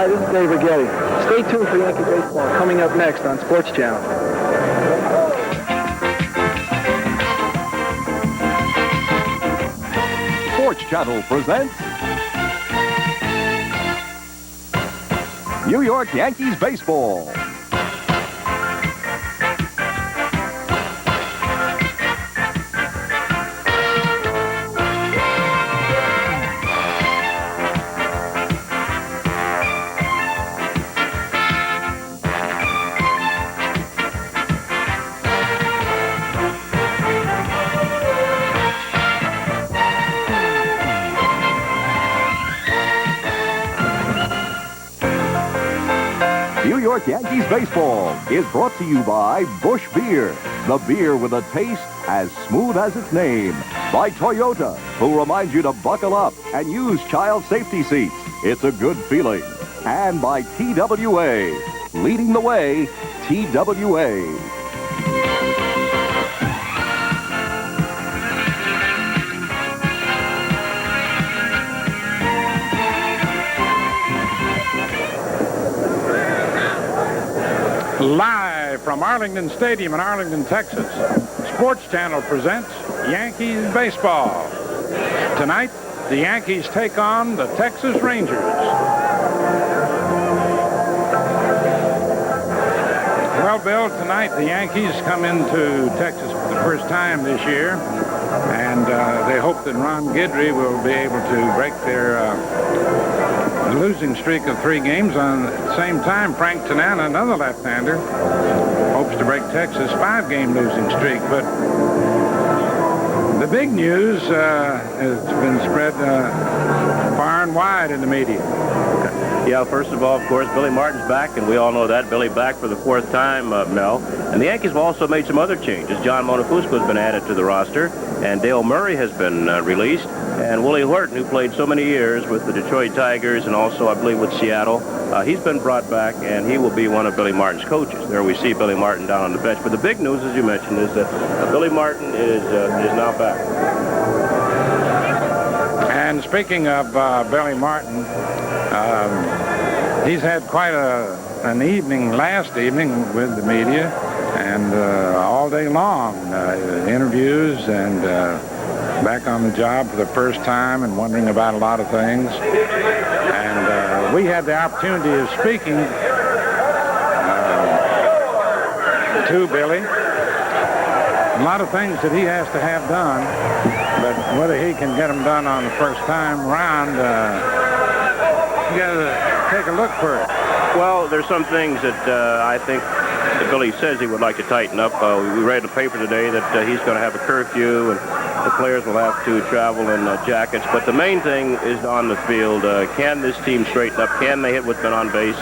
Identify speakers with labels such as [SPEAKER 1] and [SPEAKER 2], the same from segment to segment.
[SPEAKER 1] Hi, this is Dave Righetti. Stay tuned for Yankee baseball coming up next on Sports Channel.
[SPEAKER 2] Sports Channel presents New York Yankees baseball. New York Yankees baseball is brought to you by Busch Beer, the beer with a taste as smooth as its name. By Toyota, who reminds you to buckle up and use child safety seats. It's a good feeling. And by TWA, leading the way, TWA.
[SPEAKER 3] Live from Arlington Stadium in Arlington, Texas, Sports Channel presents Yankees baseball. Tonight, the Yankees take on the Texas Rangers. Well, Bill, tonight the Yankees come into Texas for the first time this year, and they hope that Ron Guidry will be able to break their losing streak of 3 games. On the same time, Frank Tanana, another left-hander, hopes to break Texas' 5-game losing streak. But the big news has been spread far and wide in the media.
[SPEAKER 4] Yeah, first of all, of course, Billy Martin's back, and we all know that. Billy back for the 4th time, Mel. And the Yankees have also made some other changes. John Montefusco has been added to the roster, and Dale Murray has been released. And Willie Horton, who played so many years with the Detroit Tigers and also, I believe, with Seattle, he's been brought back, and he will be one of Billy Martin's coaches. There we see Billy Martin down on the bench. But the big news, as you mentioned, is that Billy Martin is now back.
[SPEAKER 3] And speaking of Billy Martin, he's had quite an evening last evening with the media, and all day long, interviews and back on the job for the first time and wondering about a lot of things. And we had the opportunity of speaking to Billy. A lot of things that he has to have done, but whether he can get them done on the first time round, you got to take a look for it.
[SPEAKER 4] Well, there's some things that I think that Billy says he would like to tighten up. We read in the paper today that he's going to have a curfew, and the players will have to travel in jackets. But the main thing is on the field. Can this team straighten up? Can they hit what's been on base?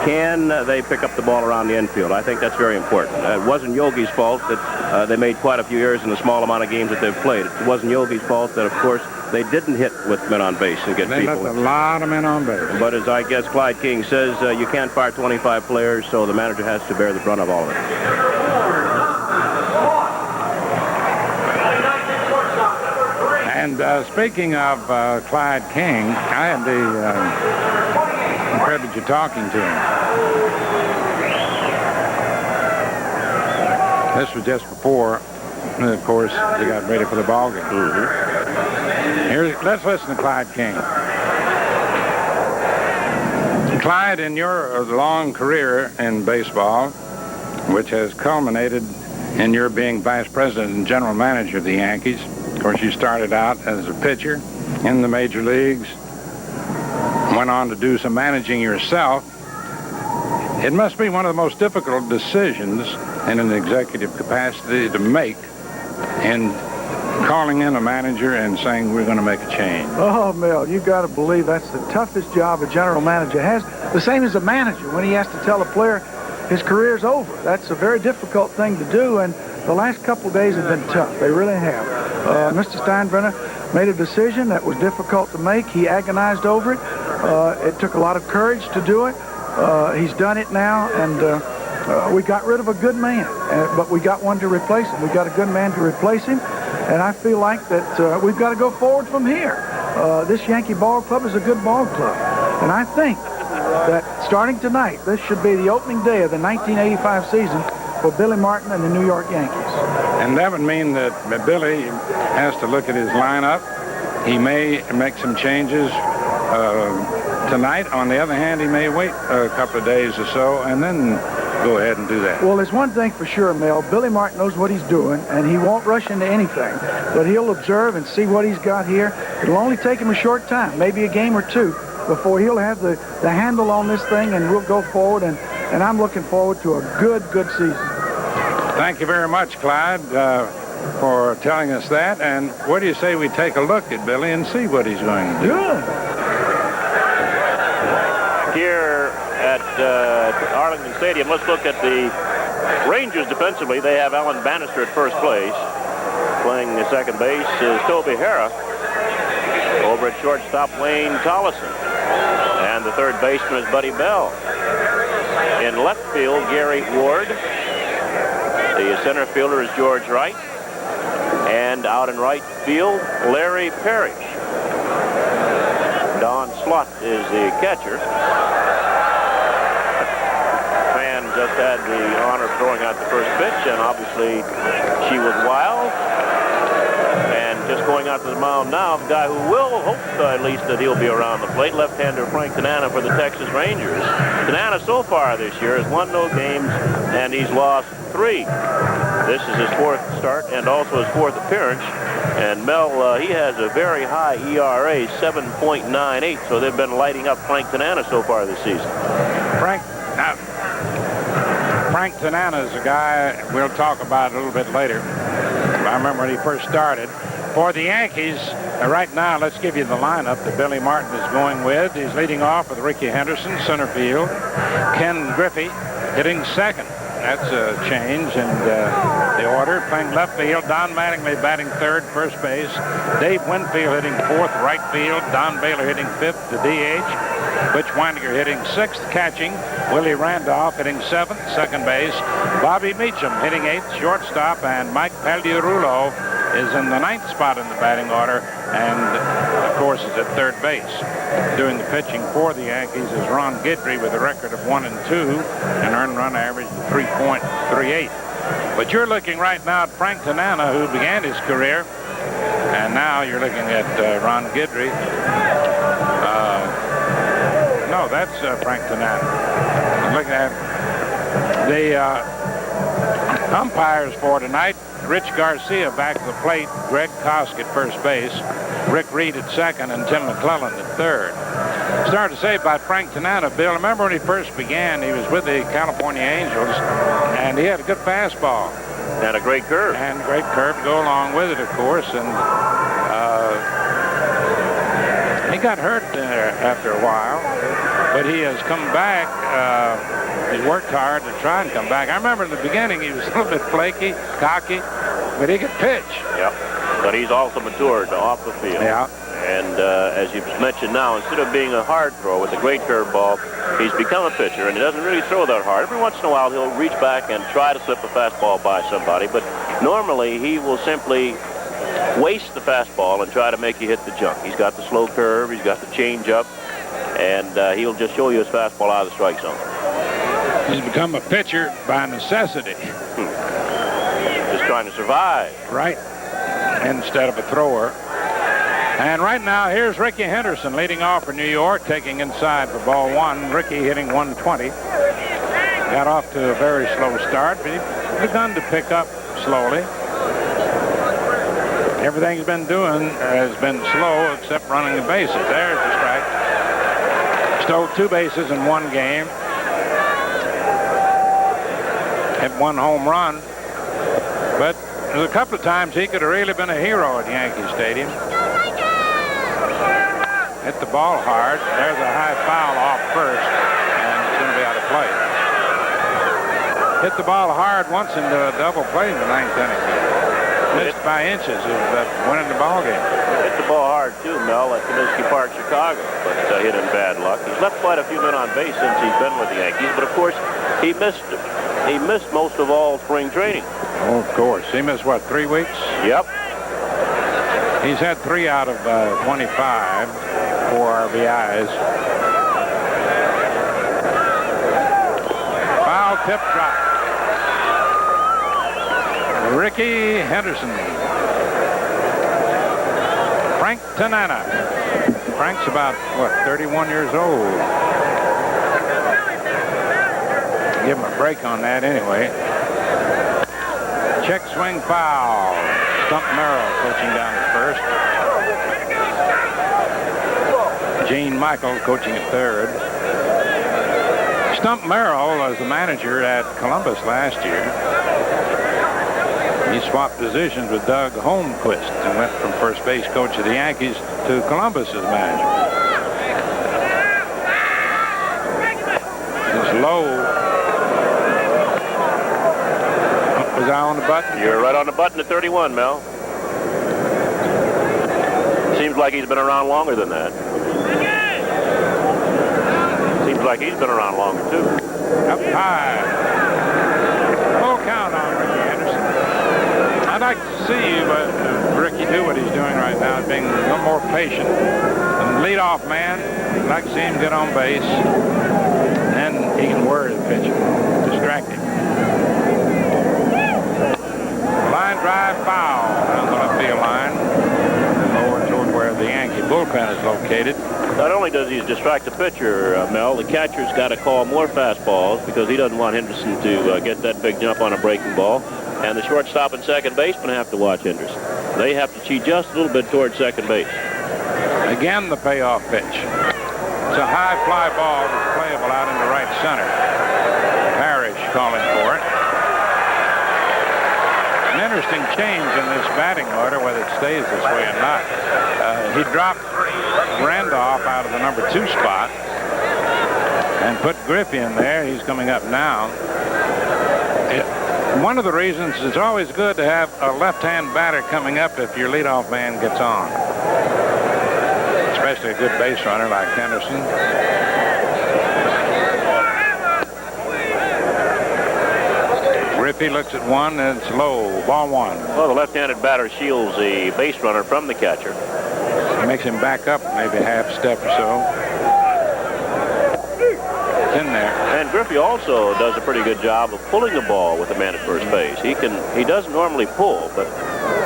[SPEAKER 4] Can they pick up the ball around the infield? I think that's very important. It wasn't Yogi's fault that they made quite a few errors in the small amount of games that they've played. It wasn't Yogi's fault that, of course, they didn't hit with men on base and get
[SPEAKER 3] they
[SPEAKER 4] people.
[SPEAKER 3] left a lot of men on base.
[SPEAKER 4] But as I guess Clyde King says, you can't fire 25 players, so the manager has to bear the brunt of all of it.
[SPEAKER 3] And speaking of Clyde King, I had the privilege of talking to him. This was just before, of course, they got ready for the ball game. Let's listen to Clyde King. Clyde, in your long career in baseball, which has culminated in your being vice president and general manager of the Yankees, of course, you started out as a pitcher in the major leagues, went on to do some managing yourself. It must be one of the most difficult decisions in an executive capacity to make in calling in a manager and saying we're going to make a change.
[SPEAKER 1] Oh, Mel, you've got to believe that's the toughest job a general manager has. The same as a manager when he has to tell a player his career's over. That's a very difficult thing to do, and the last couple of days have been tough. They really have. Mr. Steinbrenner made a decision that was difficult to make. He agonized over it. It took a lot of courage to do it. He's done it now, and we got rid of a good man, but we got one to replace him. We got a good man to replace him, and I feel like that we've got to go forward from here. This Yankee ball club is a good ball club, and I think that starting tonight, this should be the opening day of the 1985 season for Billy Martin and the New York Yankees.
[SPEAKER 3] And that would mean that Billy has to look at his lineup. He may make some changes tonight. On the other hand, he may wait a couple of days or so and then go ahead and do that.
[SPEAKER 1] Well, there's one thing for sure, Mel. Billy Martin knows what he's doing, and he won't rush into anything. But he'll observe and see what he's got here. It'll only take him a short time, maybe a game or two, before he'll have the handle on this thing, and we'll go forward. And I'm looking forward to a good season.
[SPEAKER 3] Thank you very much, Clyde, for telling us that. And what do you say we take a look at Billy and see what he's going to do?
[SPEAKER 1] Good.
[SPEAKER 4] Here at Arlington Stadium, let's look at the Rangers defensively. They have Alan Bannister at first place. Playing the second base is Toby Harrah. Over at shortstop, Wayne Tollison. And the third baseman is Buddy Bell. In left field, Gary Ward. The center fielder is George Wright. And out in right field, Larry Parrish. Don Slott is the catcher. Fan just had the honor of throwing out the first pitch, and obviously she was wild. And just going out to the mound now, the guy who will hope at least that he'll be around the plate, left-hander Frank Tanana for the Texas Rangers. Tanana so far this year has won no games, and he's lost 3. This is his 4th start and also his 4th appearance. And Mel, he has a very high ERA, 7.98, so they've been lighting up Frank Tanana so far this season.
[SPEAKER 3] Frank Tanana is a guy we'll talk about a little bit later. I remember when he first started. For the Yankees, right now, let's give you the lineup that Billy Martin is going with. He's leading off with Ricky Henderson, center field. Ken Griffey hitting second. That's a change in the order. Playing left field, Don Mattingly batting third, first base. Dave Winfield hitting fourth, right field. Don Baylor hitting fifth, the DH. Butch Windiger hitting sixth, catching. Willie Randolph hitting seventh, second base. Bobby Meacham hitting eighth, shortstop. And Mike Pagliarulo is in the ninth spot in the batting order. And, of course, is at third base. Doing the pitching for the Yankees is Ron Guidry with a record of 1-2 and earned run average of 3.38. But you're looking right now at Frank Tanana, who began his career, and now you're looking at Ron Guidry. No, that's Frank Tanana. I'm looking at the umpires for tonight. Rich Garcia back to the plate, Greg Kosk at first base, Rick Reed at second, and Tim McClellan at third. Started to say about Frank Tanana, Bill, remember when he first began, he was with the California Angels, and he had a good fastball.
[SPEAKER 4] And a great curve.
[SPEAKER 3] And a great curve to go along with it, of course, and he got hurt there after a while, but he has come back. He's worked hard to try and come back. I remember in the beginning he was a little bit flaky, cocky, but he could pitch.
[SPEAKER 4] Yep. But he's also matured off the field.
[SPEAKER 3] Yeah.
[SPEAKER 4] And as you've mentioned now, instead of being a hard throw with a great curveball, he's become a pitcher, and he doesn't really throw that hard. Every once in a while, he'll reach back and try to slip a fastball by somebody, but normally he will simply waste the fastball and try to make you hit the junk. He's got the slow curve, he's got the change-up, and he'll just show you his fastball out of the strike zone.
[SPEAKER 3] He's become a pitcher by necessity.
[SPEAKER 4] Just trying to survive.
[SPEAKER 3] Right. Instead of a thrower. And right now, here's Ricky Henderson leading off for New York, taking inside for ball one. Ricky hitting 120. Got off to a very slow start, but he's begun to pick up slowly. Everything he's been doing has been slow except running the bases. There's the strike. Stole 2 bases in one game. Hit 1 home run. But there's a couple of times he could have really been a hero at Yankee Stadium. Hit the ball hard. There's a high foul off first, and it's going to be out of play. Hit the ball hard once into a double play in the 9th inning. Missed by inches of winning the ball game.
[SPEAKER 4] Hit the ball hard, too, Mel, at Comiskey Park, Chicago, but hit in bad luck. He's left quite a few men on base since he's been with the Yankees, but, of course, he missed most of all spring training.
[SPEAKER 3] Oh, of course. He missed, what, 3 weeks?
[SPEAKER 4] Yep.
[SPEAKER 3] He's had 3 out of 25, 4 RBIs. tip drop. Ricky Henderson. Frank Tanana. Frank's about, 31 years old. Give him a break on that anyway. Check swing foul. Stump Merrill coaching down at first. Gene Michael coaching at third. Stump Merrill was the manager at Columbus last year. He swapped positions with Doug Holmquist and went from first base coach of the Yankees to Columbus as manager. It's low. Was I on the button?
[SPEAKER 4] You're right on the button at 31, Mel. Seems like he's been around longer than that. Seems like he's been around longer, too.
[SPEAKER 3] Up high. Full count on Ricky Henderson. I'd like to see Ricky do what he's doing right now, being a little more patient. And leadoff man, I'd like to see him get on base. And then he can worry the pitcher, distract him. Line drive foul down the left field line. Over toward where the Yankee bullpen is located.
[SPEAKER 4] Not only does he distract the pitcher, Mel, the catcher's got to call more fastballs because he doesn't want Henderson to get that big jump on a breaking ball. And the shortstop and second baseman have to watch Henderson. They have to cheat just a little bit toward second base.
[SPEAKER 3] Again, the payoff pitch. It's a high fly ball that's playable out into right center. Parrish calling for it. An interesting change in this batting order, whether it stays this way or not. He dropped Randolph out of the number 2 spot and put Griffey in there. He's coming up now. One of the reasons it's always good to have a left-hand batter coming up if your leadoff man gets on, especially a good base runner like Henderson. Griffey looks at one, and it's low. Ball 1.
[SPEAKER 4] Well, the left-handed batter shields the base runner from the catcher.
[SPEAKER 3] It makes him back up maybe half step or so. It's in there.
[SPEAKER 4] And Griffey also does a pretty good job of pulling the ball with the man at first base. He doesn't normally pull, but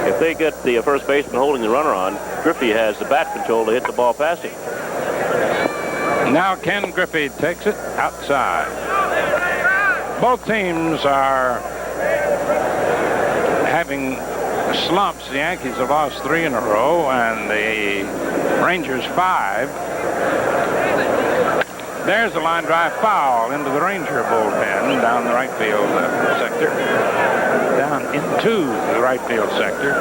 [SPEAKER 4] if they get the first baseman holding the runner on, Griffey has the bat control to hit the ball past him.
[SPEAKER 3] Now Ken Griffey takes it outside. Both teams are having slumps. The Yankees have lost 3 in a row, and the Rangers 5. There's a line drive foul into the Ranger bullpen down the right field sector. Down into the right field sector.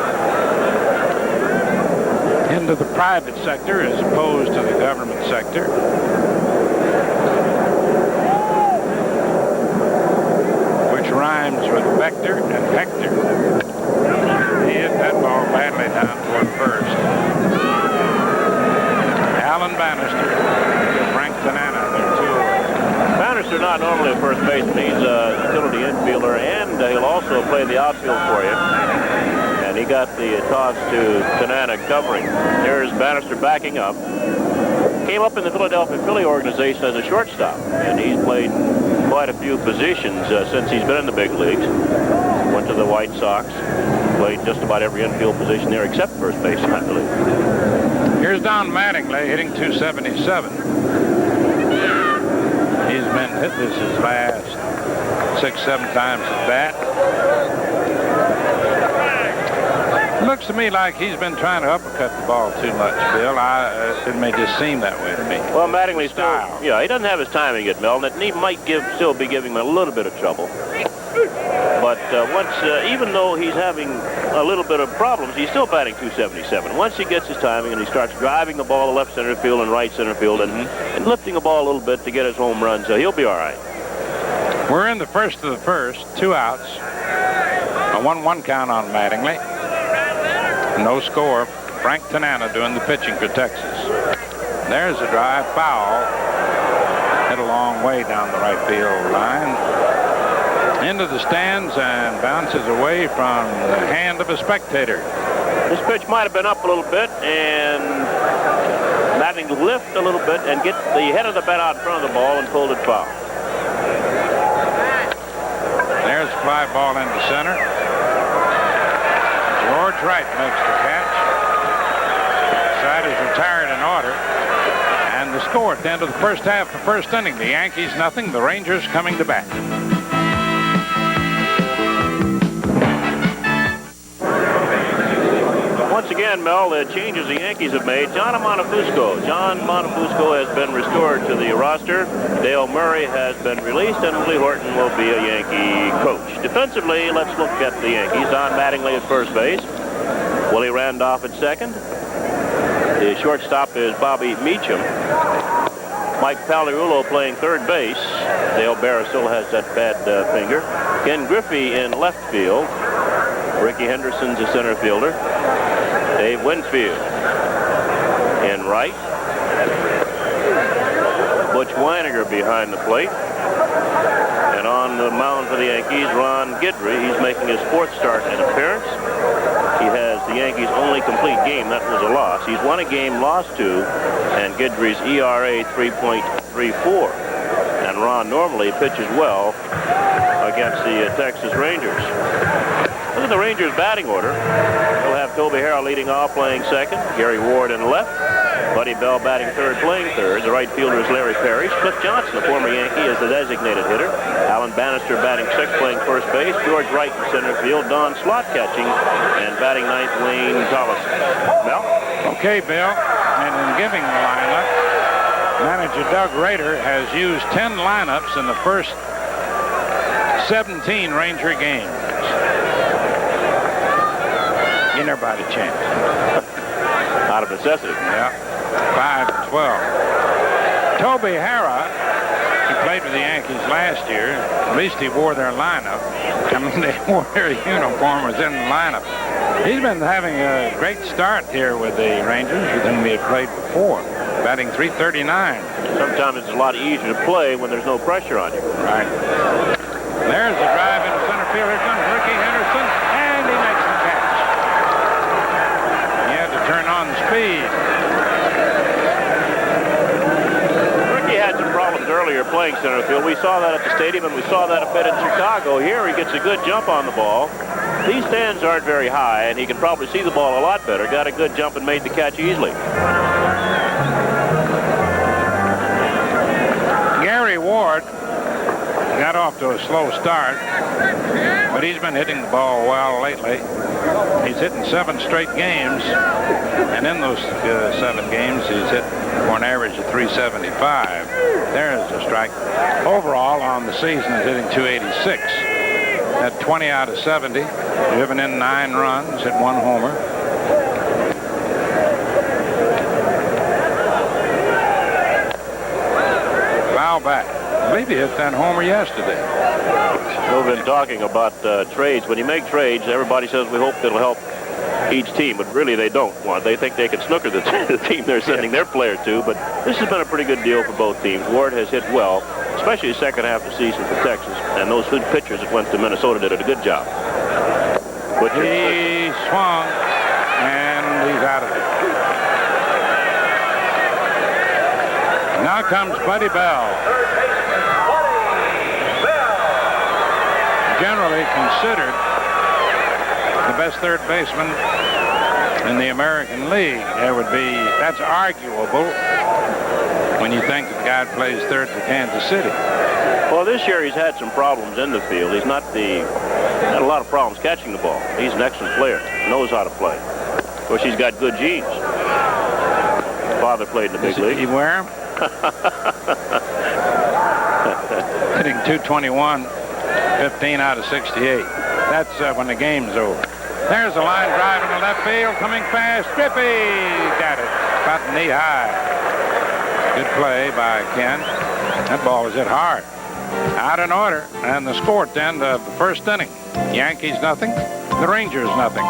[SPEAKER 3] Into the private sector as opposed to the government sector. Which rhymes with Vector and Hector. He hit that ball badly down toward first. Alan Bannister, Frank Tanana.
[SPEAKER 4] Bannister not normally a first baseman. He's a utility infielder, and he'll also play the outfield for you. And he got the toss to Tanana covering. There's Bannister backing up. Came up in the Philadelphia Philly organization as a shortstop, and he's played quite a few positions since he's been in the big leagues. Went to the White Sox, played just about every infield position there except first base, I believe.
[SPEAKER 3] Here's Don Mattingly hitting .277. He's been hit this his last 6-7 times at bat. Looks to me like he's been trying to uppercut the ball too much, Bill. It may just seem that way to me.
[SPEAKER 4] Well, Mattingly still, he doesn't have his timing yet, Mel, and he might still be giving him a little bit of trouble. But even though he's having a little bit of problems, he's still batting .277. Once he gets his timing and he starts driving the ball to left center field and right center field and lifting the ball a little bit to get his home runs, he'll be all right.
[SPEAKER 3] We're in the first of the first, 2 outs. A 1-1 count on Mattingly. No score. Frank Tanana doing the pitching for Texas. There's a drive foul. Hit a long way down the right field line. Into the stands and bounces away from the hand of a spectator.
[SPEAKER 4] This pitch might have been up a little bit, and Mattingly lift a little bit and get the head of the bat out in front of the ball and pulled it foul.
[SPEAKER 3] fly ball into center. George Wright makes the catch. Side is retired in order. And the score at the end of the first half, the first inning, the Yankees nothing, the Rangers coming to bat.
[SPEAKER 4] Once again, Mel, the changes the Yankees have made. John Montefusco has been restored to the roster. Dale Murray has been released, and Willie Horton will be a Yankee coach. Defensively, let's look at the Yankees. Don Mattingly at first base. Willie Randolph at second. The shortstop is Bobby Meacham. Mike Pagliarulo playing third base. Dale Berra still has that bad finger. Ken Griffey in left field. Ricky Henderson's a center fielder. Dave Winfield in right. Butch Weiniger behind the plate. And on the mound for the Yankees, Ron Guidry. He's making his fourth start and appearance. He has the Yankees' only complete game. That was a loss. He's won a game, lost two, and Guidry's ERA 3.34. And Ron normally pitches well against the Texas Rangers. Look at the Rangers' batting order. We'll have Toby Harrell leading off, playing second. Gary Ward in left. Buddy Bell batting third, playing third. The right fielder is Larry Parrish. Cliff Johnson, the former Yankee, is the designated hitter. Alan Bannister batting sixth, playing first base. George Wright in center field. Don slot catching. And batting ninth, Wayne Tolleson. Mel?
[SPEAKER 3] Okay, Bill. And in giving the lineup, manager Doug Rader has used 10 lineups in the first 17 Ranger games. Give everybody a chance.
[SPEAKER 4] Out of necessity.
[SPEAKER 3] Yeah. 5-12. Toby Harrah, he played with the Yankees last year. At least he wore their lineup. I mean, they wore their uniform, was in the lineup. He's been having a great start here with the Rangers, with whom he had played before. Batting .339.
[SPEAKER 4] Sometimes it's a lot easier to play when there's no pressure on you.
[SPEAKER 3] Right. There's the drive into center field. Here comes Ricky Henderson, and he makes the catch. He had to turn on the speed.
[SPEAKER 4] Ricky had some problems earlier playing center field. We saw that at the stadium, and we saw that a bit in Chicago. Here he gets a good jump on the ball. These stands aren't very high, and he can probably see the ball a lot better. Got a good jump and made the catch easily.
[SPEAKER 3] Gary Ward got off to a slow start, but he's been hitting the ball well lately. He's hitting 7 straight games, and in those 7 games, he's hit for an average of .375. There's a strike. Overall, on the season, he's hitting .286. At 20 out of 70, driven in 9 runs, hit 1 homer. Foul back. I believe he hit that homer yesterday.
[SPEAKER 4] We've been talking about trades. When you make trades, everybody says we hope it'll help each team, but really they don't want. They think they can snooker the team they're sending their player to, but this has been a pretty good deal for both teams. Ward has hit well, especially the second half of the season for Texas, and those good pitchers that went to Minnesota did a good job.
[SPEAKER 3] He swung, and he's out of it. Now comes Buddy Bell. Generally considered the best third baseman in the American League. That's arguable when you think the guy plays third for Kansas City.
[SPEAKER 4] Well, this year he's had some problems in the field. He's had a lot of problems catching the ball. He's an excellent player, knows how to play. Of course, he's got good genes. His father played in the big league.
[SPEAKER 3] Did he wear him? Hitting .221, 15 out of 68. That's when the game's over. There's a line drive in the left field, coming fast. Griffey got it, about knee high. Good play by Ken. That ball was hit hard. Out in order, and the score at the end of the first inning. Yankees nothing, the Rangers nothing.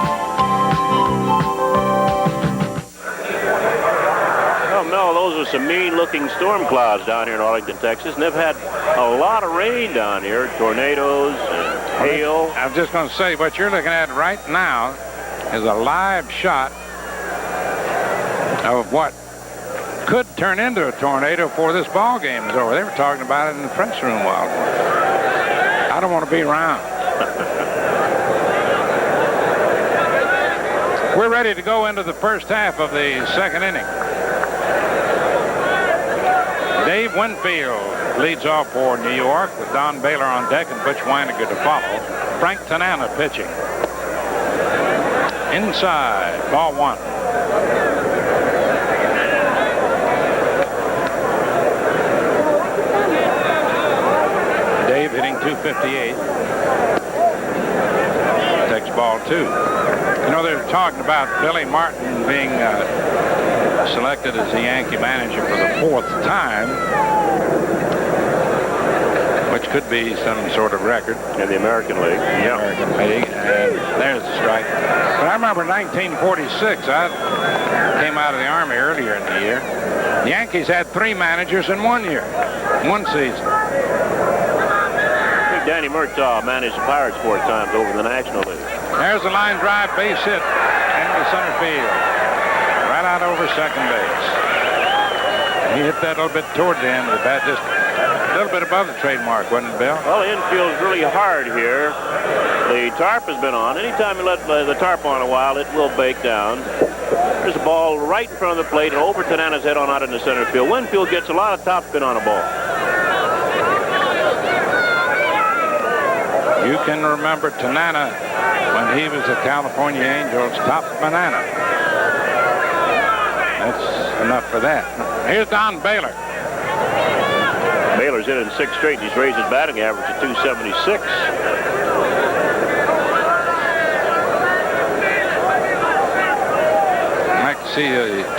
[SPEAKER 4] Well, Mel, those are some mean-looking storm clouds down here in Arlington, Texas, and they've had a lot of rain down here, tornadoes and hail.
[SPEAKER 3] I'm just going to say, what you're looking at right now is a live shot of what could turn into a tornado before this ball game is over. They were talking about it in the press room a while ago. I don't want to be around. We're ready to go into the first half of the second inning. Dave Winfield leads off for New York with Don Baylor on deck and Butch Weiniger to follow. Frank Tanana pitching. Inside, ball one. Dave hitting .258. Takes ball two. You know, they're talking about Billy Martin being selected as the Yankee manager for the fourth time, which could be some sort of record.
[SPEAKER 4] In the American League.
[SPEAKER 3] Yeah. American League. And there's the strike. But I remember in 1946, I came out of the Army earlier in the year. The Yankees had 3 managers in 1 year, 1 season.
[SPEAKER 4] I think Danny Murtaugh managed the Pirates 4 times over the National League.
[SPEAKER 3] There's a line drive, base hit into center field. Right out over second base. He hit that a little bit toward the end of the bat, just a little bit above the trademark, wasn't it, Bill?
[SPEAKER 4] Well, the infield's really hard here. The tarp has been on. Anytime you let the tarp on a while, it will bake down. There's a ball right in front of the plate and over Tanana's head on out in the center field. Winfield gets a lot of top spin on a ball.
[SPEAKER 3] You can remember Tanana when he was the California Angels top banana. That's enough for that. Here's Don Baylor.
[SPEAKER 4] Baylor's hit in 6 straight. He's raised his batting average to .276.
[SPEAKER 3] I'd like to see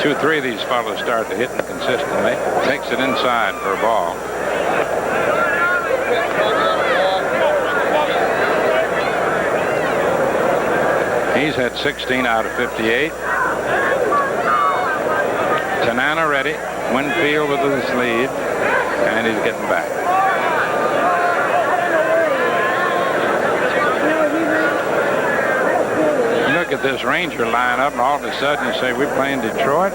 [SPEAKER 3] 2 or 3 of these fellows start to hitting consistently. Takes it inside for a ball. He's had 16 out of 58. Tanana ready. Winfield with his lead. And he's getting back. You look at this Ranger lineup, and all of a sudden you say, we're playing Detroit,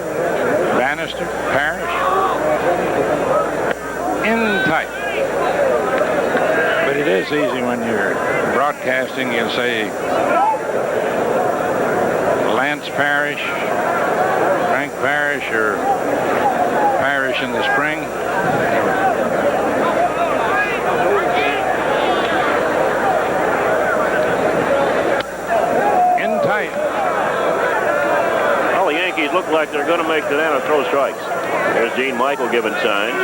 [SPEAKER 3] Bannister, Parrish, in tight. But it is easy when you're broadcasting. You'll say Lance Parrish, Frank Parrish, or Parrish in the spring. In tight.
[SPEAKER 4] Well, the Yankees look like they're going to make Tanana throw strikes. There's Gene Michael giving signs,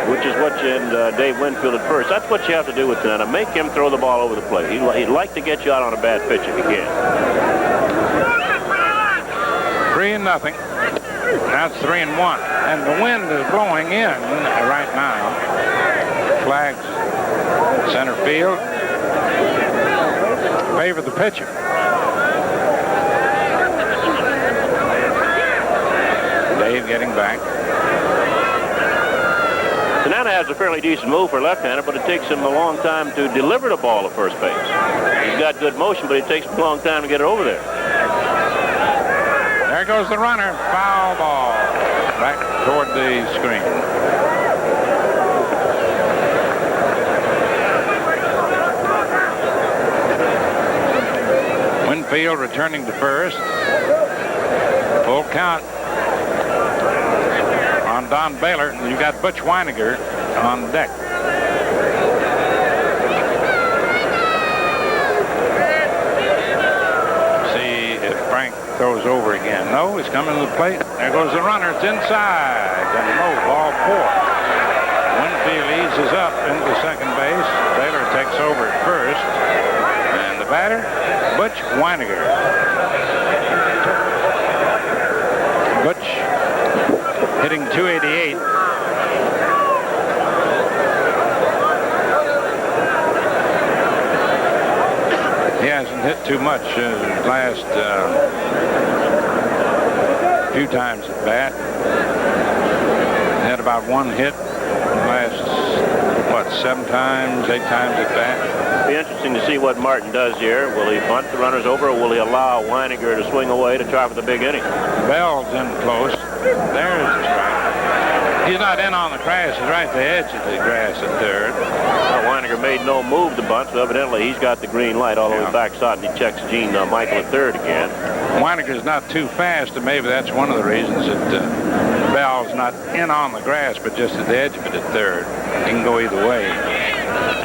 [SPEAKER 4] which is what you and Dave Winfield at first. That's what you have to do with Tanana. Make him throw the ball over the plate. He'd like to get you out on a bad pitch if he can.
[SPEAKER 3] 3-0. Now it's 3-1. And the wind is blowing in right now. Flags center field. Favor the pitcher. Dave getting back.
[SPEAKER 4] Tanana has a fairly decent move for a left-hander, but it takes him a long time to deliver the ball to first base. He's got good motion, but it takes him a long time to get it over there.
[SPEAKER 3] There goes the runner. Foul ball. Back toward the screen. Winfield returning to first. Full count on Don Baylor. You've got Butch Weiniger on deck. See if Frank throws over again. No, he's coming to the plate. There goes the runner. It's inside. And low, ball 4. Winfield eases up into second base. Baylor takes over at first. And the batter, Butch Weiniger. Butch hitting .288. He hasn't hit too much last few times at bat. Had about 1 hit last, 7 times, 8 times at bat.
[SPEAKER 4] It'll be interesting to see what Martin does here. Will he bunt the runners over, or will he allow Weiniger to swing away to try for the big inning?
[SPEAKER 3] Bell's in close. There's the strike. He's not in on the grass. He's right at the edge of the grass at third.
[SPEAKER 4] Well, Weininger made no move to bunt, so evidently he's got the green light all the way backside, and he checks Gene Michael at third again.
[SPEAKER 3] Weininger's not too fast, and maybe that's one of the reasons that Bell's not in on the grass, but just at the edge of it at third. He can go either way.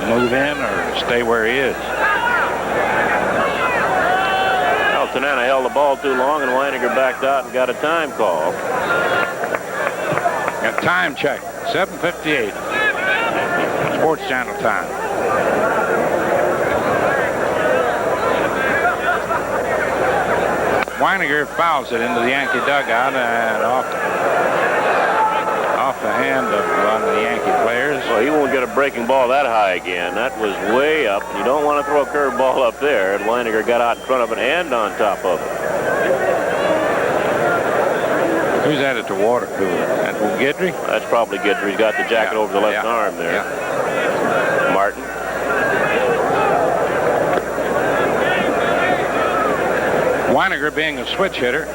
[SPEAKER 3] Move in or stay where he is.
[SPEAKER 4] Well, Tanana held the ball too long, and Weininger backed out and got a time call.
[SPEAKER 3] Got time check, 7:58. Sports Channel time. Weininger fouls it into the Yankee dugout and off the hand of one of the Yankee players.
[SPEAKER 4] Well, he won't get a breaking ball that high again. That was way up. You don't want to throw a curveball up there, and Weininger got out in front of it and on top of it.
[SPEAKER 3] Who's at it to water cooler? That Guidry?
[SPEAKER 4] That's probably Guidry. He's got the jacket over the left arm there.
[SPEAKER 3] Yeah.
[SPEAKER 4] Martin.
[SPEAKER 3] Weininger being a switch hitter.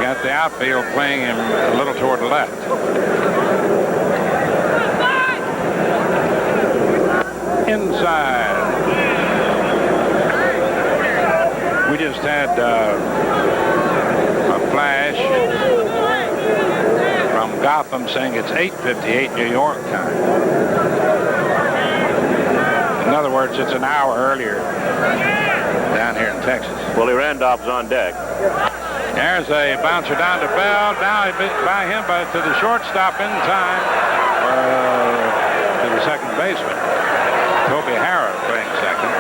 [SPEAKER 3] Got the outfield playing him a little toward the left. Inside. We just had a flash from Gotham saying it's 8:58 New York time. In other words, it's an hour earlier down here in Texas.
[SPEAKER 4] Willie Randolph's on deck.
[SPEAKER 3] There's a bouncer down to Bell. Now by him, but to the shortstop in time to the second baseman. Toby Harrah playing second.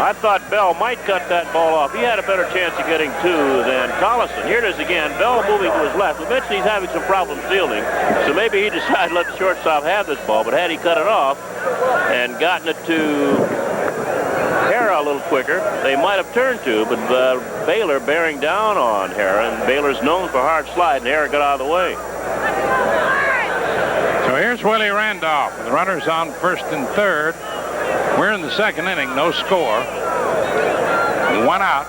[SPEAKER 4] I thought Bell might cut that ball off. He had a better chance of getting two than Collison. Here it is again. Bell moving to his left. We mentioned he's having some problems fielding, so maybe he decided to let the shortstop have this ball. But had he cut it off and gotten it to Harrah a little quicker, they might have turned to. But Baylor bearing down on Harrah, and Baylor's known for hard slide, and Harrah got out of the way.
[SPEAKER 3] So here's Willie Randolph. The runners on first and third. We're in the second inning, no score. One out.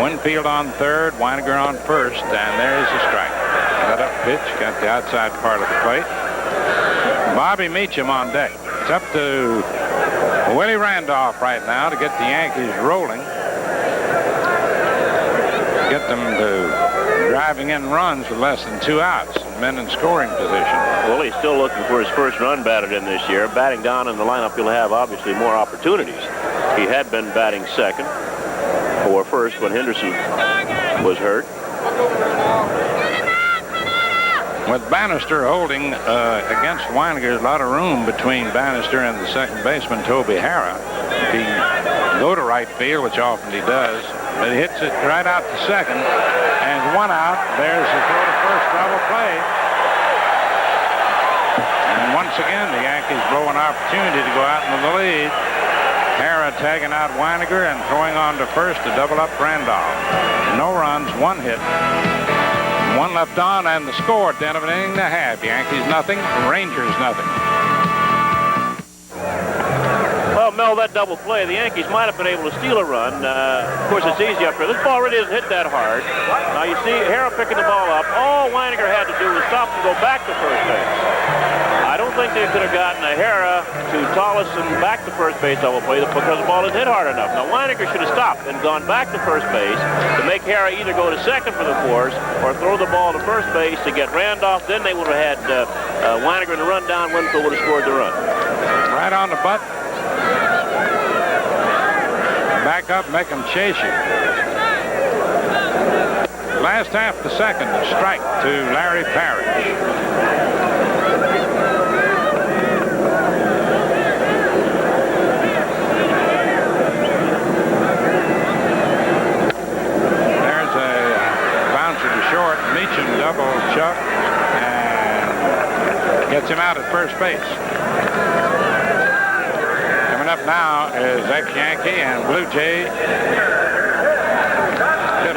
[SPEAKER 3] Winfield on third, Weininger on first, and there's the strike. Let up pitch, got the outside part of the plate. Bobby Meacham on deck. It's up to Willie Randolph right now to get the Yankees rolling. Get them to driving in runs with less than 2 outs. Men in scoring position.
[SPEAKER 4] Well, he's still looking for his first run batted in this year. Batting down in the lineup, he'll have obviously more opportunities. He had been batting second or first when Henderson was hurt.
[SPEAKER 3] With Bannister holding against Weininger, there's a lot of room between Bannister and the second baseman, Toby Harrah. If he can go to right field, which often he does, but he hits it right out to second, and one out. There's the throw to first, double play. And once again, the Yankees blow an opportunity to go out into the lead. Harrah tagging out Weininger and throwing on to first to double up Randolph. No runs, 1 hit. 1 left on, and the score at the end of an inning and a half. Yankees nothing, Rangers nothing.
[SPEAKER 4] Well, Mel, that double play, the Yankees might have been able to steal a run. Of course, it's easy up here. This ball really isn't hit that hard. Now, you see Harrah picking the ball up. All Weininger had to do was stop and go back to first base. I don't think they could have gotten a Harrah to Tolleson back to first base double play because the ball is hit hard enough. Now, Weininger should have stopped and gone back to first base to make Harrah either go to second for the force or throw the ball to first base to get Randolph. Then they would have had Weininger in the run down. Winfield would have scored the run.
[SPEAKER 3] Right on the button. Back up, make them chase you. Last half the second, a strike to Larry Parrish. There's a bouncer to short. Meacham double chuck and gets him out at first base. Up now is ex-Yankee and Blue Jay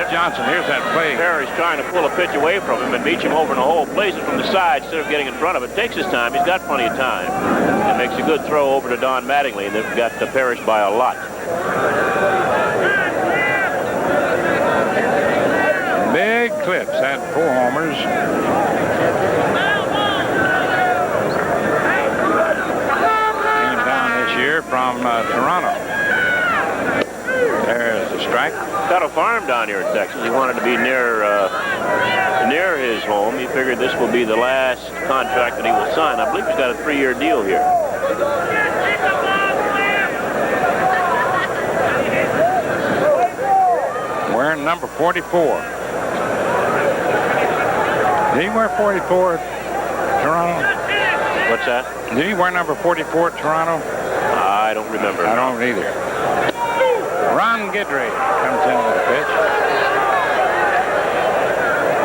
[SPEAKER 3] Jeff Johnson. Here's that play.
[SPEAKER 4] Perry's trying to pull a pitch away from him and Meacham over in the hole. Plays it from the side instead of getting in front of it. Takes his time. He's got plenty of time. And makes a good throw over to Don Mattingly. And they've got Parrish by a lot. got a farm down here in Texas. He wanted to be near his home. He figured this will be the last contract that he will sign. I believe he's got a 3-year deal here.
[SPEAKER 3] Wearing number 44. Did he wear 44 at Toronto?
[SPEAKER 4] What's that?
[SPEAKER 3] Did he wear number 44 at Toronto?
[SPEAKER 4] I don't remember.
[SPEAKER 3] I don't either. Ron Guidry comes in with the pitch.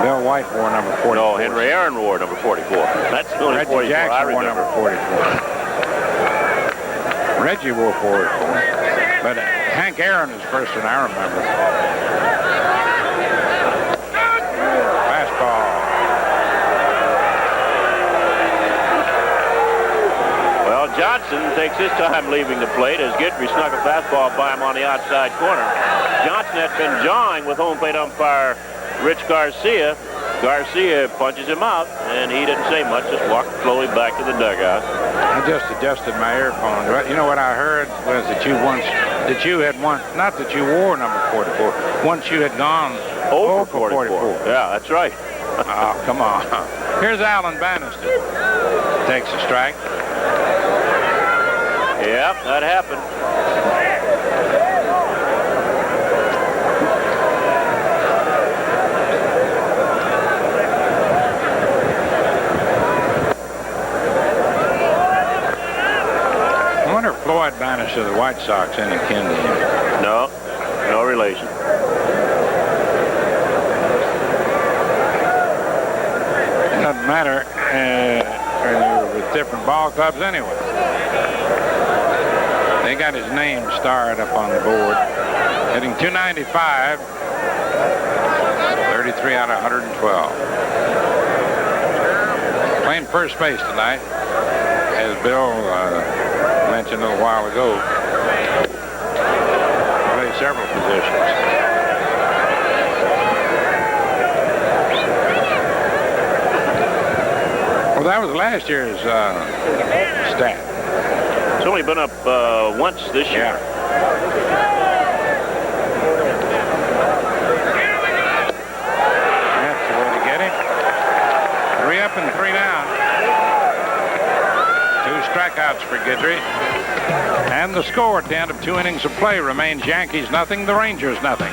[SPEAKER 3] Bill White wore number 44.
[SPEAKER 4] No, Henry Aaron wore number 44. That's the only
[SPEAKER 3] Reggie
[SPEAKER 4] 44 I
[SPEAKER 3] Jackson wore
[SPEAKER 4] remember.
[SPEAKER 3] number 44. Reggie wore 44. But Hank Aaron is first one I remember. Fastball.
[SPEAKER 4] Well, Johnson takes his time leaving the plate as Guidry snuck a fastball by him on the outside corner. Johnson had been jawing with home plate umpire Rich Garcia. Garcia punches him out, and he didn't say much, just walked slowly back to the dugout.
[SPEAKER 3] I just adjusted my earphones. You know what I heard was that you had once, not that you wore number 44, once you had gone
[SPEAKER 4] Over 44. Yeah, that's right.
[SPEAKER 3] Oh, come on. Here's Alan Bannister. Takes a strike.
[SPEAKER 4] Yep, that happened.
[SPEAKER 3] I wonder if Floyd Bannister of the White Sox any kin to him.
[SPEAKER 4] No, no relation.
[SPEAKER 3] It doesn't matter when you're with different ball clubs anyway. They got his name starred up on the board. Hitting .295, 33 out of 112. Playing first base tonight, as Bill mentioned a little while ago. Plays several positions. Well, that was last year's stat.
[SPEAKER 4] It's only been up once this year.
[SPEAKER 3] Yeah. That's the way to get him. 3 up and 3 down. 2 strikeouts for Guidry. And the score at the end of 2 innings of play remains Yankees nothing, the Rangers nothing.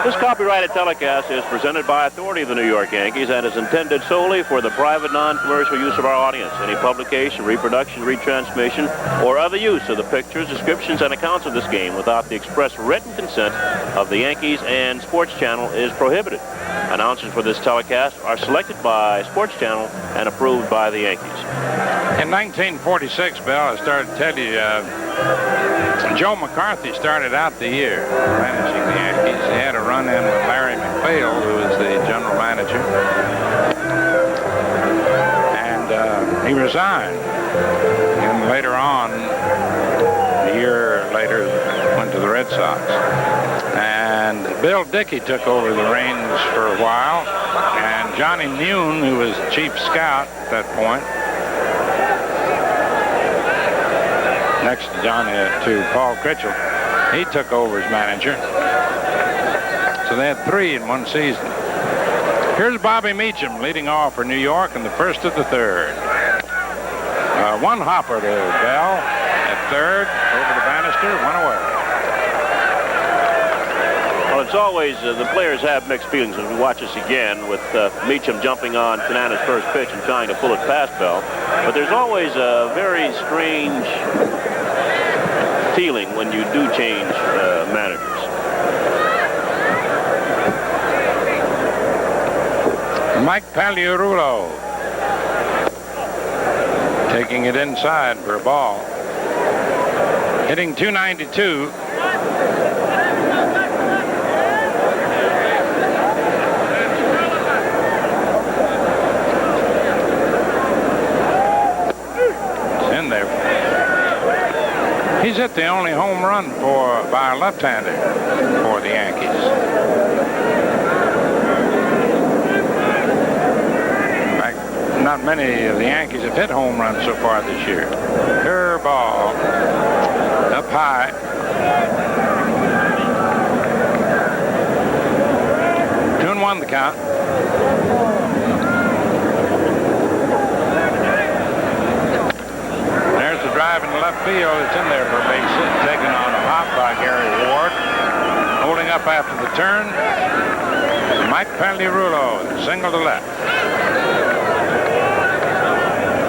[SPEAKER 4] This copyrighted telecast is presented by authority of the New York Yankees and is intended solely for the private, non-commercial use of our audience. Any publication, reproduction, retransmission, or other use of the pictures, descriptions, and accounts of this game without the express written consent of the Yankees and Sports Channel is prohibited. Announcers for this telecast are selected by Sports Channel and approved by the Yankees.
[SPEAKER 3] In 1946, Bill, I started to tell you, Joe McCarthy started out the year managing the Yankees. He had a run-in with Larry McPhail, who was the general manager. And he resigned. And later on, a year later, went to the Red Sox. And Bill Dickey took over the reins for a while. And Johnny Mune, who was chief scout at that point, next to Paul Critchell, he took over as manager. So they had 3 in one season. Here's Bobby Meacham leading off for New York in the first of the third. 1 hopper to Bell at third, over to Bannister, 1 away.
[SPEAKER 4] Well, it's always, the players have mixed feelings as we watch this again with Meacham jumping on Tanana's first pitch and trying to pull it past Bell. But there's always a very strange feeling when you do change managers.
[SPEAKER 3] Mike Pagliarulo taking it inside for a ball. Hitting .292. In there. He's hit the only home run by a left-hander for the Yankees. In fact, not many of the Yankees have hit home runs so far this year. Curveball. high. Two and one the count. There's the drive in the left field. It's in there for a base hit, taken on a hop by Gary Ward. Holding up after the turn, Mike Pagliarulo, single to left.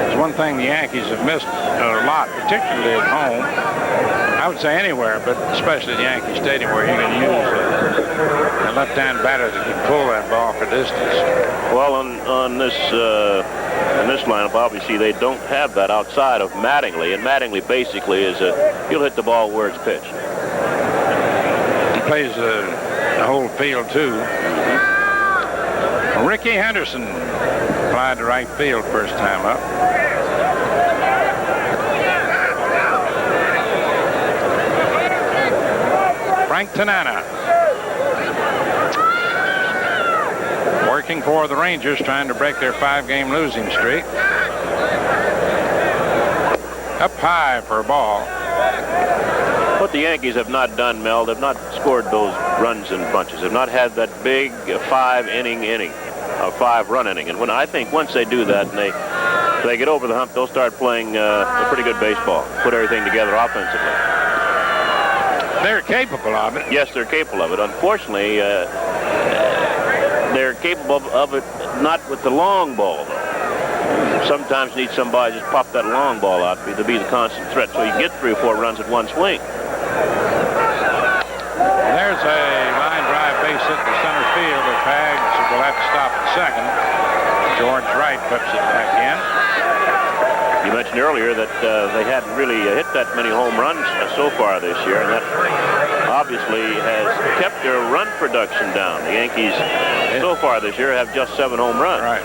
[SPEAKER 3] It's one thing the Yankees have missed a lot, particularly at home. I would say anywhere, but especially at Yankee Stadium, where you can use a left-hand batter that can pull that ball for distance.
[SPEAKER 4] Well, on this in this lineup, obviously they don't have that outside of Mattingly, and Mattingly basically is he'll hit the ball where it's pitched.
[SPEAKER 3] He plays the whole field too. Ricky Henderson applied to right field first time up. Frank Tanana working for the Rangers, trying to break their 5-game losing streak. Up high for a ball.
[SPEAKER 4] What the Yankees have not done, Mel, they've not scored those runs in bunches. They've not had that big 5-run inning. And I think once they do that and they get over the hump, they'll start playing a pretty good baseball, put everything together offensively.
[SPEAKER 3] They're capable of it.
[SPEAKER 4] Yes, they're capable of it. Unfortunately, they're capable of it not with the long ball, though. Sometimes you need somebody to just pop that long ball out to be the constant threat so you can get 3 or 4 runs at one swing.
[SPEAKER 3] There's a line drive base hit to center field. If Hags will have to stop at second. George Wright puts it back in.
[SPEAKER 4] You mentioned earlier that they hadn't really hit that many home runs so far this year, and that obviously has kept their run production down. The Yankees so far this year have just 7 home runs.
[SPEAKER 3] Right.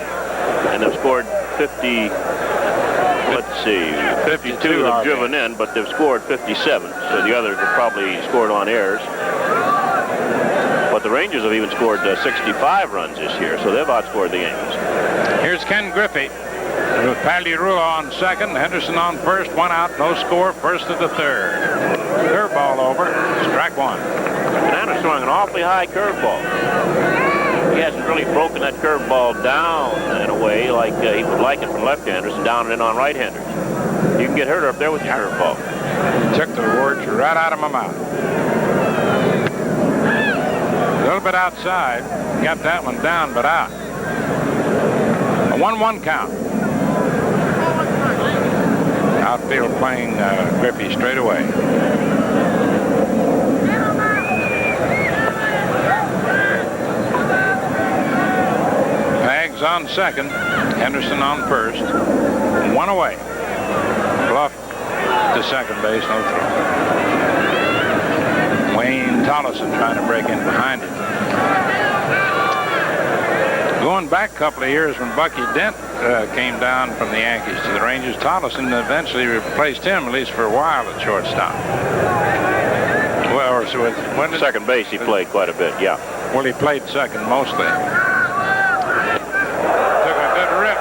[SPEAKER 4] And they've scored 50, let's see, 52 have driven in, but they've scored 57. So the others have probably scored on errors. But the Rangers have even scored 65 runs this year, so they've outscored the Yankees.
[SPEAKER 3] Here's Ken Griffey with Pagliarulo on second, Henderson on first, 1 out, no score, first to the third. Curveball over, strike 1.
[SPEAKER 4] Tanana's throwing an awfully high curveball. He hasn't really broken that curveball down in a way like he would like it from left-handers and down and in on right-handers. You can get hurt up there with your curveball.
[SPEAKER 3] Took the words right out of my mouth. A little bit outside, got that one down but out. A 1-1 count. Outfield playing Griffey straight away. Hags on second, Henderson on first. 1 away. Bluff to second base, no throw. Wayne Tolleson trying to break in behind him. Going back a couple of years when Bucky Dent came down from the Yankees to the Rangers, Tolleson eventually replaced him, at least for a while, at shortstop. Well, so when
[SPEAKER 4] second base he played quite a bit, yeah.
[SPEAKER 3] Well, he played second mostly. Took a good rip.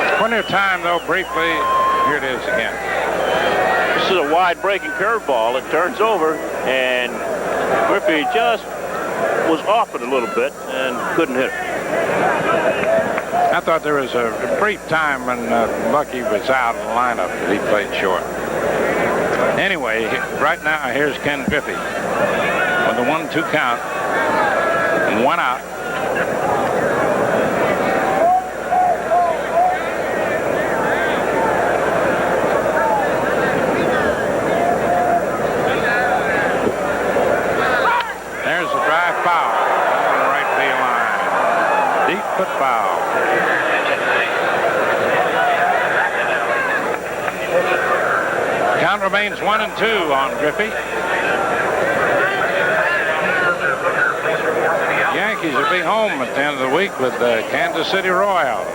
[SPEAKER 3] 1-2. Plenty of time, though, briefly. Here it is again.
[SPEAKER 4] This is a wide breaking curveball. It turns over, and Griffey just was off it a little bit and couldn't hit it.
[SPEAKER 3] I thought there was a brief time when Bucky was out of the lineup that he played short. Anyway, right now, here's Ken Griffey with a 1-2 count, 1 out. Foul on the right field line. Deep but foul. Count remains 1-2 on Griffey. Yankees will be home at the end of the week with the Kansas City Royals.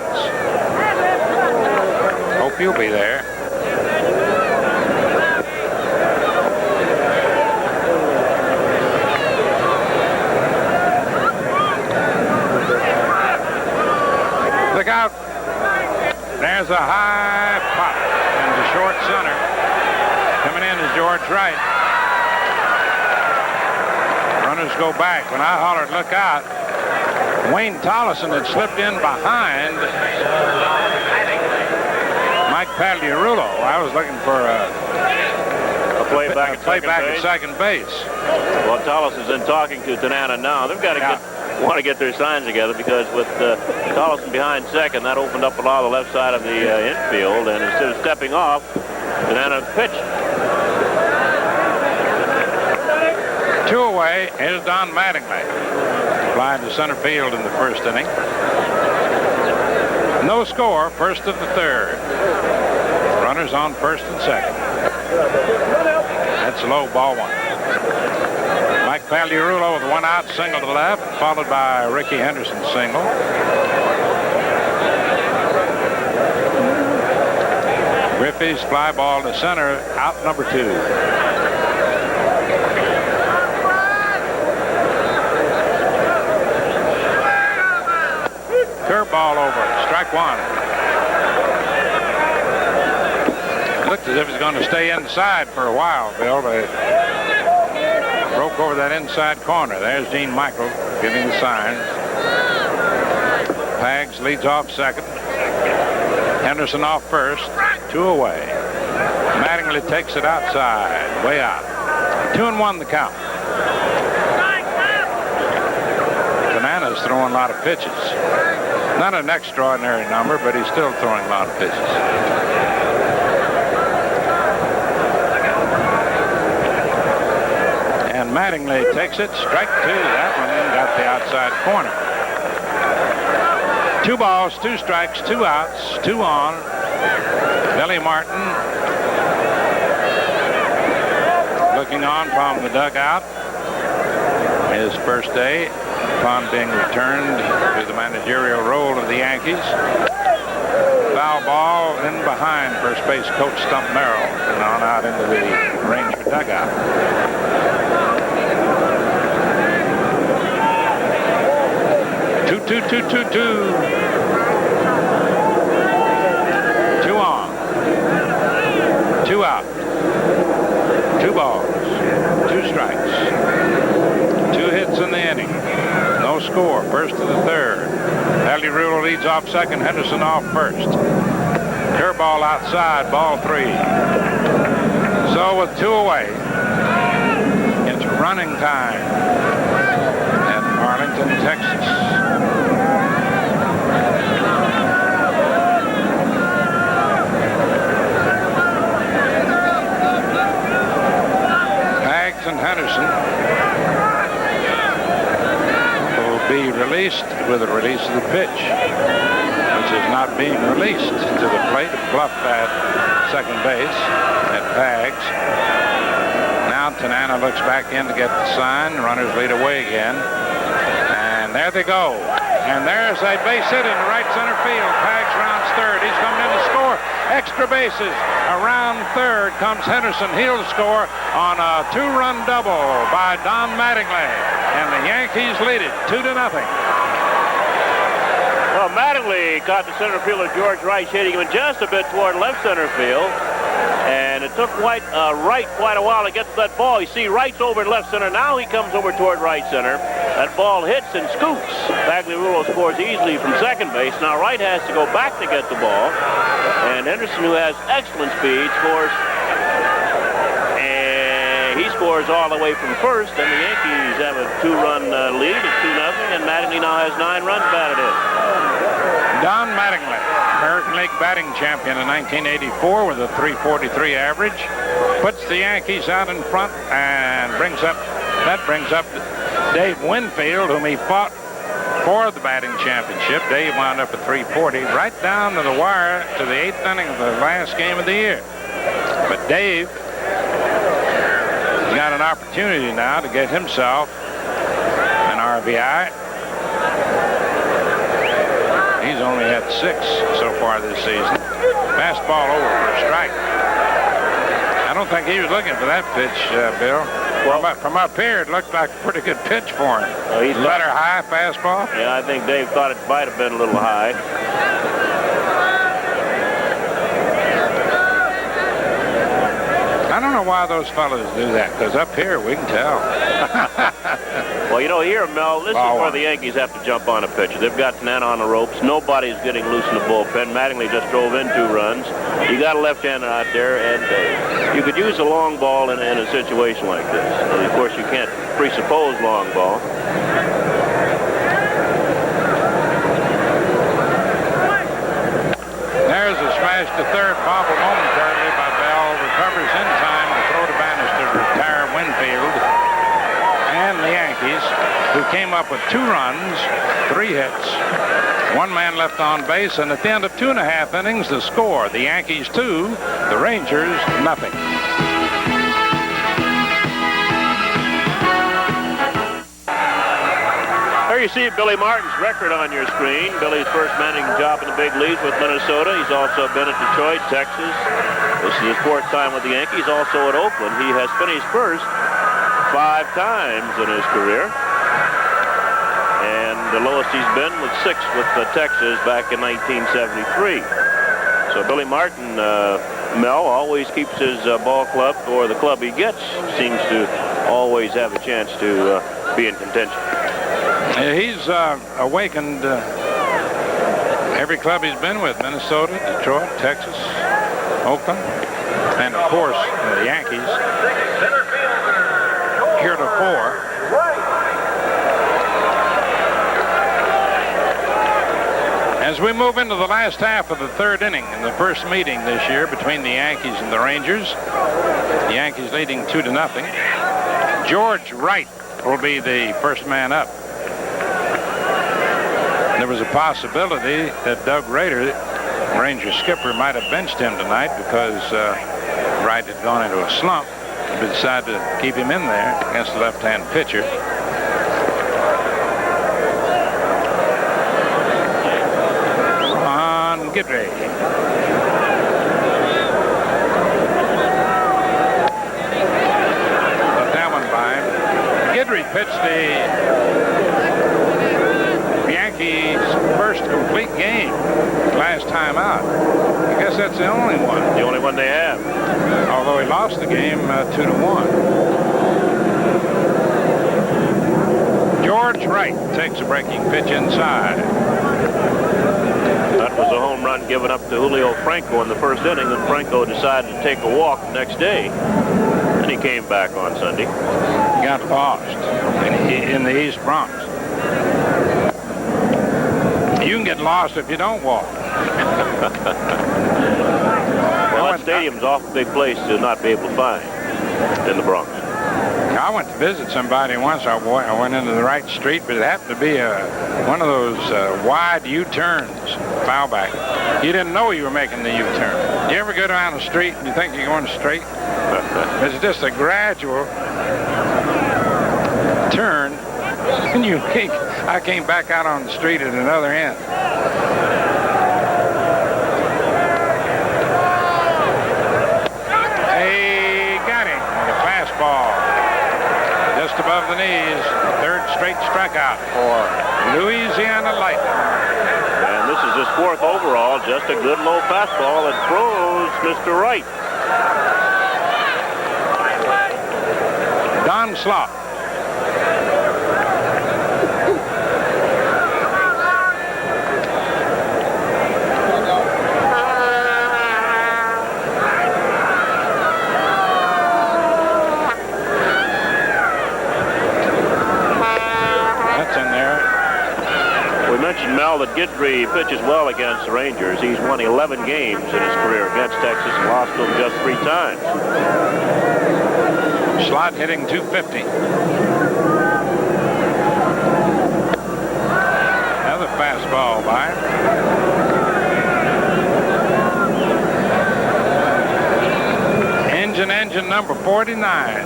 [SPEAKER 3] Hope you'll be there. Look out. There's a high high pop into short center. Coming in is George Wright. Runners go back. When I hollered, look out, Wayne Tollison had slipped in behind Mike Pagliarulo. I was looking for a
[SPEAKER 4] playback
[SPEAKER 3] at second base.
[SPEAKER 4] Well, Tollison's in talking to Tanana now. They've got to want to get their signs together, because with Tollison behind second, that opened up a lot of the left side of the infield, and instead of stepping off, Tanana pitched.
[SPEAKER 3] 2 away is Don Mattingly. Fly to center field in the first inning. No score, first of the third. Runners on first and second. That's low, ball one. Mike Pagliarulo with 1 out, single to left, followed by Ricky Henderson's single. Griffey's fly ball to center, out number 2. Curveball over, strike 1. Looked as if he's going to stay inside for a while, Bill, but it broke over that inside corner. There's Gene Michael giving the signs. Pags leads off second. Henderson off first. 2 away. Mattingly takes it outside, way out. 2-1 the count. Tanana's throwing a lot of pitches. Not an extraordinary number, but he's still throwing a lot of pitches. And Mattingly takes it, strike 2. That one got the outside corner. 2 balls, 2 strikes, 2 outs, 2 on. Billy Martin looking on from the dugout. His first day upon being returned to the managerial role of the Yankees. Foul ball in behind first base coach Stump Merrill and on out into the Ranger dugout. Two on. 2 out. 2 balls. 2 strikes. 2 hits in the inning. No score. First to the third. Pagliarulo leads off second. Henderson off first. Curveball outside. Ball 3. So with 2 away, it's running time at Arlington, Texas. And Henderson will be released with the release of the pitch, which is not being released to the plate. Bluffed at second base at Pags. Now Tanana looks back in to get the sign. Runners lead away again. And there they go. And there's a base hit in right center field. Pags rounds third. He's coming in to score. Extra bases. Around third comes Henderson. He'll score on a 2-run double by Don Mattingly. And the Yankees lead it 2-0.
[SPEAKER 4] Well, Mattingly caught the center fielder George Wright hitting him just a bit toward left center field. And it took Wright quite a while to get to that ball. You see Wright's over in left center. Now he comes over toward right center. That ball hits and scoops. Pagliarulo scores easily from second base. Now Wright has to go back to get the ball. And Henderson, who has excellent speed, scores. And he scores all the way from first. And the Yankees have a 2-run lead at 2-0. And Mattingly now has 9 runs batted in.
[SPEAKER 3] Don Mattingly, American League batting champion in 1984 with a .343 average, puts the Yankees out in front and brings up Dave Winfield, whom he fought for the batting championship. Dave wound up at .340, right down to the wire to the 8th inning of the last game of the year. But Dave has got an opportunity now to get himself an RBI. He's only had 6 so far this season. Fastball over for a strike. I don't think he was looking for that pitch, Bill. Well, from up here, it looked like a pretty good pitch for him. Better high fastball?
[SPEAKER 4] Yeah, I think Dave thought it might have been a little high.
[SPEAKER 3] know why those fellas do that, because up here we can tell.
[SPEAKER 4] Well, you know, here, Mel, this
[SPEAKER 3] Ball
[SPEAKER 4] is where
[SPEAKER 3] one.
[SPEAKER 4] the Yankees have to jump on a pitcher. They've got Tanana on the ropes. Nobody's getting loose in the bullpen. Mattingly just drove in 2 runs. You got a left-hander out there, and you could use a long ball in a situation like this. And of course, you can't presuppose long ball.
[SPEAKER 3] There's a smash to third, bobbled momentarily by Bell. Recovers in time to throw to Bannister to retire Winfield. And the Yankees, who came up with 2 runs, 3 hits, 1 man left on base, and at the end of 2.5 innings, the score: the Yankees 2, the Rangers nothing.
[SPEAKER 4] There you see Billy Martin's record on your screen. Billy's first managing job in the big leagues with Minnesota. He's also been at Detroit, Texas. This is his 4th time with the Yankees. Also at Oakland. He has finished first 5 times in his career. And the lowest he's been was 6 with Texas back in 1973. So Billy Martin, Mel, always keeps his ball club, or the club he gets seems to always have a chance to be in contention.
[SPEAKER 3] He's awakened every club he's been with: Minnesota, Detroit, Texas, Oakland, and of course the Yankees. Heretofore. As we move into the last half of the 3rd inning in the first meeting this year between the Yankees and the Rangers, the Yankees leading 2-0. George Wright will be the first man up. There was a possibility that Doug Rader, Ranger skipper, might have benched him tonight because Wright had gone into a slump, but decided to keep him in there against the left-hand pitcher. Ron Guidry. Let that one by. Guidry pitched the Yankees' first complete game last time out. I guess that's the only one.
[SPEAKER 4] The only one they have.
[SPEAKER 3] Although he lost the game 2-1. George Wright takes a breaking pitch inside.
[SPEAKER 4] That was a home run given up to Julio Franco in the first inning, and Franco decided to take a walk the next day. And he came back on Sunday.
[SPEAKER 3] He got lost in the East Bronx. You can get lost if you don't walk.
[SPEAKER 4] Well, that stadium's an awful big place to not be able to find in the Bronx.
[SPEAKER 3] I went to visit somebody once. I went into the right street, but it happened to be one of those wide U-turns, foul back. You didn't know you were making the U-turn. You ever go down the street and you think you're going straight? It's just a gradual turn, and you think, I came back out on the street at another end. Hey, got him with a fastball. Just above the knees, 3rd straight strikeout for Louisiana Lightning.
[SPEAKER 4] And this is his 4th overall, just a good low fastball that throws Mr. Wright.
[SPEAKER 3] Don Slaught.
[SPEAKER 4] Mel, that Guidry pitches well against the Rangers. He's won 11 games in his career against Texas and lost to them just 3 times.
[SPEAKER 3] Slot hitting .250. Another fastball by him. Engine number 49.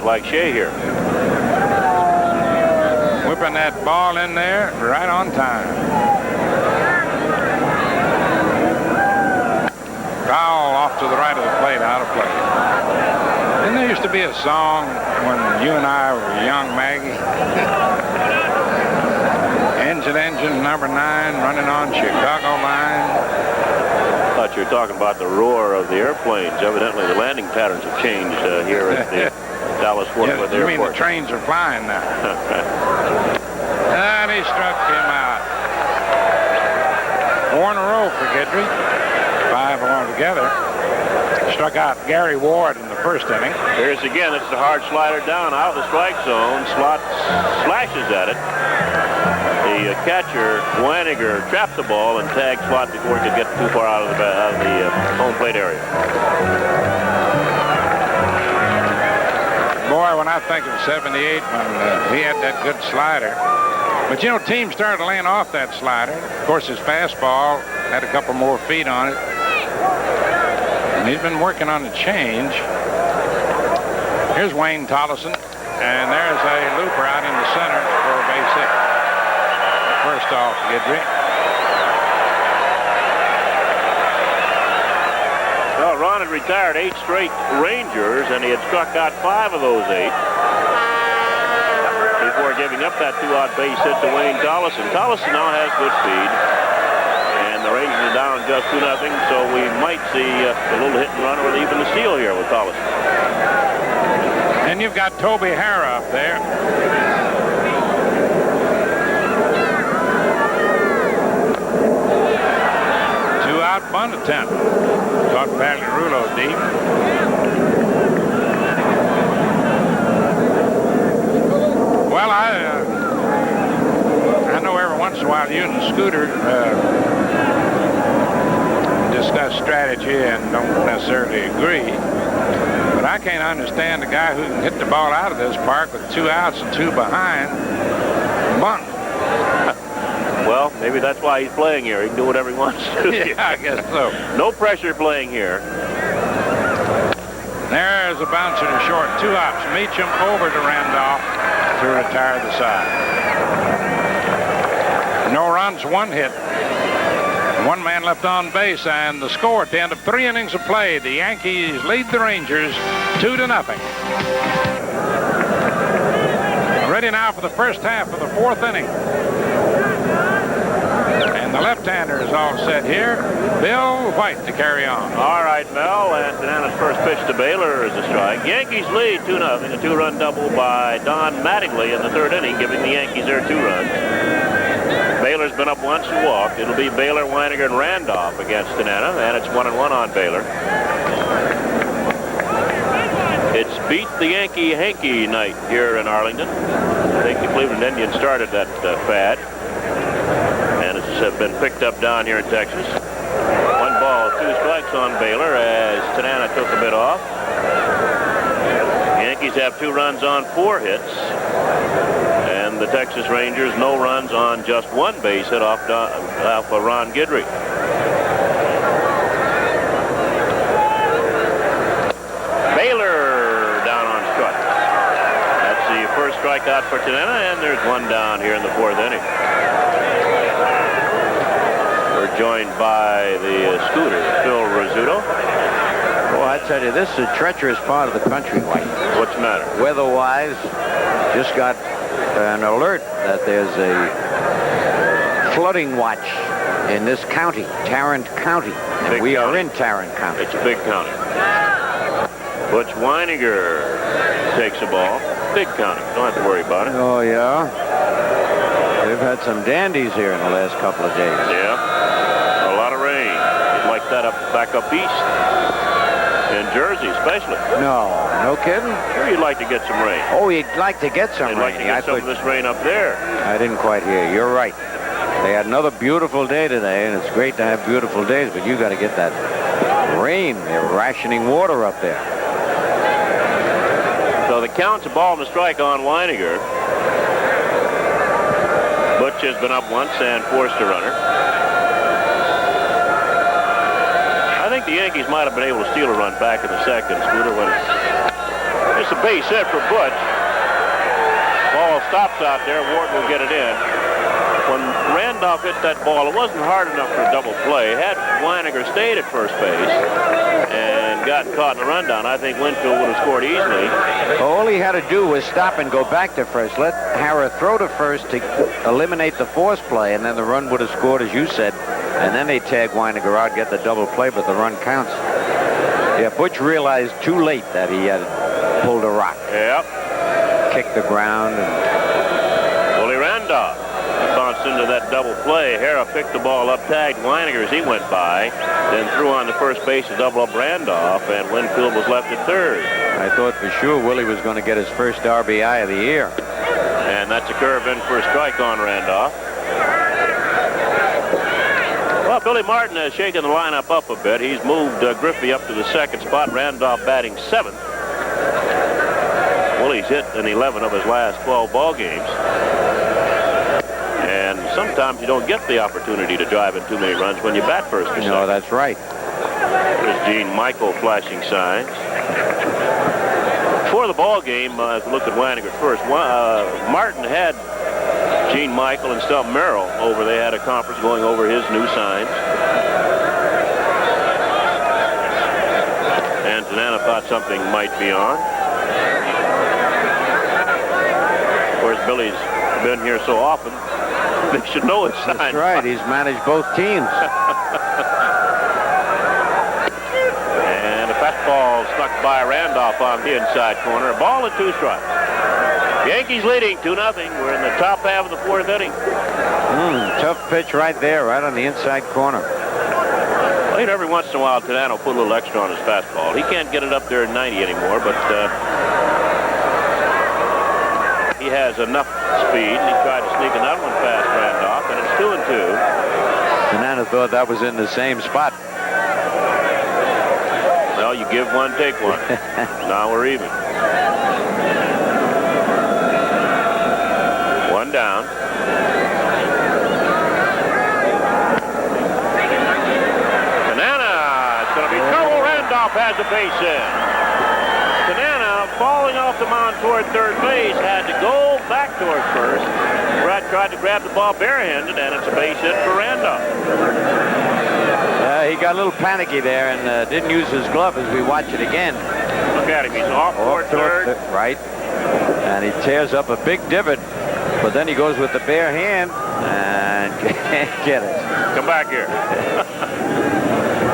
[SPEAKER 4] Like Shea here.
[SPEAKER 3] Whipping that ball in there right on time. Foul off to the right of the plate, out of play. Didn't there used to be a song when you and I were young, Maggie? transit engine number 9 running on Chicago line.
[SPEAKER 4] I thought you were talking about the roar of the airplanes. Evidently, the landing patterns have changed here at the Dallas-Fort Worth
[SPEAKER 3] You mean the
[SPEAKER 4] Airport.
[SPEAKER 3] trains are flying now? And he struck him out. 4 in a row for Guidry. 5 altogether. Struck out Gary Ward in the first inning.
[SPEAKER 4] Here's again, it's the hard slider down out of the strike zone. Slot slashes at it. The catcher, Weiniger, trapped the ball and tagged Slot before he could get too far out of the home plate area.
[SPEAKER 3] Boy, when I think of 78, when he had that good slider. But, you know, teams started laying off that slider. Of course, his fastball had a couple more feet on it. And he's been working on the change. Here's Wayne Tollison. And there's a looper out in the center for a base hit. First off, Guidry.
[SPEAKER 4] Well, Ron had retired 8 straight Rangers, and he had struck out 5 of those 8 before giving up that 2-out base hit to Wayne Tollison. Tollison now has good speed, and the Rangers are down just 2-0, so we might see a little hit and run or even the steal here with Tollison.
[SPEAKER 3] And you've got Toby Harrah up there. Two-out bunt attempt. Caught Pagliarulo deep. Well, I know every once in a while you and Scooter discuss strategy and don't necessarily agree. But I can't understand a guy who can hit the ball out of this park with 2 outs and 2 behind. Bunt.
[SPEAKER 4] Well, maybe that's why he's playing here. He can do whatever he wants to.
[SPEAKER 3] Yeah, I guess so.
[SPEAKER 4] No pressure playing here.
[SPEAKER 3] There's a bouncer to short. 2 outs. Meacham over to Randolph to retire the side. No runs, 1 hit. 1 man left on base, and the score at the end of 3 innings of play. The Yankees lead the Rangers 2-0. Ready now for the first half of the 4th inning. And the left-hander is all set here. Bill White to carry on.
[SPEAKER 4] All right, Mel, and Tanana's first pitch to Baylor is a strike. Yankees lead 2-0. A 2-run double by Don Mattingly in the 3rd inning, giving the Yankees their 2 runs. Baylor's been up once and walked. It'll be Baylor, Weiniger, and Randolph against Tanana, and it's 1-1 on Baylor. It's beat the Yankee hanky night here in Arlington. I think the Cleveland Indians started that fad, and it's been picked up down here in Texas. 1 ball, 2 strikes on Baylor as Tanana took a bit off. Yankees have 2 runs on 4 hits. And the Texas Rangers, no runs on just 1 base hit off of Ron Guidry. Baylor down on strike. That's the first strikeout for Tanana, and there's 1 down here in the 4th inning. We're joined by the Scooter, Phil Rizzuto.
[SPEAKER 5] Well, I tell you, this is a treacherous part of the country, White.
[SPEAKER 4] What's the matter?
[SPEAKER 5] Weather-wise, just got an alert that there's a flooding watch in this county, Tarrant County. And
[SPEAKER 4] Big
[SPEAKER 5] we
[SPEAKER 4] county.
[SPEAKER 5] are in Tarrant County.
[SPEAKER 4] It's a big county. Butch Weiniger takes the ball. Big county. Don't have to worry about it.
[SPEAKER 5] Oh, yeah? We've had some dandies here in the last couple of days.
[SPEAKER 4] Yeah. A lot of rain. You'd like that back up east. In Jersey, especially.
[SPEAKER 5] No kidding?
[SPEAKER 4] Sure, you'd like to get some rain.
[SPEAKER 5] Oh, you'd like to get some
[SPEAKER 4] You'd
[SPEAKER 5] rain.
[SPEAKER 4] like to get some of this rain up there.
[SPEAKER 5] I didn't quite hear. You're right. They had another beautiful day today, and it's great to have beautiful days, but you got to get that rain. They're rationing water up there.
[SPEAKER 4] So the count's a ball and a strike on Weiniger. Butch has been up once and forced a runner. I think the Yankees might have been able to steal a run back in the 2nd, Scooter, when it's a base hit for Butch. Ball stops out there. Ward will get it in. when Randolph hit that ball, it wasn't hard enough for a double play. Had Weiniger stayed at first base and gotten caught in the rundown, I think Winfield would have scored easily.
[SPEAKER 5] All he had to do was stop and go back to first. Let Hara throw to first to eliminate the force play, and then the run would have scored, as you said. And then they tag Weiniger out, get the double play, but the run counts. Yeah, Butch realized too late that he had pulled a rock.
[SPEAKER 4] Yep.
[SPEAKER 5] Kicked the ground. And
[SPEAKER 4] Willie Randolph bounced into that double play. Hara picked the ball up, tagged Weiniger as he went by, then threw on the first base to double up Randolph, and Winfield was left at third.
[SPEAKER 5] I thought for sure Willie was going to get his first RBI of the year.
[SPEAKER 4] And that's a curve in for a strike on Randolph. Well, Billy Martin has shaken the lineup up a bit. He's moved Griffey up to the second spot. Randolph batting seventh. Willie's hit in 11 of his last 12 ball games. And sometimes you don't get the opportunity to drive in too many runs when you bat first or second.
[SPEAKER 5] No, that's right.
[SPEAKER 4] There's Gene Michael flashing signs. Before the ball game, if we look at Weiniger first, Martin had Gene Michael and Stump Merrill over. They had a conference going over his new signs. And Tanana thought something might be on. Of course, Billy's been here so often, they should know his signs.
[SPEAKER 5] That's right. He's managed both teams.
[SPEAKER 4] And a fastball snuck by Randolph on the inside corner. A ball and 2 strikes. Yankees leading 2-0. We're in the top half of the 4th inning.
[SPEAKER 5] Tough pitch right there, right on the inside corner.
[SPEAKER 4] Well, you know, every once in a while, Tanano will put a little extra on his fastball. He can't get it up there at 90 anymore, but he has enough speed. He tried to sneak another one past Randolph, and it's 2-2.
[SPEAKER 5] Tanana thought that was in the same spot.
[SPEAKER 4] Well, you give one, take one. Now we're even. One down. Tanana, it's going to be trouble. Randolph has a base hit. Tanana, falling off the mound toward third base, had to go back toward first. Brad tried to grab the ball barehanded, and it's a base hit for Randolph.
[SPEAKER 5] He got a little panicky there and didn't use his glove as we watch it again.
[SPEAKER 4] Look at him. He's off toward third.
[SPEAKER 5] Right. And he tears up a big divot. But then he goes with the bare hand and can't get it.
[SPEAKER 4] Come back here.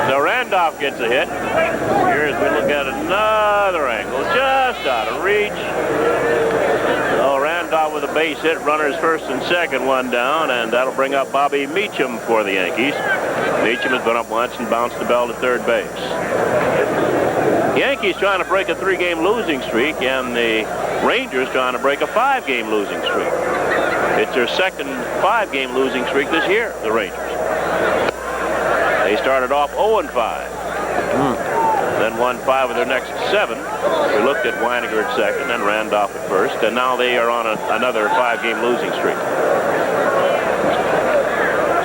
[SPEAKER 4] So Randolph gets a hit. Here as we look at another angle, just out of reach. So Randolph with a base hit, runners first and second, one down, and that'll bring up Bobby Meacham for the Yankees. Meacham has been up once and bounced the ball to third base. Yankees trying to break a 3-game losing streak, and the Rangers trying to break a 5-game losing streak. It's their second 5-game losing streak this year, the Rangers. They started off 0-5. Then won 5 of their next 7. We looked at Weiniger at second and Randolph at first, and now they are on another 5-game losing streak.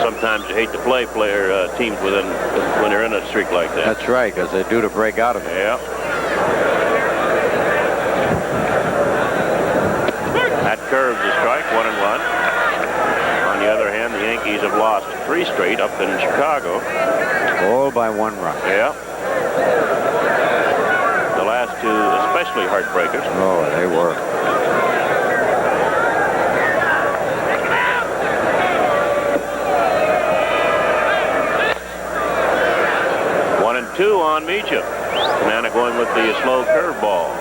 [SPEAKER 4] Sometimes you hate to play teams when they're in a streak like that.
[SPEAKER 5] That's right, because they're due to break out of it.
[SPEAKER 4] Yeah. That curves a strike, 1-1. On the other hand, the Yankees have lost 3 straight up in Chicago.
[SPEAKER 5] All by 1 run.
[SPEAKER 4] Yeah. The last 2 especially heartbreakers.
[SPEAKER 5] Oh, they were.
[SPEAKER 4] Two on Meacham. Tanana going with the slow curveball.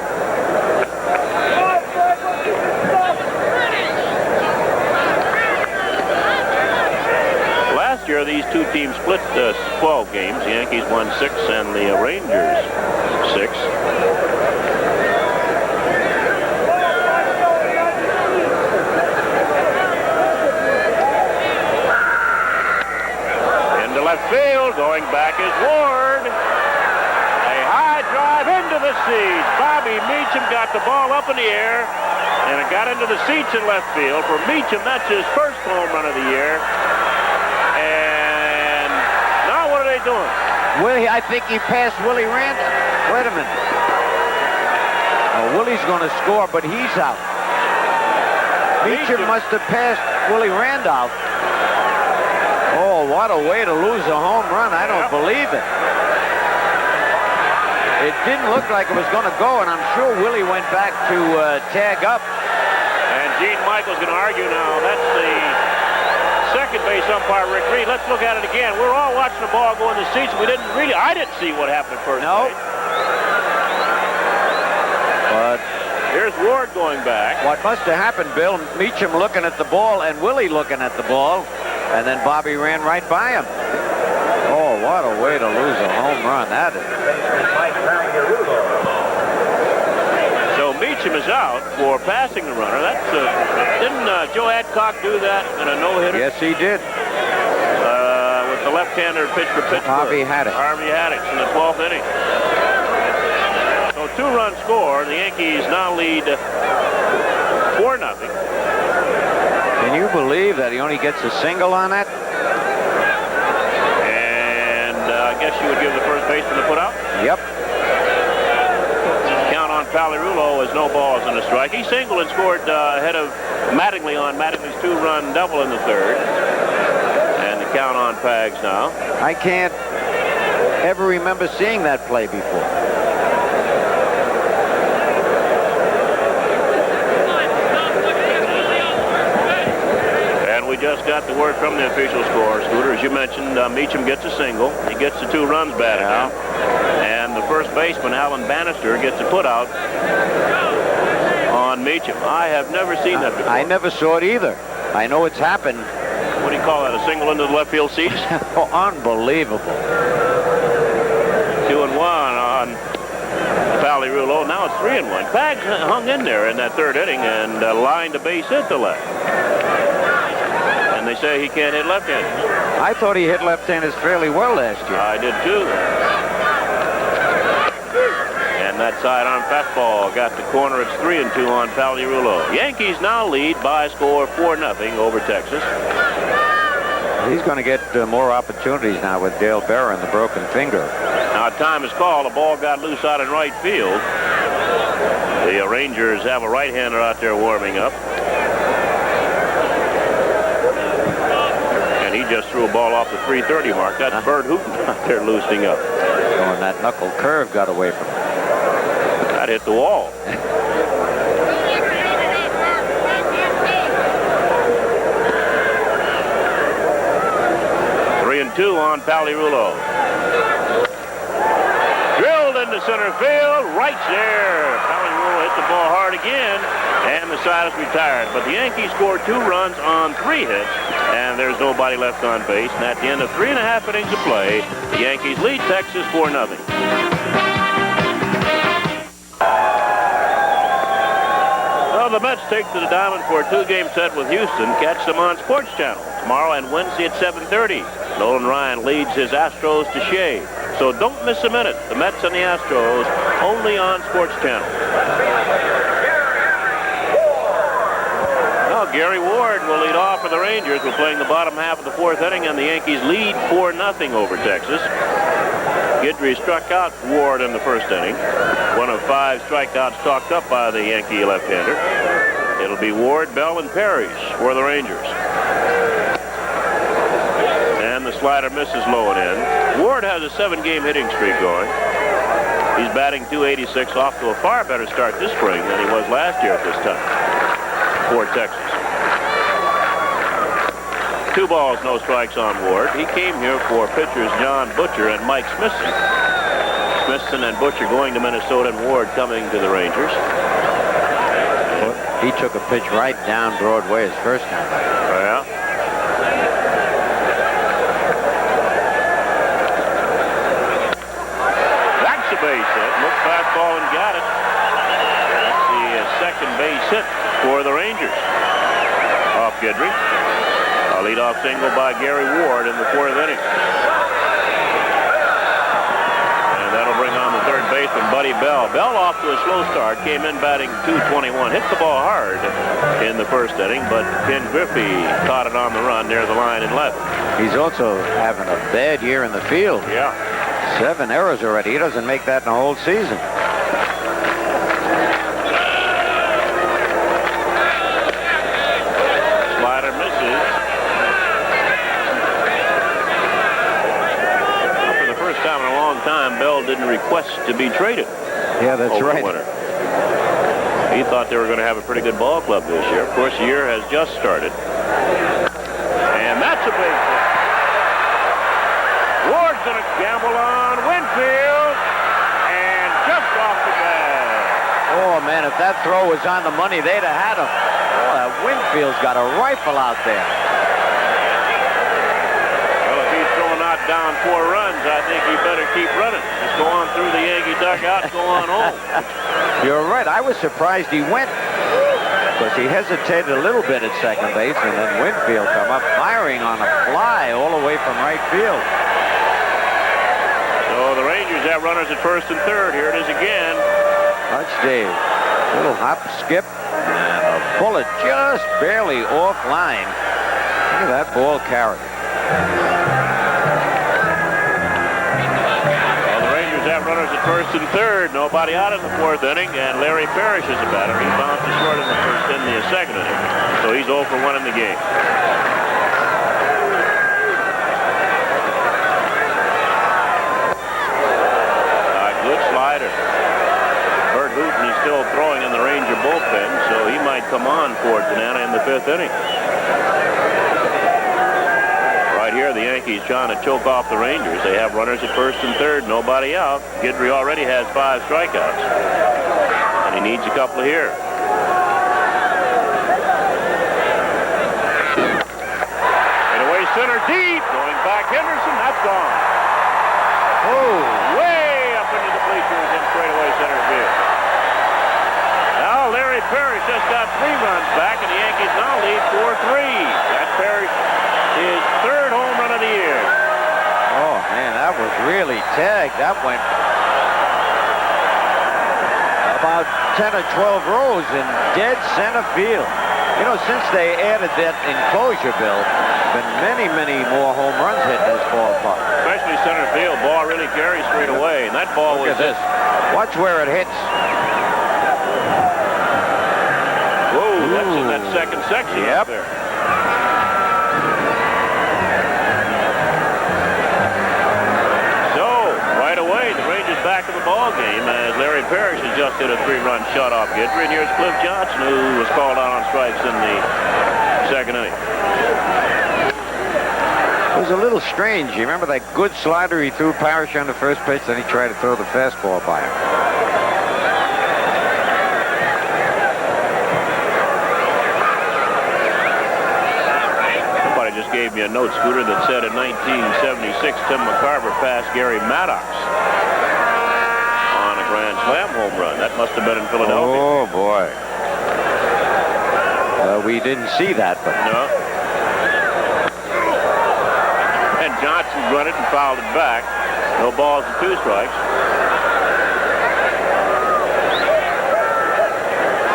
[SPEAKER 4] Last year, these 2 teams split 12 games. The Yankees won 6 and the Rangers 6. Into left field, going back is Ward. Drive into the seats. Bobby Meacham got the ball up in the air, and it got into the seats in left field. For Meacham, that's his first home run of the year. And now what are they doing?
[SPEAKER 5] I think he passed Willie Randolph. Wait a minute. Willie's going to score, but he's out. Meacham must have passed Willie Randolph. what a way to lose a home run. I don't believe it. It didn't look like it was going to go, and I'm sure Willie went back to tag up.
[SPEAKER 4] And Gene Michael's going to argue now. That's the second base umpire, Rick Reed. Let's look at it again. We're all watching the ball go in the seats. I didn't see what happened at first.
[SPEAKER 5] No.
[SPEAKER 4] Base.
[SPEAKER 5] But
[SPEAKER 4] here's Ward going back.
[SPEAKER 5] what must have happened, Bill, Meacham looking at the ball and Willie looking at the ball, and then Bobby ran right by him. Oh, what a way to lose a home run. That is.
[SPEAKER 4] So Meacham is out for passing the runner. That's didn't Joe Adcock do that in a no-hitter?
[SPEAKER 5] Yes, he did.
[SPEAKER 4] With the left-hander pitch for Pittsburgh.
[SPEAKER 5] Harvey Haddix.
[SPEAKER 4] Harvey Haddix in the 12th inning. So 2-run score. The Yankees now lead 4-0.
[SPEAKER 5] Can you believe that he only gets a single on that?
[SPEAKER 4] And I guess you would give the first baseman the put out.
[SPEAKER 5] Yep.
[SPEAKER 4] Count on Palirulo as no balls and a strike. He singled and scored ahead of Mattingly on Mattingly's 2-run double in the third. And the count on Pags now.
[SPEAKER 5] I can't ever remember seeing that play before.
[SPEAKER 4] And we just got the word from the official score, Scooter. As you mentioned, Meacham gets a single. He gets the 2 runs batted out. And the first baseman, Alan Bannister, gets a put out on Meacham. I have never seen that before.
[SPEAKER 5] I never saw it either. I know it's happened.
[SPEAKER 4] What do you call that, a single into the left field seats?
[SPEAKER 5] Oh, unbelievable.
[SPEAKER 4] 2-1 on Palirulo. Now it's 3-1. Pags hung in there in that third inning and lined a base hit to left. And they say he can't hit left-handed.
[SPEAKER 5] I thought he hit left-handers fairly well last year.
[SPEAKER 4] I did too. And that sidearm fastball got the corner. It's 3-2 on Palirulo. Yankees now lead by a score of 4-0 over Texas.
[SPEAKER 5] He's going to get more opportunities now with Dale Bearer and the broken finger.
[SPEAKER 4] Now time is called. The ball got loose out in right field. The Rangers have a right-hander out there warming up. And he just threw a ball off the 330 mark. That's Bert Hooton out there loosening up.
[SPEAKER 5] Oh, and that knuckle curve got away from him.
[SPEAKER 4] That hit the wall. 3-2 on Palirulo. Drilled into center field, right there. Palirulo hit the ball hard again, and the side is retired. But the Yankees scored 2 runs on 3 hits, and there's nobody left on base. And at the end of 3.5 innings of play, the Yankees lead Texas 4-0. Well, the Mets take to the diamond for a 2-game set with Houston. Catch them on Sports Channel tomorrow and Wednesday at 7:30. Nolan Ryan leads his Astros to Shea. So don't miss a minute. The Mets and the Astros only on Sports Channel. Now Gary Ward will lead off for the Rangers. We're playing the bottom half of the 4th inning, and the Yankees lead 4-0 over Texas. Guidry struck out Ward in the 1st inning. 1 of 5 strikeouts talked up by the Yankee left-hander. It'll be Ward, Bell, and Parrish for the Rangers. And the slider misses low and in. Ward has a 7-game hitting streak going. He's batting .286, off to a far better start this spring than he was last year at this time for Texas. 2 balls, no strikes on Ward. He came here for pitchers John Butcher and Mike Smithson. Smithson and Butcher going to Minnesota, and Ward coming to the Rangers.
[SPEAKER 5] He took a pitch right down Broadway his first time.
[SPEAKER 4] Yeah. That's a base hit. Looked fastball and got it. That's the second base hit for the Rangers. Off Guidry. A leadoff single by Gary Ward in the 4th inning. And that'll bring on the third baseman, Buddy Bell. Bell off to a slow start, came in batting .221, hit the ball hard in the 1st inning, but Ken Griffey caught it on the run near the line and left.
[SPEAKER 5] He's also having a bad year in the field.
[SPEAKER 4] Yeah.
[SPEAKER 5] 7 errors already. He doesn't make that in a whole season.
[SPEAKER 4] time, Bell didn't request to be traded.
[SPEAKER 5] Yeah, that's
[SPEAKER 4] over
[SPEAKER 5] right.
[SPEAKER 4] the winter. He thought they were going to have a pretty good ball club this year. Of course, the year has just started. And that's a big hit. Ward's going to gamble on Winfield. And just off the bat.
[SPEAKER 5] Oh, man, if that throw was on the money, they'd have had him. Oh, Winfield's got a rifle out there.
[SPEAKER 4] Well, if he's throwing out down 4 runs, I think he better keep running. Just go on through the Yankee dugout and go on home.
[SPEAKER 5] You're right. I was surprised he went because he hesitated a little bit at second base, and then Winfield come up firing on a fly all the way from right field.
[SPEAKER 4] So the Rangers have runners at first and third. Here it is again.
[SPEAKER 5] Watch Dave. Little hop, skip, and a bullet just barely offline. Look at that ball carry.
[SPEAKER 4] Well, the Rangers have runners at first and third. Nobody out in the 4th inning, and Larry Parrish is a batter. He bounced short in the second inning, so he's 0 for 1 in the game. Good slider. Bert Hooton is still throwing in the Ranger bullpen, so he might come on for Tanana in the 5th inning. Right here, the Yankees trying to choke off the Rangers. They have runners at first and third, nobody out. Guidry already has 5 strikeouts, and he needs a couple here. And away center deep, going back Henderson, that's gone. Oh, way up into the bleachers in straightaway center field. Now Larry Parrish just got 3 runs back, and the Yankees now lead 4-3. That's Parrish, his 3rd home run of the year.
[SPEAKER 5] Oh, man, that was really tagged. That went about 10 or 12 rows in dead center field. You know, since they added that enclosure, Bill, been many, many more home runs hit in this ballpark.
[SPEAKER 4] Especially center field. Ball really carries straight away, and that ball was
[SPEAKER 5] Look at this. Watch where it hits.
[SPEAKER 4] Whoa, that's in that second section up there. So, right away, the Rangers back in the ball game as Larry Parrish has just hit a 3-run shutoff Guidry, and here's Cliff Johnson, who was called out on strikes in the second inning.
[SPEAKER 5] It was a little strange. You remember that good slider he threw Parrish on the first pitch, then he tried to throw the fastball by him.
[SPEAKER 4] Somebody just gave me a note, Scooter, that said in 1976, Tim McCarver passed Gary Maddox on a Grand Slam home run. That must have been in Philadelphia.
[SPEAKER 5] Oh, boy. We didn't see that, but...
[SPEAKER 4] No. And Johnson run it and fouled it back. No balls and 2 strikes.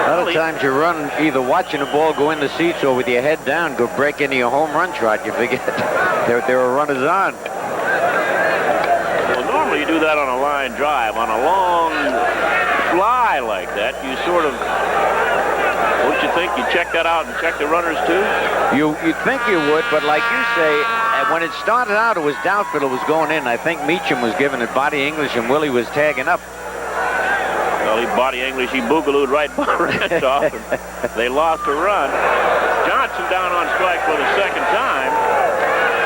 [SPEAKER 5] A lot of times you run either watching the ball go in the seats or with your head down, go break into your home run trot. You forget there were runners on.
[SPEAKER 4] Well, normally you do that on a line drive. On a long fly like that, you sort of... Don't you think you check that out and check the runners too?
[SPEAKER 5] You'd think you would, but like you say, when it started out, it was doubtful it was going in. I think Meacham was giving it body English and Willie was tagging up.
[SPEAKER 4] Well, he body English, he boogalooed right by Rantoff, and they lost a run. Johnson down on strike for the second time,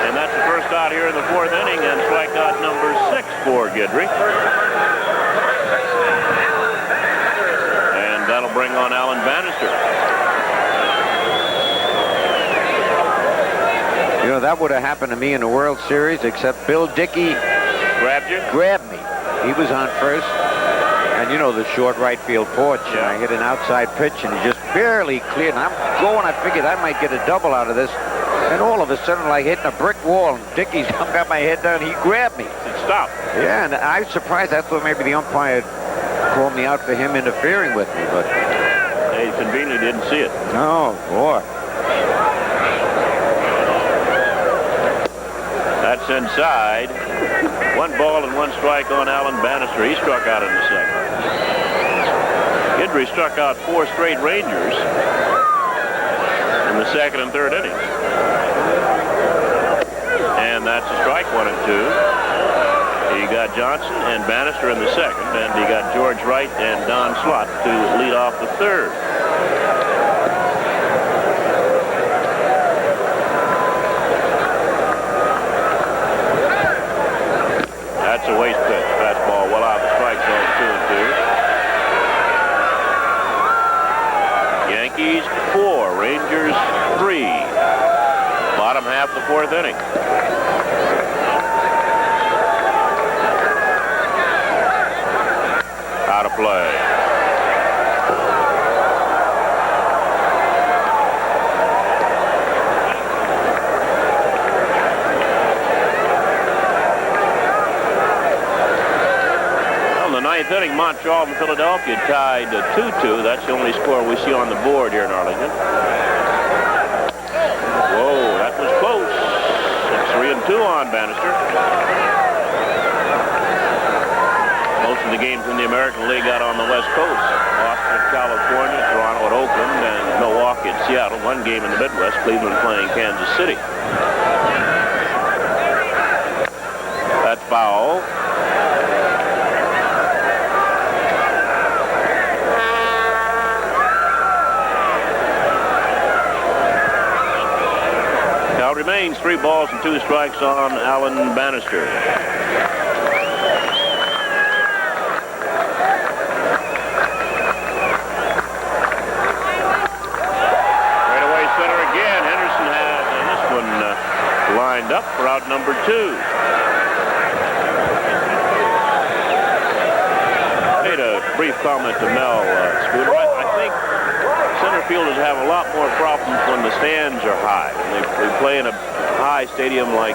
[SPEAKER 4] and that's the first out here in the 4th inning, and strikeout number 6 for Guidry. And that'll bring on Alan Bannister.
[SPEAKER 5] You know, that would have happened to me in the World Series, except Bill Dickey grabbed me. He was on first, and you know the short right field porch.
[SPEAKER 4] Yeah.
[SPEAKER 5] And I hit an outside pitch, and he just barely cleared. And I'm going, I figured I might get a double out of this. And all of a sudden, like hitting a brick wall, and Dickey's got my head down, he grabbed me.
[SPEAKER 4] Stop.
[SPEAKER 5] Yeah, and I was surprised. I thought maybe the umpire called me out for him interfering with me, but...
[SPEAKER 4] They conveniently didn't see it.
[SPEAKER 5] Oh, boy.
[SPEAKER 4] That's inside. 1 ball and 1 strike on Alan Bannister. He struck out in the second. Guidry struck out 4 straight Rangers in the second and third innings. And that's a strike, 1 and 2. You got Johnson and Bannister in the second, and you got George Wright and Don Slott to lead off the third. That's a waste pitch. Fastball well out of the strike zone, 2-2. Yankees 4, Rangers 3. Bottom half of the fourth inning. Out of play. Well, in the ninth inning, Montreal and Philadelphia tied 2-2. That's the only score we see on the board here in Arlington. Whoa, that was close. It's 3-2 on Bannister. Most of the games in the American League out on the West Coast. Boston at California, Toronto at Oakland, and Milwaukee at Seattle. One game in the Midwest, Cleveland playing Kansas City. That's foul. Now it remains 3 balls and 2 strikes on Alan Bannister. Lined up for out number 2. Made a brief comment to Mel Scooter. I think center fielders have a lot more problems when the stands are high. They play in a high stadium like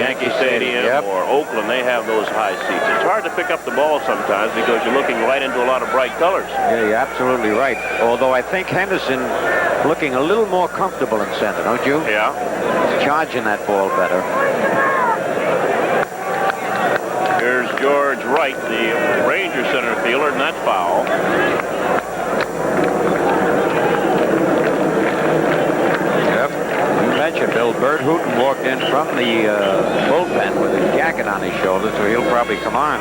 [SPEAKER 4] Yankee Stadium or Oakland. They have those high seats. It's hard to pick up the ball sometimes because you're looking right into a lot of bright colors.
[SPEAKER 5] Yeah, you're absolutely right. Although I think Henderson looking a little more comfortable in center, don't you?
[SPEAKER 4] Yeah.
[SPEAKER 5] Charging that ball better.
[SPEAKER 4] Here's George Wright, the Ranger center fielder, and that's foul.
[SPEAKER 5] Yep. You mentioned Bill Bert Hooton walked in from the bullpen with his jacket on his shoulder, so he'll probably come on.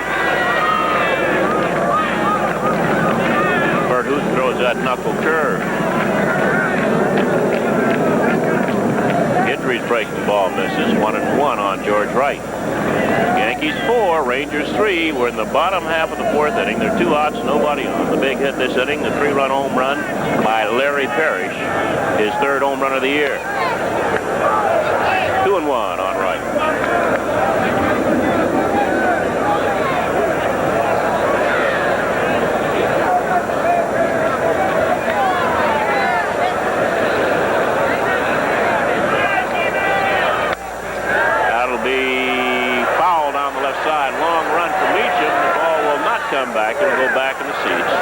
[SPEAKER 4] Bert Hooton throws that knuckle curve. Injuries break the ball, misses. 1-1 on George Wright. Yankees 4, Rangers 3. We're in the bottom half of the fourth inning. There are 2 outs, nobody on. The big hit this inning, the 3-run home run by Larry Parrish, his 3rd home run of the year. 2-1 on Wright. Come back and go back in the seats.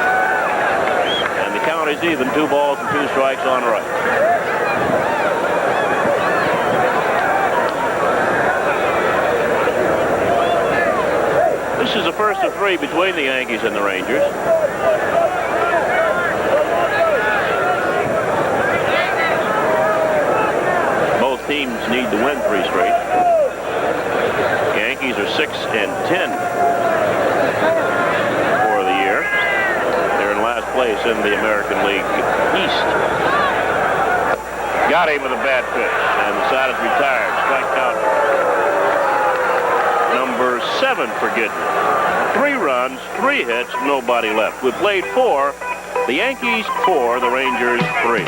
[SPEAKER 4] And the count is even. 2 balls and 2 strikes on Wright. This is the first of 3 between the Yankees and the Rangers. Both teams need to win 3 straight. Yankees are 6-10. Place in the American League East. Got him with a bad pitch, and the side is retired. Strike out number 7 for Gidner. 3 runs, 3 hits, nobody left. We played 4. The Yankees 4, the Rangers 3.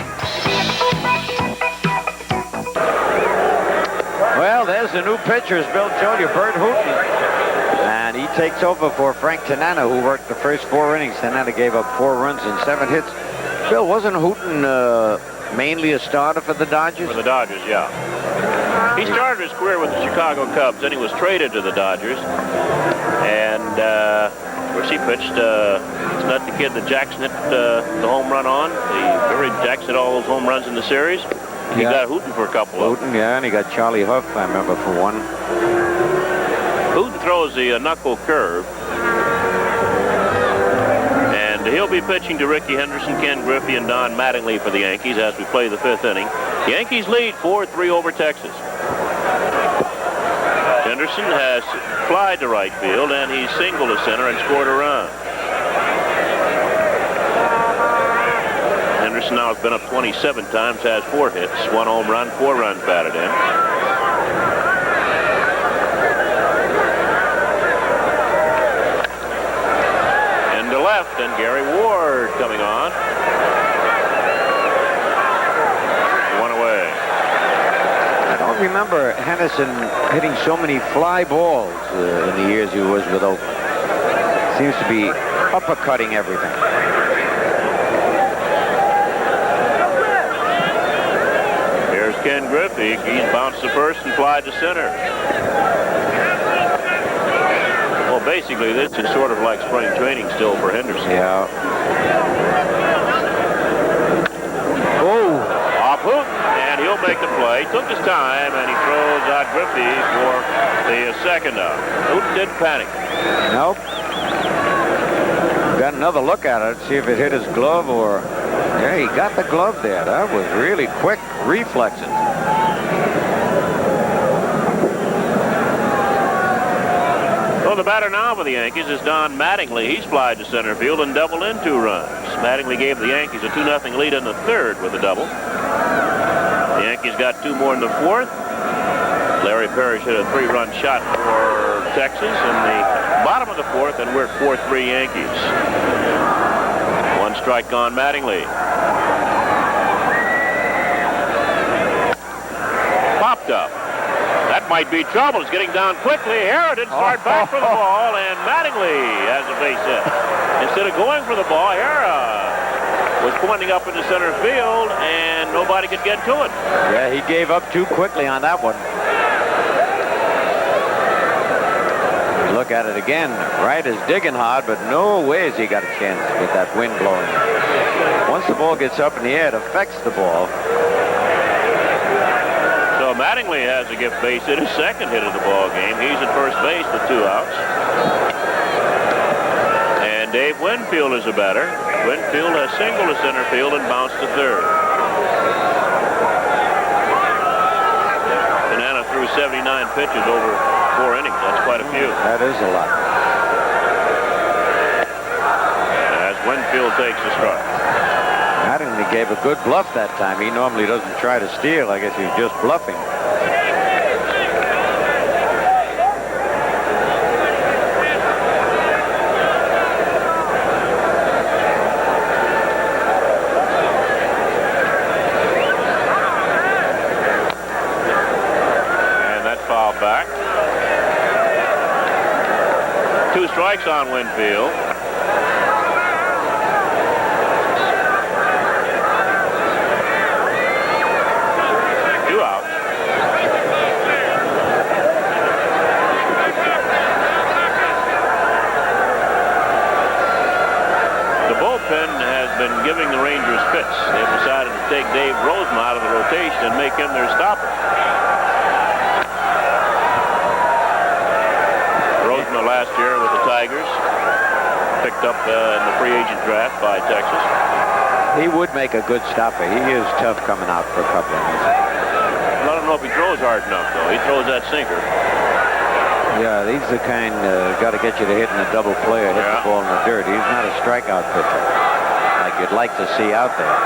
[SPEAKER 5] Well, there's the new pitcher, as Bill told you, Bert Hooton. And he takes over for Frank Tanana, who worked the first 4 innings. Tanana gave up 4 runs and 7 hits. Bill, wasn't Hooton mainly a starter for the Dodgers?
[SPEAKER 4] For the Dodgers, yeah. He started his career with the Chicago Cubs, then he was traded to the Dodgers. And, of course, he pitched, it's not the kid that Jackson hit the home run on. Barry Jackson hit all those home runs in the series. He got Hooton for a couple of them.
[SPEAKER 5] Hooton, yeah, and he got Charlie Huff, I remember, for one.
[SPEAKER 4] Hooton throws the knuckle curve. And he'll be pitching to Ricky Henderson, Ken Griffey, and Don Mattingly for the Yankees as we play the 5th inning. Yankees lead 4-3 over Texas. Henderson Henderson has flied to right field, and he singled to center and scored a run. Henderson now has been up 27 times, has 4 hits, 1 home run, 4 runs batted in. Into left, and Gary Ward coming on. 1 away.
[SPEAKER 5] I don't remember Henderson hitting so many fly balls in the years he was with Oakland. Seems to be uppercutting everything.
[SPEAKER 4] Here's Ken Griffey. He's bounced to first and flied to center. Well, basically, this is sort of like spring training still for Henderson.
[SPEAKER 5] Yeah. Oh,
[SPEAKER 4] Off hook, and he'll make the play. Took his time, and he throws out Griffey for the second out. Who did panic?
[SPEAKER 5] nope. Got another look at it, see if it hit his glove or... Yeah, he got the glove there. That was really quick reflexes.
[SPEAKER 4] Well, the batter now for the Yankees is Don Mattingly. He's flied to center field and doubled in 2 runs. Mattingly gave the Yankees a 2-0 lead in the 3rd with a double. The Yankees got 2 more in the 4th. Larry Parrish hit a 3-run shot for Texas in the bottom of the 4th, and we're at 4-3 Yankees. 1 strike on Mattingly. Popped up. That might be trouble. It's getting down quickly. Hara didn't start back for the ball, and Mattingly has a base hit. Instead of going for the ball, Hara was pointing up into center field, and nobody could get to it.
[SPEAKER 5] Yeah, he gave up too quickly on that one. You look at it again. Wright is digging hard, but no ways he got a chance with that wind blowing. Once the ball gets up in the air, it affects the ball.
[SPEAKER 4] So Mattingly has a gift base hit, his 2nd hit of the ball game. He's at first base with 2 outs. And Dave Winfield is a batter. Winfield has singled to center field and bounced to 3rd. Banana threw 79 pitches over 4 innings. That's quite a few.
[SPEAKER 5] That is a lot.
[SPEAKER 4] As Winfield takes a strike.
[SPEAKER 5] Mattingly gave a good bluff that time. He normally doesn't try to steal. I guess he was just bluffing.
[SPEAKER 4] And that's fouled back. 2 strikes on Winfield. Giving the Rangers fits. They've decided to take Dave Roseman out of the rotation and make him their stopper. Roseman last year with the Tigers, picked up in the free agent draft by Texas.
[SPEAKER 5] He would make a good stopper. He is tough coming out for a couple of innings.
[SPEAKER 4] I don't know if he throws hard enough, though. He throws that sinker.
[SPEAKER 5] Yeah, he's the kind got to get you to hit in a double play or hit the ball in the dirt. He's not a strikeout pitcher like you'd like to see out there.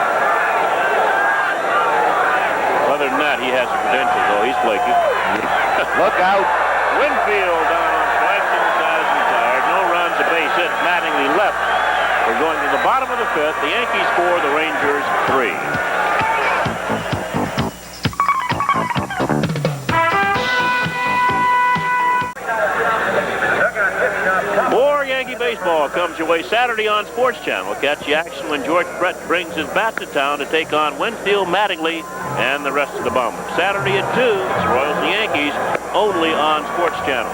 [SPEAKER 4] Other than that, he has the credentials, though. He's flaky.
[SPEAKER 5] Look out.
[SPEAKER 4] Winfield down on strikes inside is retired. No runs, a base hit. Mattingly left. We're going to the bottom of the 5th. The Yankees 4, the Rangers 3. More Yankee baseball comes your way Saturday on Sports Channel. Catch the action when George Brett brings his bats to town to take on Winfield, Mattingly, and the rest of the Bombers. Saturday at 2, it's Royals and Yankees, only on Sports Channel.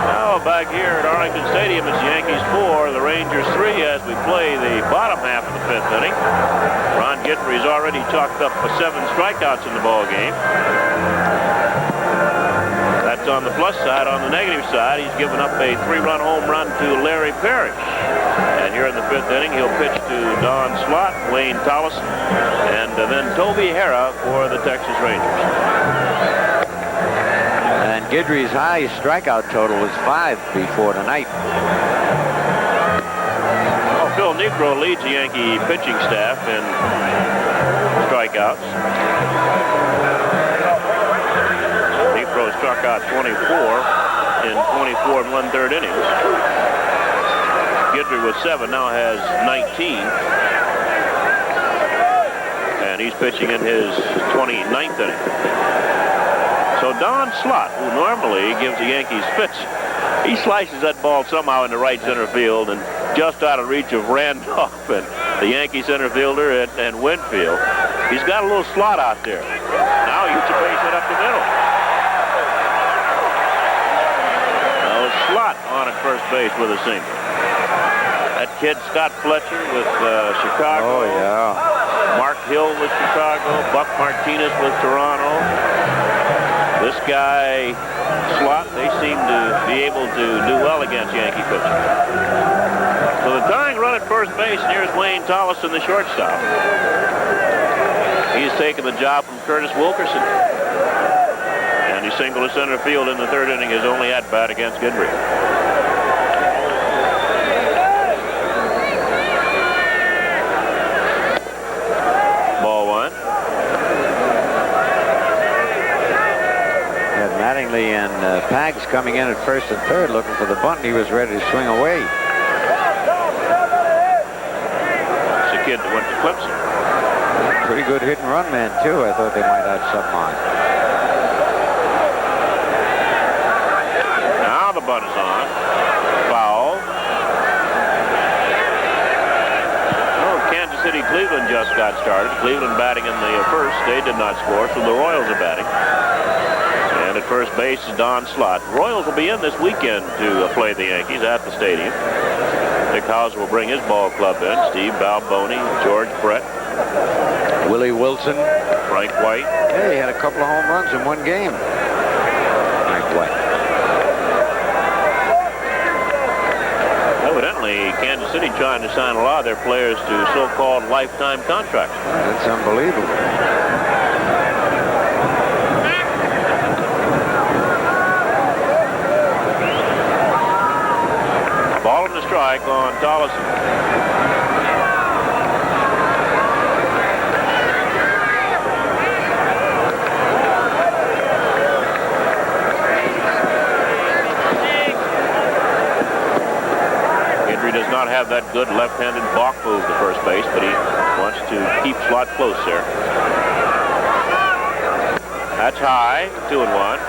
[SPEAKER 4] Now back here at Arlington Stadium, it's Yankees 4, the Rangers 3 as we play the bottom half of the 5th inning. Ron Guidry's already chalked up for 7 strikeouts in the ball game. That's on the plus side. On the negative side, he's given up a 3-run home run to Larry Parrish. And here in the 5th inning, he'll pitch to Don Slott, Wayne Tolleson, and then Toby Hara for the Texas Rangers.
[SPEAKER 5] Guidry's high strikeout total was 5 before tonight.
[SPEAKER 4] Well, Phil Niekro leads the Yankee pitching staff in strikeouts. Niekro struck out 24 in 24 and 1/3 innings. Guidry with 7 now has 19. And he's pitching in his 29th inning. So Don Slott, who normally gives the Yankees fits, he slices that ball somehow into right center field and just out of reach of Randolph and the Yankee center fielder and Winfield. He's got a little slot out there. Now he gets a base hit up the middle. Now Slott on at first base with a single. That kid Scott Fletcher with Chicago.
[SPEAKER 5] Oh, yeah.
[SPEAKER 4] Mark Hill with Chicago. Buck Martinez with Toronto. This guy, Slott, they seem to be able to do well against Yankee pitching. So the tying run at first base, and here's Wayne Tolleson, the shortstop. He's taken the job from Curtis Wilkerson. And he singled to center field in the 3rd inning, his only at-bat against Guidry. Ball 1.
[SPEAKER 5] Mattingly and Pags coming in at first and third looking for the bunt. He was ready to swing away.
[SPEAKER 4] It's a kid that went to Clemson.
[SPEAKER 5] Pretty good hit and run man, too. I thought they might have something on.
[SPEAKER 4] Now the bunt is on. Foul. Oh, Kansas City, Cleveland just got started. Cleveland batting in the first. They did not score, so the Royals are batting. And at first base is Don Slott. Royals will be in this weekend to play the Yankees at the stadium. Dick Hauser will bring his ball club in. Steve Balboni, George Brett,
[SPEAKER 5] Willie Wilson.
[SPEAKER 4] Frank White.
[SPEAKER 5] Hey, he had a couple of home runs in one game. Frank White.
[SPEAKER 4] Evidently, Kansas City trying to sign a lot of their players to so-called lifetime contracts.
[SPEAKER 5] That's unbelievable.
[SPEAKER 4] Ball and a strike on Tolleson. Guidry does not have that good left-handed balk move to first base, but he wants to keep Slott close there. That's high, 2-1.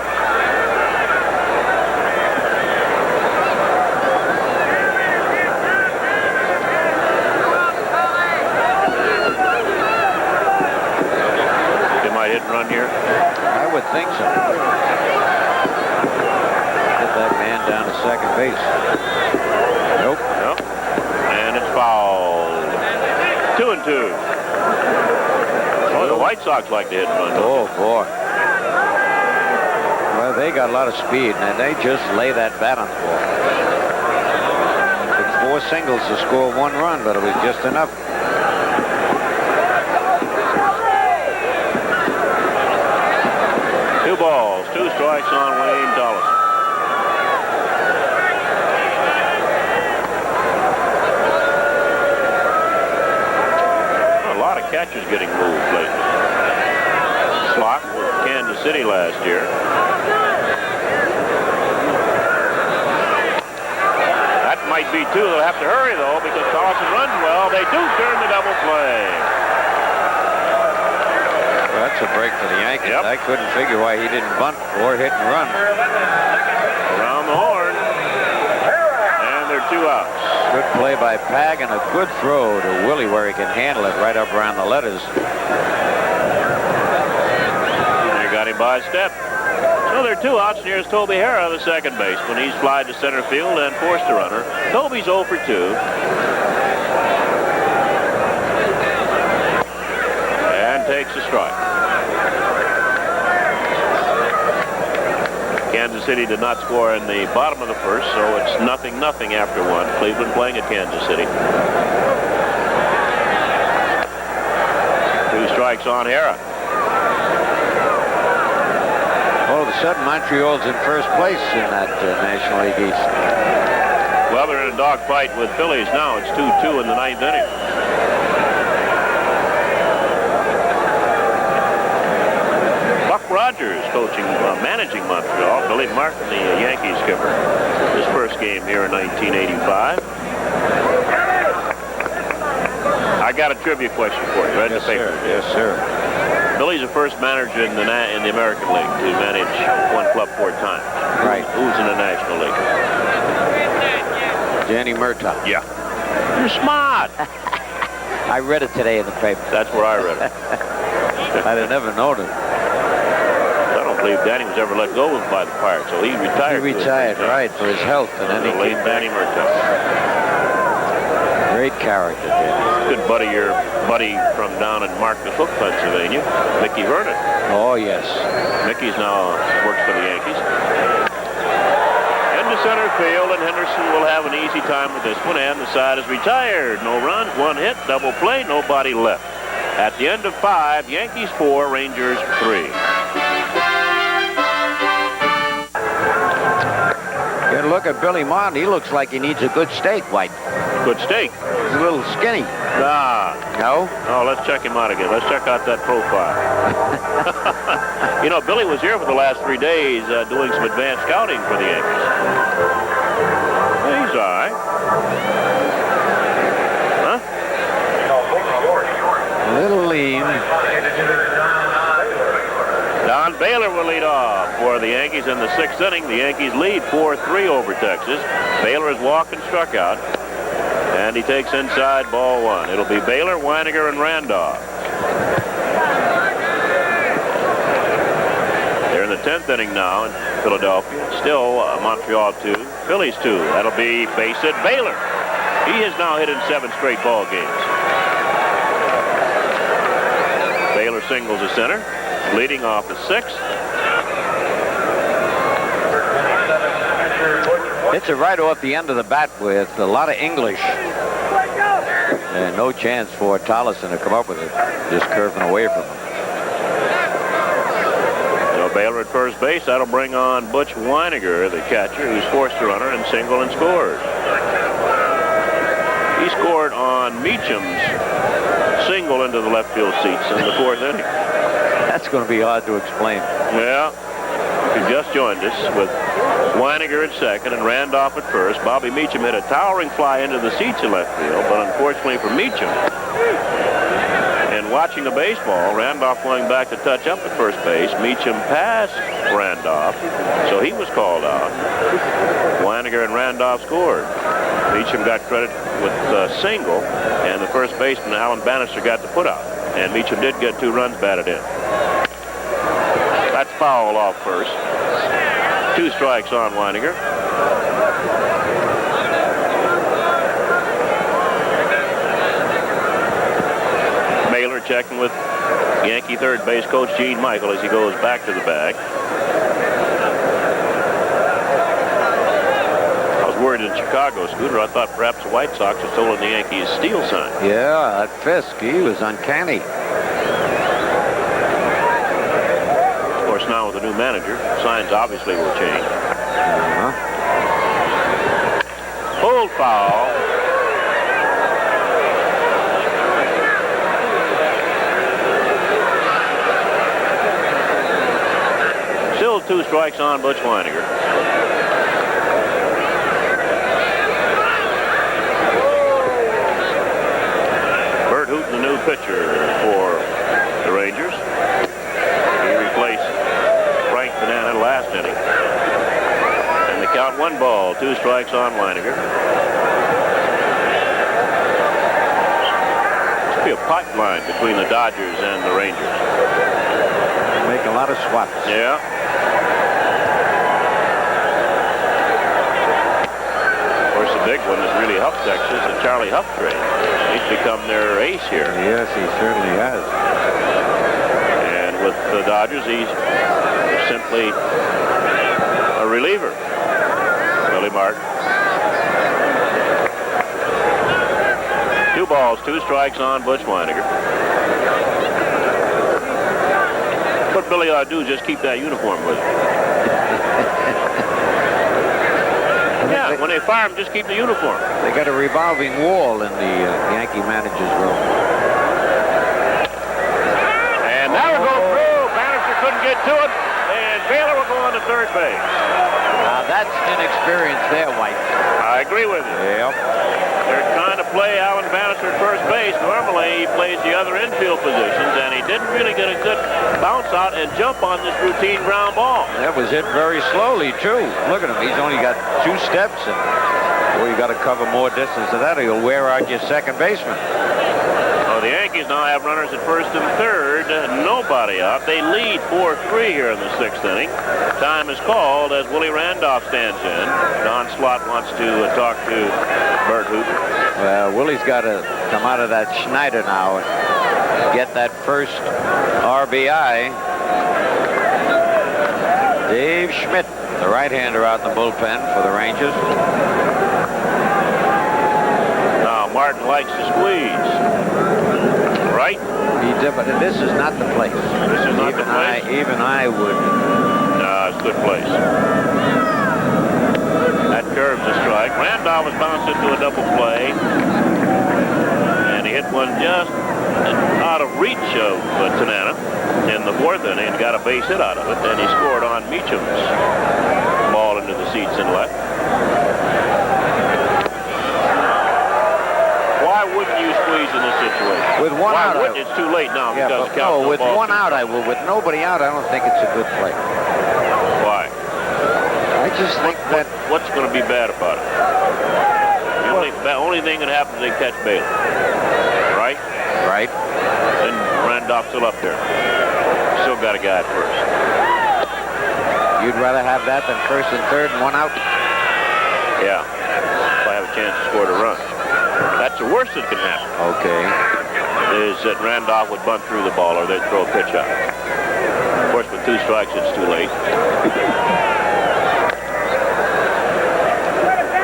[SPEAKER 4] Hit and run here?
[SPEAKER 5] I would think so. Get that man down to second base. Nope.
[SPEAKER 4] Nope. And it's fouled. 2-2. Oh, the White Sox like to hit and run.
[SPEAKER 5] Oh, boy. Well, they got a lot of speed, and they just lay that bat on the ball. Took 4 singles to score 1 run, but it was just enough.
[SPEAKER 4] 2 balls, 2 strikes on Wayne Tolleson. A lot of catchers getting moved lately. Slott with Kansas City last year. That might be 2. They'll have to hurry, though, because Tolleson runs well. They do turn the double play.
[SPEAKER 5] That's a break for the Yankees.
[SPEAKER 4] Yep.
[SPEAKER 5] I couldn't figure why he didn't bunt or hit and run.
[SPEAKER 4] Around the horn. And they're 2 outs.
[SPEAKER 5] Good play by Pag and a good throw to Willie where he can handle it right up around the letters.
[SPEAKER 4] They got him by a step. So there are 2 outs. And here's Toby Harrah, the second baseman. He's flied to center field and forced a runner. Toby's 0 for 2. And takes a strike. Kansas City did not score in the bottom of the first, so it's 0-0 after 1. Cleveland playing at Kansas City. 2 strikes on Harrah.
[SPEAKER 5] Oh, the of a sudden, Montreal's in first place in that National League East.
[SPEAKER 4] Well, they're in a dogfight with Phillies now. It's 2-2 in the 9th inning. Buck Rogers managing Montreal. Billy Martin, the Yankees skipper. His first game here in 1985. I got a trivia question for you. Read the paper.
[SPEAKER 5] Yes, sir.
[SPEAKER 4] Billy's the first manager in the American League to manage one club 4 times.
[SPEAKER 5] Right.
[SPEAKER 4] Who's in the National League?
[SPEAKER 5] Danny Murtaugh.
[SPEAKER 4] Yeah. You're smart.
[SPEAKER 5] I read it today in the paper.
[SPEAKER 4] That's where I read it.
[SPEAKER 5] I'd have never known it.
[SPEAKER 4] I don't believe Danny was ever let go by the Pirates, so he retired.
[SPEAKER 5] He retired, right, for his health, and then he
[SPEAKER 4] late
[SPEAKER 5] came
[SPEAKER 4] Danny Murtaugh.
[SPEAKER 5] Great character, Danny.
[SPEAKER 4] Good buddy, your buddy from down in Marcus Hook, Pennsylvania, Mickey Vernon.
[SPEAKER 5] Oh, yes.
[SPEAKER 4] Mickey's now works for the Yankees. Into center field, and Henderson will have an easy time with this one, and the side is retired. No runs, 1 hit, double play, nobody left. At the end of 5, Yankees 4, Rangers 3.
[SPEAKER 5] Good look at Billy Martin. He looks like he needs a good steak, White.
[SPEAKER 4] Good steak.
[SPEAKER 5] He's a little skinny.
[SPEAKER 4] Ah.
[SPEAKER 5] No?
[SPEAKER 4] Oh, let's check him out again. Let's check out that profile. You know, Billy was here for the last 3 days doing some advanced scouting for the Yankees. He's all right. Huh?
[SPEAKER 5] A little lean.
[SPEAKER 4] Don Baylor will lead off for the Yankees in the 6th inning. The Yankees lead 4-3 over Texas. Baylor has walked and struck out. And he takes inside ball 1. It'll be Baylor, Weiniger, and Randolph. They're in the 10th inning now in Philadelphia. Still Montreal 2, Phillies 2. That'll be base hit Baylor. He has now hit in 7 straight ball games. Baylor singles to center, leading off the 6th.
[SPEAKER 5] Hits it right off the end of the bat with a lot of English. And no chance for Tolleson to come up with it. Just curving away from him.
[SPEAKER 4] So Baylor at first base. That'll bring on Butch Weiniger, the catcher, who's forced a runner and single and scores. He scored on Meacham's single into the left field seats in the 4th inning.
[SPEAKER 5] That's going to be hard to explain.
[SPEAKER 4] Yeah. He just joined us with Weiniger at second and Randolph at first. Bobby Meacham hit a towering fly into the seats in left field, but unfortunately for Meacham, and watching the baseball, Randolph going back to touch up at first base, Meacham passed Randolph, so he was called out. Weiniger and Randolph scored. Meacham got credit with a single, and the first baseman, Alan Bannister, got the put out. And Meacham did get 2 runs batted in. That's foul off first. 2 strikes on Weiniger. Baylor checking with Yankee third base coach Gene Michael as he goes back to the bag. I was worried in Chicago, Scooter. I thought perhaps the White Sox had stolen the Yankees' steal sign.
[SPEAKER 5] Yeah, that Fisk, he was uncanny.
[SPEAKER 4] Now with a new manager, signs obviously will change. Hold foul. Still 2 strikes on Butch Weiniger. Bert Hooton, the new pitcher for the Rangers. He replaced Banana last inning. And the count 1 ball, 2 strikes on Weiniger. Must be a pipeline between the Dodgers and the Rangers.
[SPEAKER 5] Make a lot of swaps.
[SPEAKER 4] Yeah. Of course, the big one that really helped Texas, the Charlie Huff trade. He's become their ace here.
[SPEAKER 5] Yes, he certainly has.
[SPEAKER 4] And with the Dodgers, he's simply a reliever. Billy Martin. 2 balls, 2 strikes on Butch Weiniger. But what Billy ought to do is just keep that uniform with him. Yeah, when they fire him, just keep the uniform.
[SPEAKER 5] They got a revolving wall in the Yankee manager's room.
[SPEAKER 4] And that will go through. Bannister couldn't get to it, and Baylor will go on to third base.
[SPEAKER 5] Now that's inexperience there, White.
[SPEAKER 4] I agree with you.
[SPEAKER 5] Yep.
[SPEAKER 4] They're trying to play Alan Bannister at first base. Normally, he plays the other infield positions, and he didn't really get a good bounce out and jump on this routine ground ball.
[SPEAKER 5] That was hit very slowly, too. Look at him. He's only got 2 steps, and boy, you got to cover more distance than that, or you'll wear out your second baseman.
[SPEAKER 4] So the Yankees now have runners at first and third. Nobody out. They lead 4-3 here in the 6th inning. Time is called as Willie Randolph stands in. Don Slott wants to talk to Bert Hooper.
[SPEAKER 5] Well, Willie's got to come out of that Schneider now and get that first RBI. Dave Schmidt, the right-hander, out in the bullpen for the Rangers.
[SPEAKER 4] Now Martin likes to squeeze. Right?
[SPEAKER 5] But this is not the place.
[SPEAKER 4] This is not the place?
[SPEAKER 5] Even I would.
[SPEAKER 4] No, it's a good place. That curve's a strike. Randolph was bounced into a double play. And he hit one just out of reach of Tanana in the 4th inning and got a base hit out of it. And he scored on Meacham's ball into the seats and left. Why wouldn't you squeeze in this situation?
[SPEAKER 5] With one out,
[SPEAKER 4] it's too late now.
[SPEAKER 5] Yeah,
[SPEAKER 4] because
[SPEAKER 5] but no, with one out, I will. With nobody out, I don't think it's a good play.
[SPEAKER 4] Why?
[SPEAKER 5] I just think that...
[SPEAKER 4] What's going to be bad about it? The only thing that happens is they catch Baylor. Right?
[SPEAKER 5] Right.
[SPEAKER 4] And Randolph's still up there. Still got a guy at first.
[SPEAKER 5] You'd rather have that than first and third and one out?
[SPEAKER 4] Yeah. If I have a chance to score a run. That's the worst that can happen.
[SPEAKER 5] Okay.
[SPEAKER 4] Is that Randolph would bunt through the ball or they'd throw a pitch out. Of course, with 2 strikes, it's too late.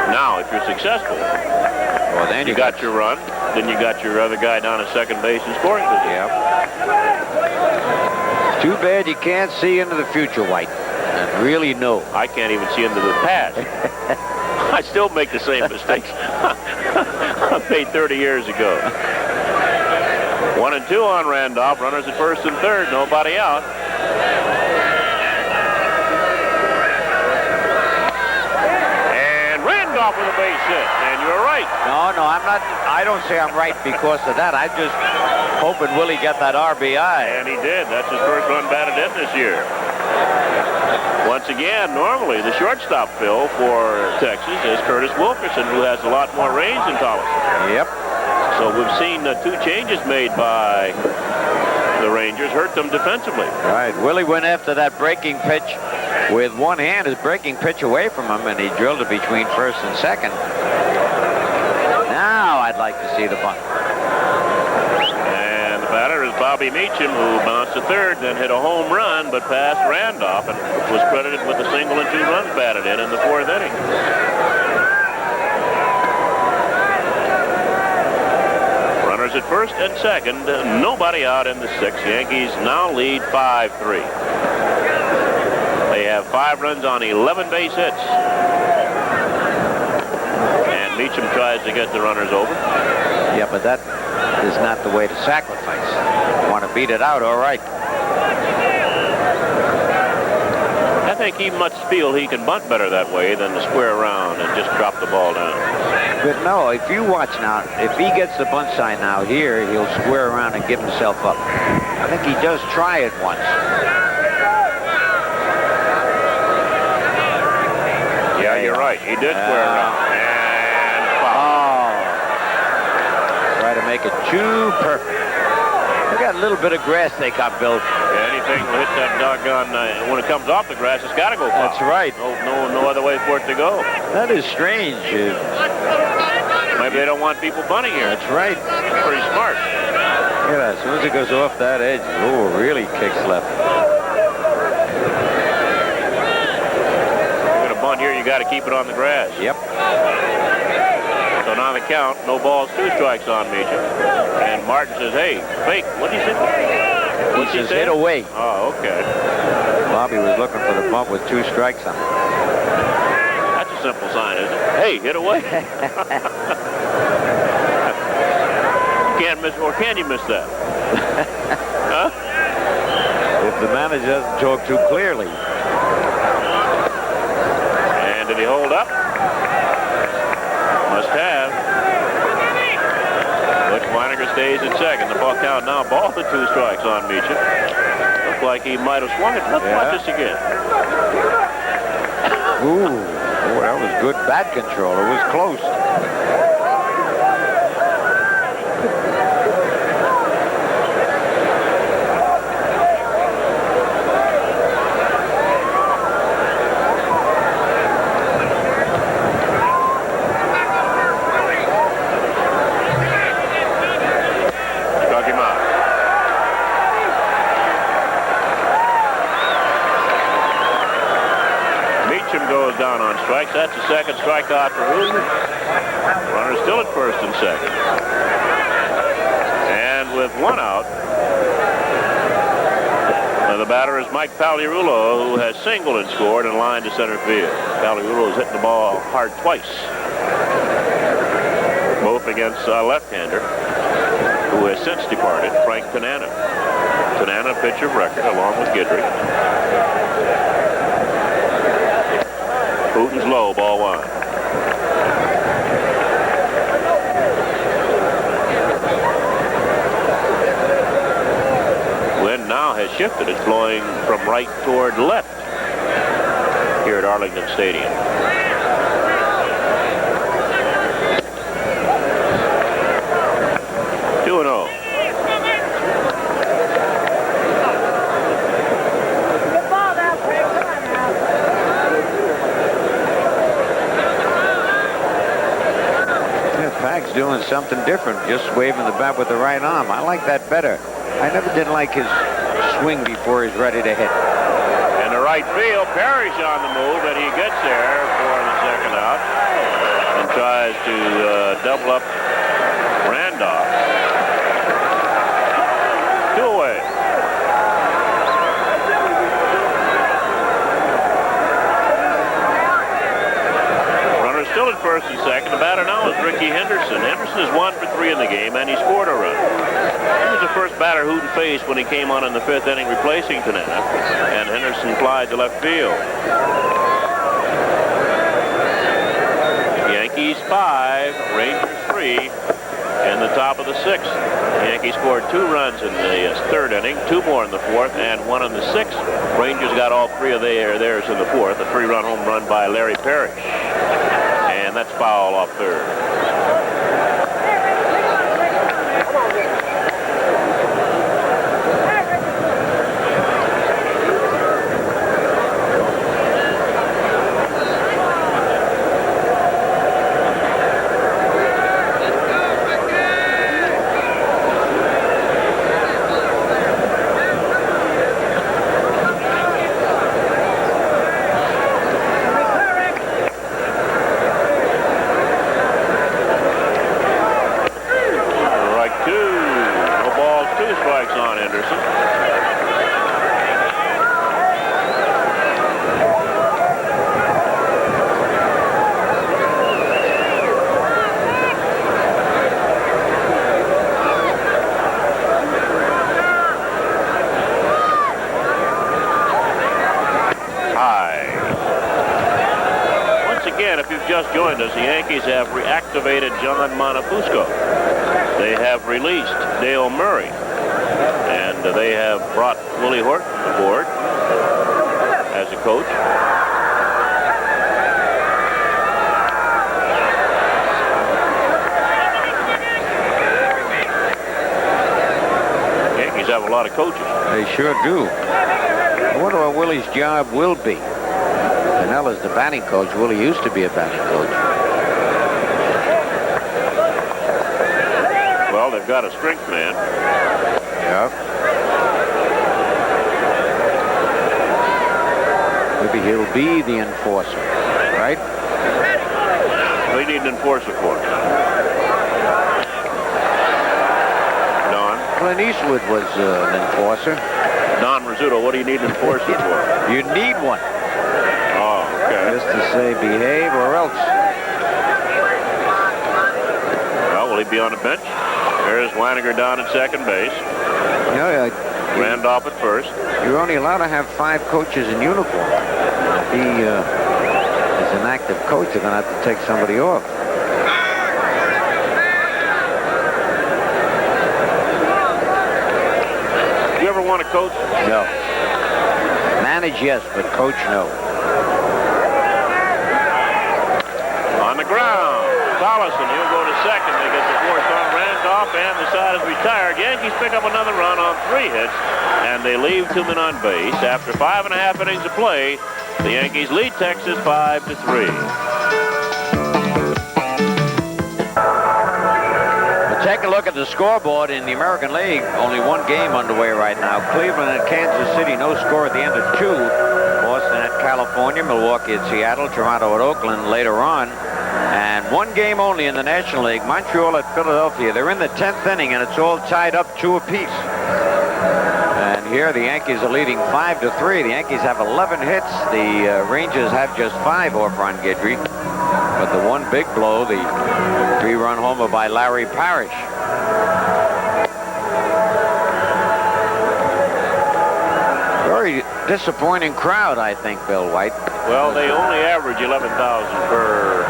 [SPEAKER 4] Now, if you're successful,
[SPEAKER 5] well, then
[SPEAKER 4] you got your run, then you got your other guy down at second base in scoring position.
[SPEAKER 5] Yep. Too bad you can't see into the future, White, and really know.
[SPEAKER 4] I can't even see into the past. I still make the same mistakes I made 30 years ago. 1 and 2 on Randolph. Runners at first and third. Nobody out. And Randolph with a base hit. And you're right.
[SPEAKER 5] No, I'm not. I don't say I'm right because of that. I'm just hoping Willie get that RBI.
[SPEAKER 4] And he did. That's his first run batted in this year. Once again, normally the shortstop fill for Texas is Curtis Wilkerson, who has a lot more range than Thomas.
[SPEAKER 5] Yep.
[SPEAKER 4] So we've seen 2 changes made by the Rangers hurt them defensively.
[SPEAKER 5] Right. Willie went after that breaking pitch with one hand, his breaking pitch away from him, and he drilled it between first and second. Now I'd like to see the bunt.
[SPEAKER 4] Batter is Bobby Meacham, who bounced to third, then hit a home run, but passed Randolph and was credited with a single and 2 runs batted in the 4th inning. Runners at first and second, nobody out in the 6th. Yankees now lead 5-3. They have 5 runs on 11 base hits. And Meacham tries to get the runners over.
[SPEAKER 5] Yeah, but that is not the way to sacrifice. You want to beat it out, all right.
[SPEAKER 4] I think he must feel he can bunt better that way than to square around and just drop the ball down.
[SPEAKER 5] But no, if you watch now, if he gets the bunt sign now here, he'll square around and give himself up. I think he does try it once.
[SPEAKER 4] Yeah, you're right. He did square around. And foul.
[SPEAKER 5] Try to make it too perfect. They got a little bit of grass they got built.
[SPEAKER 4] Anything will hit that doggone, when it comes off the grass, it's got to go foul.
[SPEAKER 5] That's right.
[SPEAKER 4] No other way for it to go.
[SPEAKER 5] That is strange.
[SPEAKER 4] Maybe they don't want people bunting here.
[SPEAKER 5] That's right.
[SPEAKER 4] Pretty smart.
[SPEAKER 5] Yeah, as soon as it goes off that edge, oh, really kicks left.
[SPEAKER 4] You're going to bunt here, you got to keep it on the grass.
[SPEAKER 5] Yep.
[SPEAKER 4] So now the count, no balls, 2 strikes on Meacham. And Martin says, hey, fake. What did he say?
[SPEAKER 5] He says hit away.
[SPEAKER 4] Oh, okay.
[SPEAKER 5] Bobby was looking for the bump with 2 strikes on it.
[SPEAKER 4] That's a simple sign, isn't it? Hey, hit away. You can't miss, or can you miss that? Huh?
[SPEAKER 5] If the manager doesn't talk too clearly.
[SPEAKER 4] And did he hold up? Must have. Butch Weiniger stays at second. The ball count now, ball to 2 strikes on Meacham. Looked like he might have swung it. Let's watch this again.
[SPEAKER 5] Ooh, that was good bat control. It was close.
[SPEAKER 4] Down on strikes. That's the second strikeout for Hooten. Runner still at first and second. And with 1 out, the batter is Mike Pagliarulo, who has singled and scored and lined to center field. Pagliarulo has hit the ball hard twice, both against a left-hander who has since departed, Frank Tanana. Tanana, pitcher of record, along with Guidry. Hooten's low, ball 1. Wind now has shifted. It's blowing from right toward left here at Arlington Stadium. Two and 0.
[SPEAKER 5] Pack's doing something different, just waving the bat with the right arm. I like that better. I never did like his swing before he's ready to hit.
[SPEAKER 4] In the right field, Parrish on the move, and he gets there for the second out and tries to double up Randolph. 2 away. Still at first and second. The batter now is Ricky Henderson. Henderson is 1 for 3 in the game, and he scored a run. He was the first batter Hooten faced when he came on in the 5th inning replacing Tanana, and Henderson flied to left field. Yankees 5, Rangers 3 in the top of the 6th. The Yankees scored 2 runs in the 3rd inning, 2 more in the 4th, and 1 in the 6th. Rangers got all 3 of theirs in the 4th, a 3-run home run by Larry Parrish. And that's foul off third. Just joined us, the Yankees have reactivated John Montefusco. They have released Dale Murray, and they have brought Willie Horton aboard as a coach. Yankees have a lot of coaches.
[SPEAKER 5] They sure do. I wonder what Willie's job will be. Pinella's the batting coach. Willie used to be a batting coach.
[SPEAKER 4] Well, they've got a strength man.
[SPEAKER 5] Yeah. Maybe he'll be the enforcer, right?
[SPEAKER 4] They need an enforcer for him. Don.
[SPEAKER 5] Clint Eastwood was an enforcer.
[SPEAKER 4] Don Rizzuto, what do you need an enforcer for?
[SPEAKER 5] You need one.
[SPEAKER 4] Oh, okay.
[SPEAKER 5] Just to say behave or else.
[SPEAKER 4] Well, will he be on the bench? There's Weiniger down at second base. Randolph at first.
[SPEAKER 5] You're only allowed to have 5 coaches in uniform. If he is an active coach, they're going to have to take somebody off.
[SPEAKER 4] You ever want to coach?
[SPEAKER 5] No. Manage, yes, but coach, no.
[SPEAKER 4] On the ground. Collison, he'll go to second. They get the force on Randolph, and the side is retired. Yankees pick up another run on 3 hits, and they leave 2 men on base. After 5.5 innings of play, the Yankees lead Texas 5-3.
[SPEAKER 5] Take a look at the scoreboard in the American League. Only 1 game underway right now. Cleveland at Kansas City, no score at the end of 2. Boston at California, Milwaukee at Seattle, Toronto at Oakland later on. And 1 game only in the National League, Montreal at Philadelphia. They're in the 10th inning, and it's all tied up 2 apiece. And here the Yankees are leading 5-3. The Yankees have 11 hits. The Rangers have just 5 off Ron Guidry. But the one big blow, the 3-run homer by Larry Parrish. Very disappointing crowd, I think, Bill White.
[SPEAKER 4] Well, they only average 11,000 per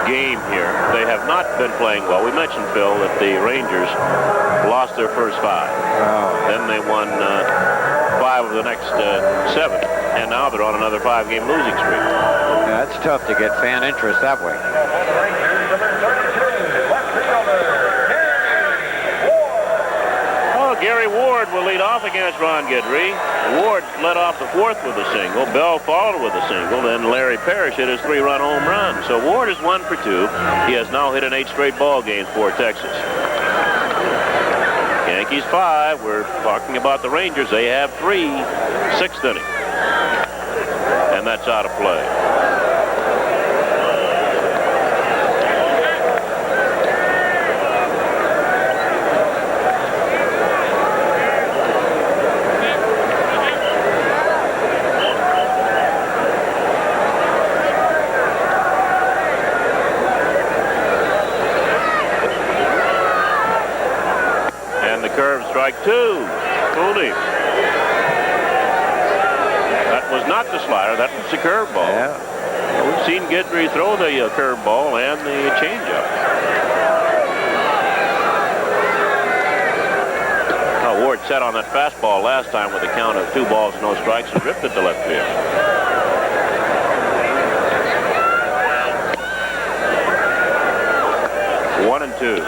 [SPEAKER 4] game here. They have not been playing well. We mentioned, Phil, that the Rangers lost their first 5. Then they won 5 of the next 7. And now they're on another 5-game losing streak.
[SPEAKER 5] Yeah, that's tough to get fan interest that way.
[SPEAKER 4] Oh, Gary Ward will lead off against Ron Guidry. Ward led off the 4th with a single. Bell followed with a single. Then Larry Parrish hit his 3-run home run. So Ward is 1 for 2. He has now hit in 8 straight ball games for Texas. Yankees 5. We're talking about the Rangers. They have 3. 6th inning. And that's out of play. And the curve, strike 2. Cooley. That was not the slider. That was the curveball.
[SPEAKER 5] Yeah.
[SPEAKER 4] We've seen Guidry throw the curveball and the changeup. Ward sat on that fastball last time with a count of 2 balls, no strikes, and ripped it to left field. One and 2.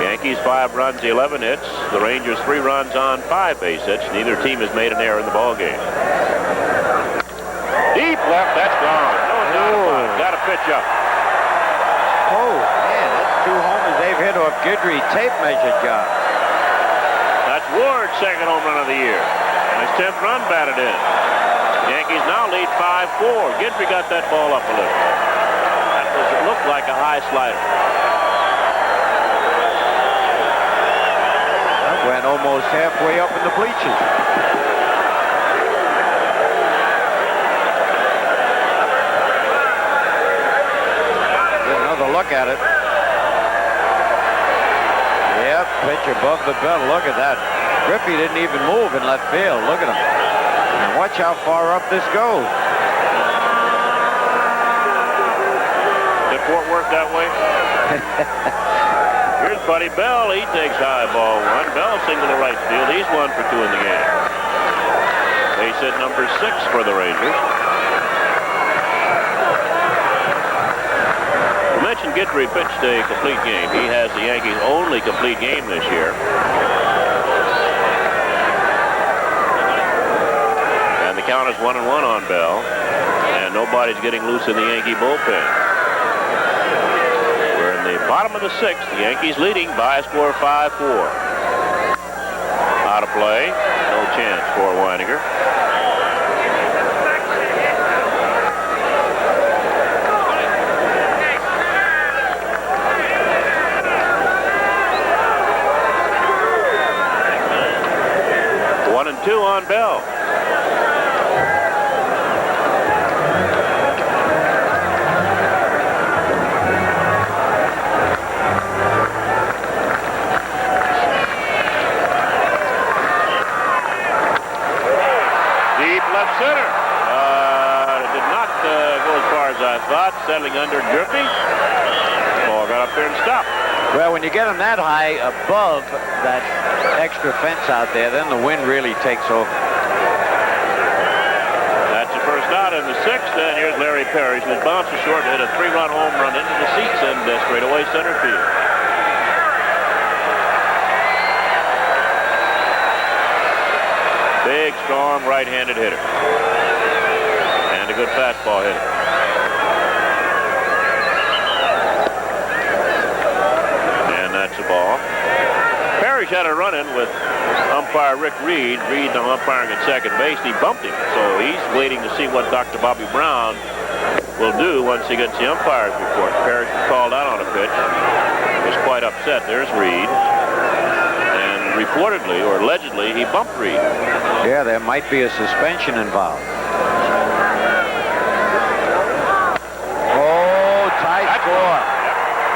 [SPEAKER 4] Yankees 5 runs, 11 hits. The Rangers 3 runs on 5 base hits. Neither team has made an error in the ball game. Deep left, that's gone. No doubt about it. Got to pitch up.
[SPEAKER 5] Oh, man, that's 2 homers they've hit off Guidry. Tape measure job.
[SPEAKER 4] That's Ward's 2nd home run of the year. And his 10th run batted in. Yankees now lead 5-4. Guidry got that ball up a little. That was, it looked like a high slider.
[SPEAKER 5] Went almost halfway up in the bleachers. Get another look at it. Yep, pitch above the belt. Look at that. Griffey didn't even move in left field. Look at him. And watch how far up this goes.
[SPEAKER 4] Did Fort work that way? Here's Buddy Bell. He takes high ball 1. Bell single to right field. He's 1 for 2 in the game. Base hit number 6 for the Rangers. I mentioned Guidry pitched a complete game. He has the Yankees' only complete game this year. And the count is 1-1 on Bell. And nobody's getting loose in the Yankee bullpen. Bottom of the 6th, the Yankees leading by a score of 5-4. Out of play, no chance for Weiniger. 2 on Bell. Deep left center. It did not go as far as I thought. Settling under Griffey. Ball got up there and stopped.
[SPEAKER 5] Well, when you get them that high above that extra fence out there, then the wind really takes over.
[SPEAKER 4] That's the first out in the 6th, and here's Larry Parrish, who bounces short and hit a 3-run home run into the seats and straightaway center field. Big, strong, right-handed hitter. And a good fastball hitter. That's the ball. Parrish had a run-in with umpire Rick Reed. Reed umpiring at second base. He bumped him. So he's waiting to see what Dr. Bobby Brown will do once he gets the umpire's report. Parrish was called out on a pitch. Was quite upset. There's Reed. And reportedly, or allegedly, he bumped Reed.
[SPEAKER 5] Yeah, there might be a suspension involved. Oh, tight score.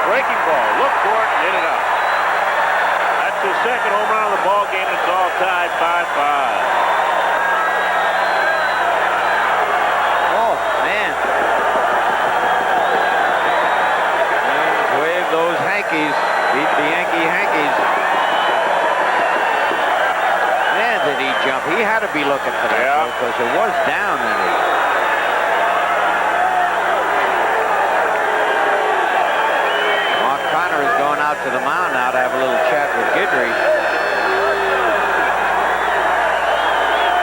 [SPEAKER 4] Breaking ball. Look for it and hit it out. That's his second home run of the ball game. It's all tied 5-5.
[SPEAKER 5] Oh, man. And wave those hankies. Beat the Yankee hankies. Man, did he jump. He had to be looking for that because it was down in the... out to the mound now to have a little chat with Guidry.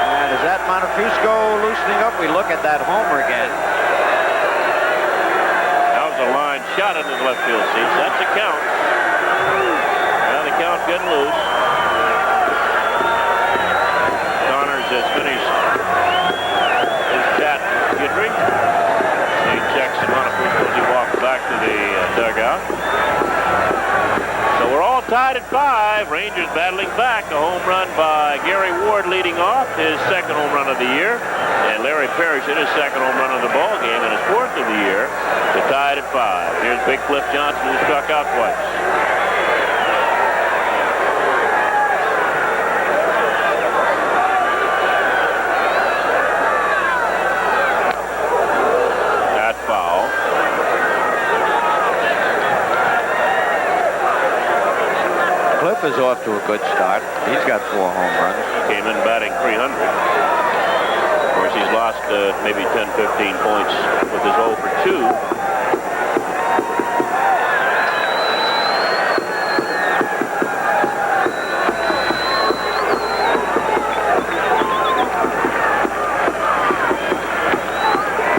[SPEAKER 5] And is that Montefusco loosening up? We look at that homer again.
[SPEAKER 4] That was a line shot into the left field seats. That's a count. Now the count getting loose. Connors has finished his chat with Guidry. He checks Montefusco as he walks back to the dugout. So we're all tied at 5. Rangers battling back. A home run by Gary Ward leading off, his second home run of the year. And Larry Parrish hit his second home run of the ball game and his 4th of the year. They're tied at 5. Here's Big Cliff Johnson, who struck out twice. That's foul.
[SPEAKER 5] Cliff is off to a good start. He's got 4 home runs.
[SPEAKER 4] Came in batting 300. Of course, he's lost maybe 10, 15 points with his 0 for 2.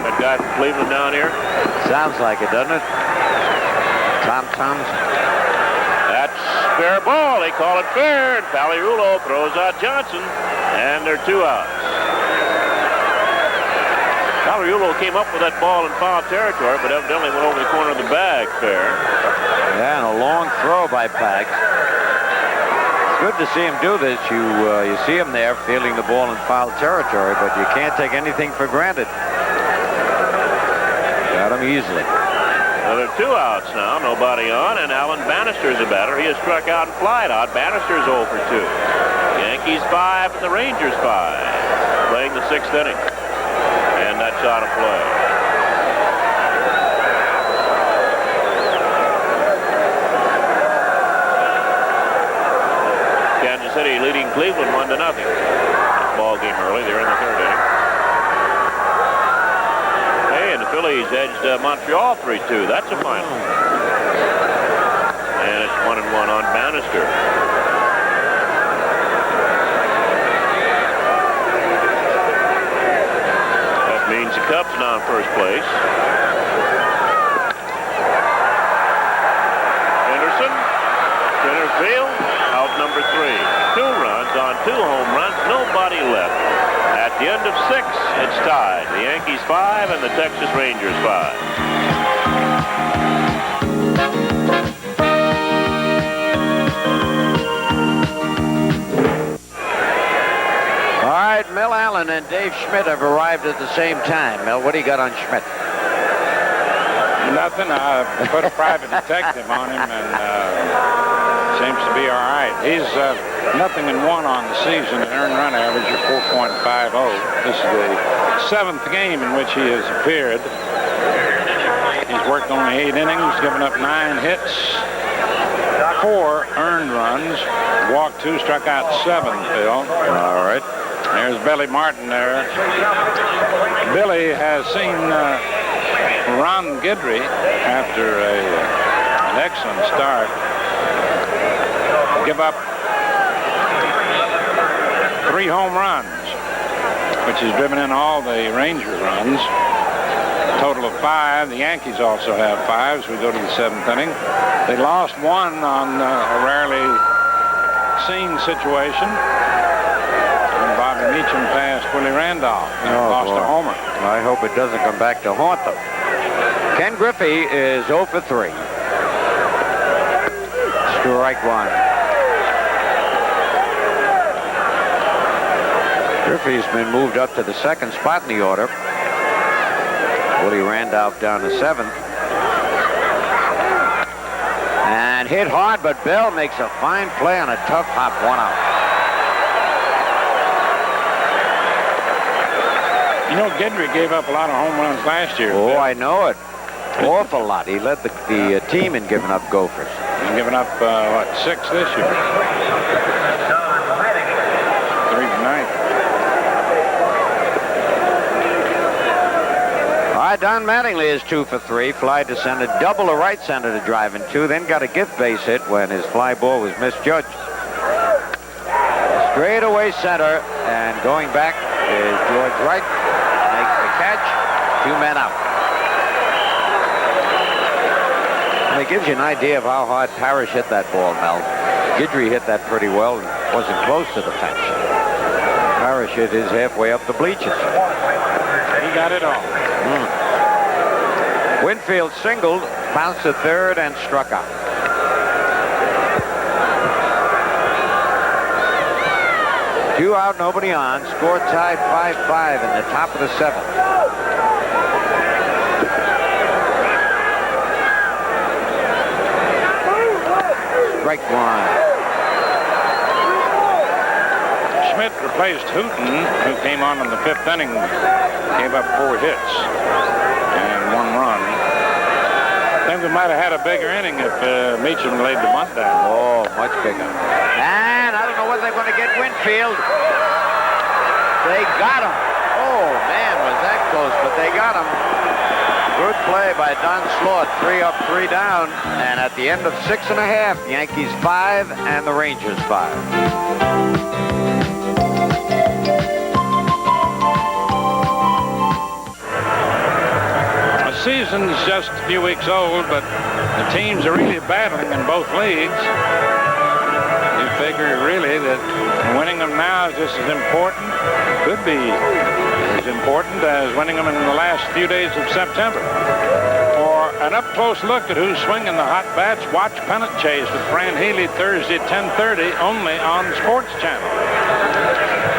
[SPEAKER 4] That guy from Cleveland down here?
[SPEAKER 5] Sounds like it, doesn't it? Tom Thompson.
[SPEAKER 4] That's fair ball. They call it fair, and Paliulo throws out Johnson, and they're 2 outs. Paliulo came up with that ball in foul territory, but evidently went over the corner of the bag fair.
[SPEAKER 5] Yeah, and a long throw by Pags. It's good to see him do this. You see him there fielding the ball in foul territory, but you can't take anything for granted. Got him easily.
[SPEAKER 4] Well, there are 2 outs now, nobody on, and Alan Bannister's a batter. He has struck out and flied out. Bannister's 0 for 2. Yankees 5 and the Rangers 5. Playing the 6th inning. And that's out of play. Kansas City leading Cleveland 1-0. Ball game early. They're in the 3rd inning. And the Phillies edged Montreal 3-2. That's a final. And it's 1-1 on Bannister. That means the Cubs now in first place. Henderson, center field, out number 3. 2 runs on 2 home runs, nobody left. At the end of 6, it's tied. The Yankees 5 and the Texas Rangers 5.
[SPEAKER 5] Allen and Dave Schmidt have arrived at the same time. Mel, what do you got on Schmidt?
[SPEAKER 3] Nothing. I put a private detective on him, and seems to be all right. He's 0-1 on the season, an earned run average of 4.50. This is the 7th game in which he has appeared. He's worked only 8 innings, given up 9 hits, 4 earned runs, walked 2, struck out 7, Phil.
[SPEAKER 5] All right.
[SPEAKER 3] There's Billy Martin there. Billy has seen Ron Guidry, after an excellent start, give up 3 home runs, which has driven in all the Ranger runs. A total of 5. The Yankees also have 5 as we go to the 7th inning. They lost 1 on a rarely seen situation. And Bobby Meacham passed Willie Randolph and lost a homer.
[SPEAKER 5] I hope it doesn't come back to haunt them. Ken Griffey is 0 for 3. Strike 1. Griffey's been moved up to the 2nd spot in the order. Willie Randolph down to 7th. And hit hard, but Bell makes a fine play on a tough hop, 1 out.
[SPEAKER 3] You know, Guidry gave up a lot of home runs last year.
[SPEAKER 5] Oh,
[SPEAKER 3] Bill.
[SPEAKER 5] I know it. Awful lot. He led the team in giving up gophers.
[SPEAKER 3] He's given up, 6 this year. 3 tonight.
[SPEAKER 5] All right, Don Mattingly is 2 for 3. Fly to center, double to right center to drive in 2. Then got a gift base hit when his fly ball was misjudged. Straight away center, and going back is George Wright. Makes the catch. 2 men out. And it gives you an idea of how hard Parrish hit that ball, Mel. Guidry hit that pretty well and wasn't close to the fence. Parrish hit his halfway up the bleachers.
[SPEAKER 3] He got it all.
[SPEAKER 5] Winfield singled, bounced to 3rd, and struck out. Two out, nobody on. Score tied 5-5 in the top of the 7th. Strike 1.
[SPEAKER 3] Schmidt replaced Hooten, who came on in the 5th inning, gave up 4 hits and 1 run. I think we might have had a bigger inning if Meacham laid the bunt down.
[SPEAKER 5] Oh, much bigger. And I don't know whether they're going to get Winfield. They got him. Oh, man, was that close, but they got him. Good play by Don Slaught. 3 up, 3 down. And at the end of 6.5, Yankees 5 and the Rangers 5.
[SPEAKER 3] The season's just a few weeks old, but the teams are really battling in both leagues. You figure really that winning them now is just as important, could be as important as winning them in the last few days of September. For an up-close look at who's swinging the hot bats, watch Pennant Chase with Fran Healy Thursday at 10:30 only on Sports Channel.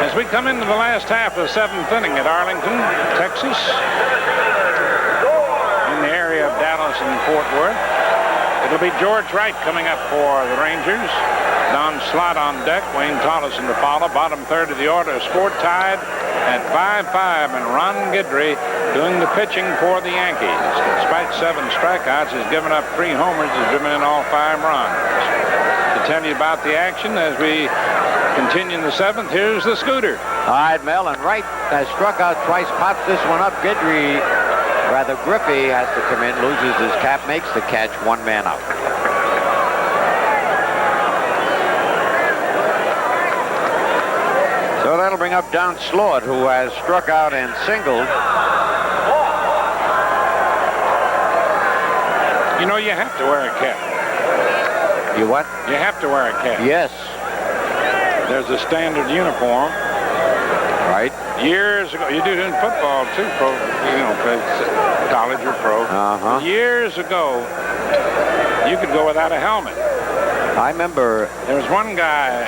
[SPEAKER 3] As we come into the last half of the 7th inning at Arlington, Texas, in the area of Dallas and Fort Worth, it'll be George Wright coming up for the Rangers. Don Slaught on deck, Wayne Tolleson to follow. Bottom 3rd of the order, score tied at 5-5, and Ron Guidry doing the pitching for the Yankees. Despite 7 strikeouts, has given up 3 homers, has driven in all 5 runs. To tell you about the action as we continue in the 7th, here's the scooter.
[SPEAKER 5] All right, Mel, and Wright has struck out twice, pops this one up. Griffey has to come in, loses his cap, makes the catch, 1 man out. So that'll bring up Don Slaught, who has struck out and singled.
[SPEAKER 3] You know, you have to wear a cap.
[SPEAKER 5] You what?
[SPEAKER 3] You have to wear a cap.
[SPEAKER 5] Yes.
[SPEAKER 3] There's a standard uniform.
[SPEAKER 5] Right.
[SPEAKER 3] Years ago, you do it in football too, pro, college or pro.
[SPEAKER 5] Uh-huh.
[SPEAKER 3] Years ago, you could go without a helmet.
[SPEAKER 5] I remember.
[SPEAKER 3] There was one guy,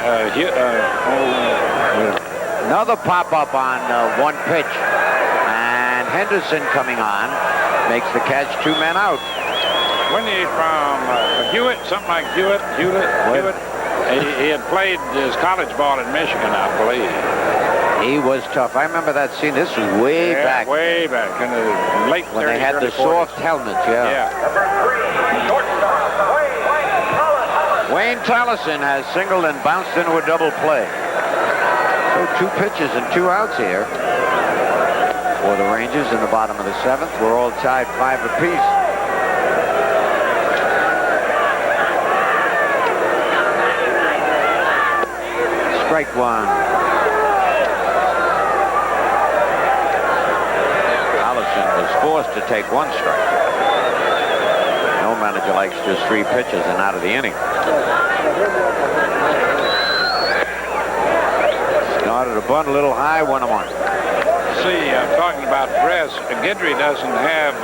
[SPEAKER 5] Another pop-up on one pitch. And Henderson coming on makes the catch, 2 men out.
[SPEAKER 3] When he from Hewitt, something like Hewitt. He had played his college ball in Michigan, I believe.
[SPEAKER 5] He was tough. I remember that scene. This was way back.
[SPEAKER 3] Way back in the late 30s.
[SPEAKER 5] When they had the soft helmets, yeah. Wayne Tallison has singled and bounced into a double play. So 2 pitches and 2 outs here for the Rangers in the bottom of the 7th. We're all tied 5 apiece. Strike 1. Tallison was forced to take 1 strike. No manager likes just 3 pitches and out of the inning. Started a bunt a little high, 1-1.
[SPEAKER 3] See, I'm talking about dress. Guidry doesn't have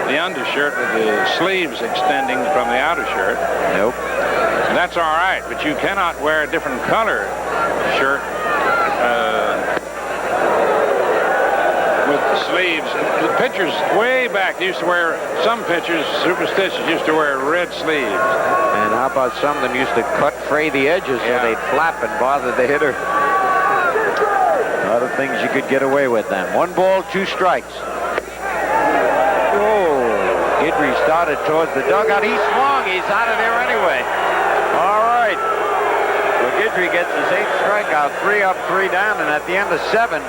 [SPEAKER 3] the undershirt with the sleeves extending from the outer shirt.
[SPEAKER 5] Nope.
[SPEAKER 3] And that's all right, but you cannot wear a different color shirt with the sleeves. The pitchers way back used to wear, some pitchers, superstitious, used to wear red sleeves.
[SPEAKER 5] And how about some of them used to fray the edges so they'd flap and bother the hitter? Other things you could get away with then. 1 ball, 2 strikes. Oh, Guidry started towards the dugout. He swung. He's out of there anyway. All right. So Guidry gets his 8th strikeout, 3 up, 3 down, and at the end of 7,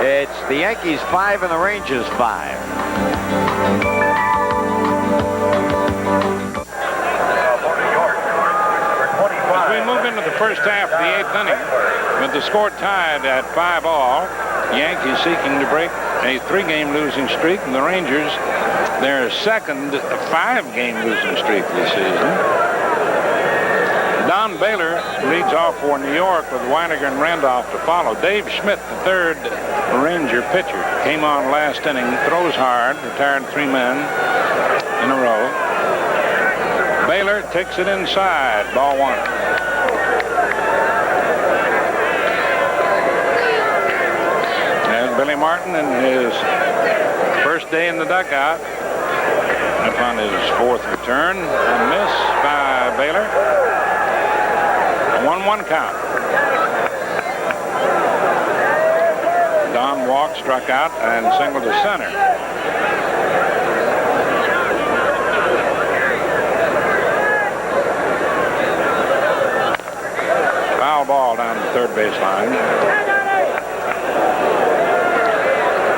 [SPEAKER 5] it's the Yankees 5 and the Rangers 5.
[SPEAKER 3] As we move into the first half of the 8th inning, with the score tied at 5-all, Yankees seeking to break a 3-game losing streak, and the Rangers, their second 5-game losing streak this season. Don Baylor leads off for New York with Weiniger and Randolph to follow. Dave Schmidt, the 3rd Ranger pitcher, came on last inning, throws hard, retired 3 men in a row. Baylor takes it inside, ball 1. There's Billy Martin in his first day in the dugout upon his 4th return. A miss by Baylor. 1-1 count. Don walked, struck out, and singled to center. Foul ball down the 3rd baseline.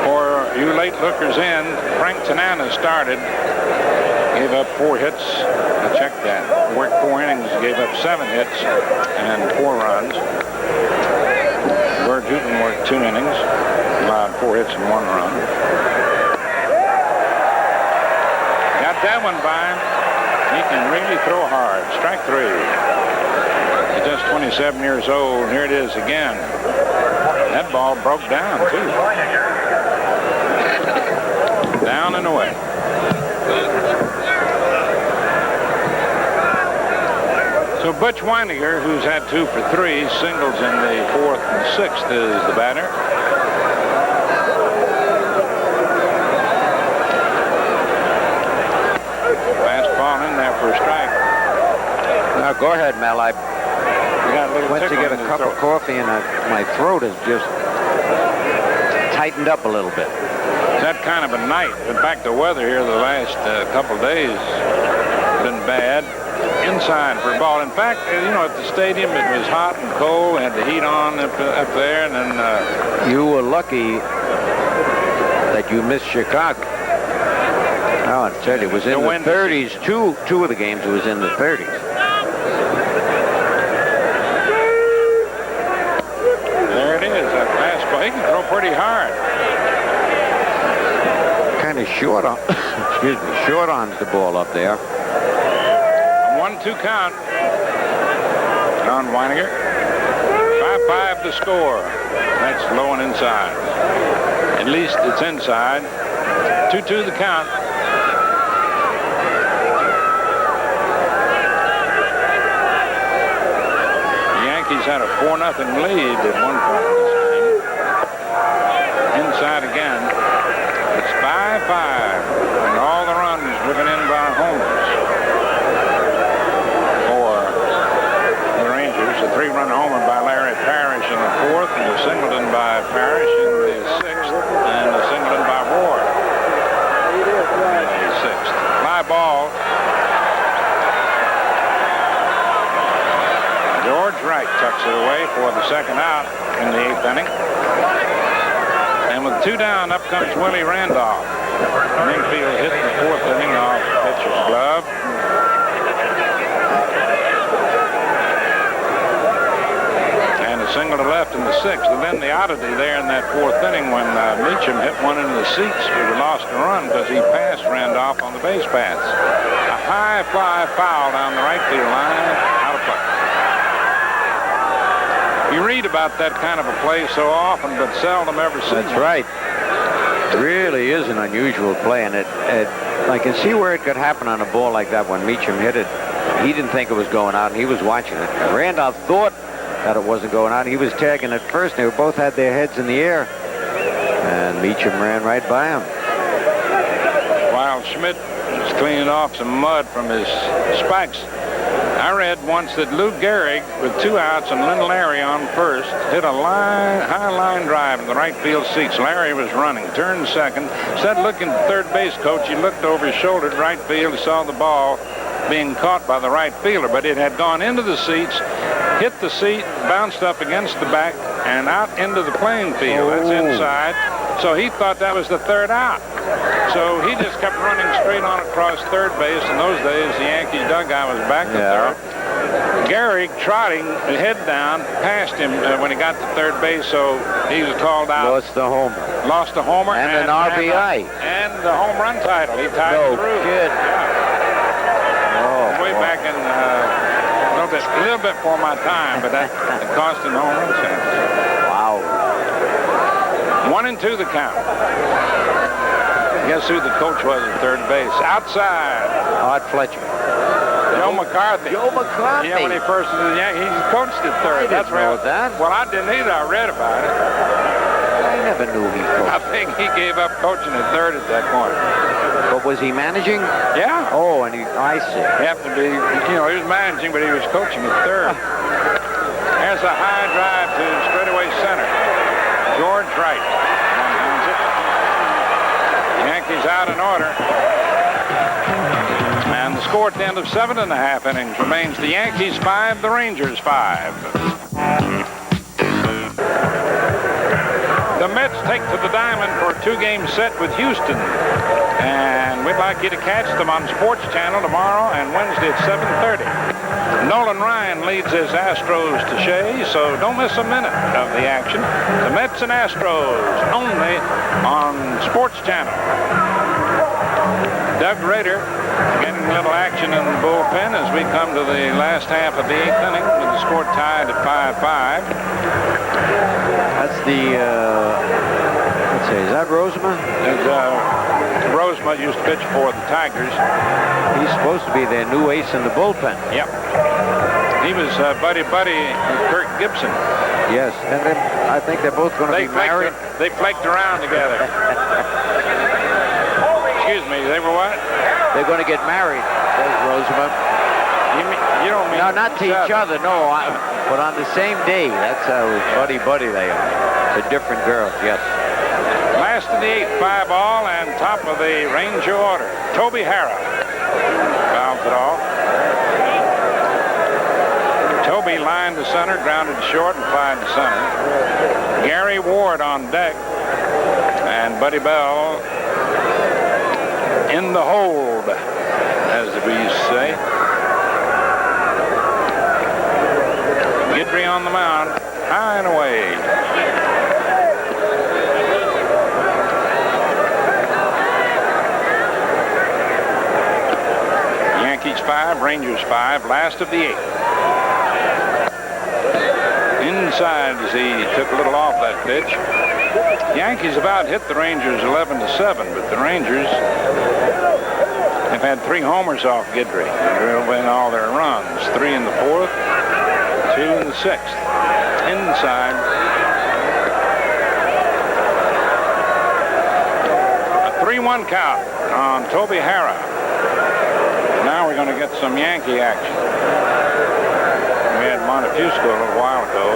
[SPEAKER 3] For you late lookers in, Frank Tanana started. Gave up 4 hits. I checked that. Worked 4 innings, gave up 7 hits and 4 runs. Bert Hooton worked 2 innings, allowed 4 hits and 1 run. Got that one by him. He can really throw hard. Strike 3. He's just 27 years old. Here it is again. That ball broke down, too. Down and away. So Butch Weiniger, who's had 2 for 3, singles in the 4th and 6th, is the batter. Fastball in there for a strike.
[SPEAKER 5] Now go ahead, Mel. I went to get a cup of coffee and my throat has just tightened up a little bit.
[SPEAKER 3] That kind of a night. In fact, the weather here the last couple of days has been bad. Inside for a ball. In fact, you know, at the stadium it was hot and cold. Had the heat on up there, and then
[SPEAKER 5] you were lucky that you missed Chicago. Oh, I tell you, it was in the 30s. Two of the games it was in the 30s.
[SPEAKER 3] There it is. That fastball. He can throw pretty hard.
[SPEAKER 5] Kind of short on. Excuse me, short arms the ball up there.
[SPEAKER 3] 1-2 count. John Weiniger. 5-5 to score. That's low and inside. At least it's inside. 2-2 the count. Yankees had a 4-0 lead at one point in this game. Inside again. It's 5-5, and all the runs driven in by homers for the Rangers. A 3-run homer by Larry Parrish in the 4th, and a Singleton by Parrish in the 6th, and a Singleton by Ward in the 6th. Fly ball. George Wright tucks it away for the second out in the 8th inning. And with 2 down, up comes Willie Randolph. Infield hit in the 4th inning off the pitcher's glove. And a single to left in the 6th. And then the oddity there in that 4th inning when Meacham hit one into the seats, we lost a run because he passed Randolph on the base paths. A high fly foul down the right field line, out of play. You read about that kind of a play so often, but seldom ever seen.
[SPEAKER 5] That's right. It really is an unusual play, and I can see where it could happen on a ball like that when Meacham hit it. He didn't think it was going out, and he was watching it. Randolph thought that it wasn't going out. He was tagging it first. They both had their heads in the air, and Meacham ran right by him.
[SPEAKER 3] While Schmidt was cleaning off some mud from his spikes, I read once that Lou Gehrig, with 2 outs and Lynn Larry on first, hit a high line drive in the right field seats. Larry was running, turned second. Instead of looking at the third base coach, he looked over his shoulder at right field. He saw the ball being caught by the right fielder, but it had gone into the seats, hit the seat, bounced up against the back, and out into the playing field. That's inside. So he thought that was the 3rd out. So he just kept running straight on across third base. In those days, the Yankees dugout was back to third. Gehrig, trotting, head down, passed him when he got to third base, so he was called out.
[SPEAKER 5] Lost the homer.
[SPEAKER 3] Lost a homer.
[SPEAKER 5] And an RBI.
[SPEAKER 3] And the home run title. He tied through.
[SPEAKER 5] Kid.
[SPEAKER 3] Way back in a little bit for my time, but that cost him home run chance.
[SPEAKER 5] Wow.
[SPEAKER 3] 1-2 the count. Guess who the coach was at third base? Outside.
[SPEAKER 5] Art Fletcher.
[SPEAKER 3] Joe McCarthy.
[SPEAKER 5] Joe McCarthy.
[SPEAKER 3] Yeah, when he first was in the Yankees, he coached at third.
[SPEAKER 5] That's right. That.
[SPEAKER 3] Well, I didn't either. I read about it.
[SPEAKER 5] I never knew he coached.
[SPEAKER 3] I think he gave up coaching at third at that point.
[SPEAKER 5] But was he managing?
[SPEAKER 3] Yeah.
[SPEAKER 5] Oh, and I see.
[SPEAKER 3] He happened to be, he was managing, but he was coaching at third. There's a high drive to straightaway center. George Wright. Yankees out in order. And the score at the end of 7.5 innings remains the Yankees 5, the Rangers 5. The Mets take to the diamond for a 2-game set with Houston. And we'd like you to catch them on Sports Channel tomorrow and Wednesday at 7:30. Nolan Ryan leads his Astros to Shea, so don't miss a minute of the action. The Mets and Astros only on Sports Channel. Doug Rader getting a little action in the bullpen as we come to the last half of the 8th inning with the score tied at 5-5.
[SPEAKER 5] That's the, let's see, is that Rosema?
[SPEAKER 3] Rosema used to pitch for the Tigers.
[SPEAKER 5] He's supposed to be their new ace in the bullpen.
[SPEAKER 3] Yep. He was buddy-buddy with Kirk Gibson.
[SPEAKER 5] Yes, and then I think they're both going to be married.
[SPEAKER 3] They flaked around together. Excuse me, they were what?
[SPEAKER 5] They're going to get married, says Rosema.
[SPEAKER 3] You don't mean...
[SPEAKER 5] No, not to each other, no. But on the same day. That's how buddy-buddy they are. It's a different girl, yes.
[SPEAKER 3] Last of the 8th, 5-all, and top of the Ranger order. Toby Harrah fouls it off. Toby lined to center, grounded short, and flied to center. Gary Ward on deck, and Buddy Bell in the hold, as we used to say. Guidry on the mound, high and away. Yankees 5, Rangers 5, last of the 8th. Inside as he took a little off that pitch. Yankees about hit the Rangers 11-7, but the Rangers have had 3 homers off Guidry. They'll win all their runs. 3 in the 4th, 2 2 in the 6th. Inside. A 3-1 count on Toby Harrah. Now we're going to get some Yankee action. We had Montefusco a little while ago.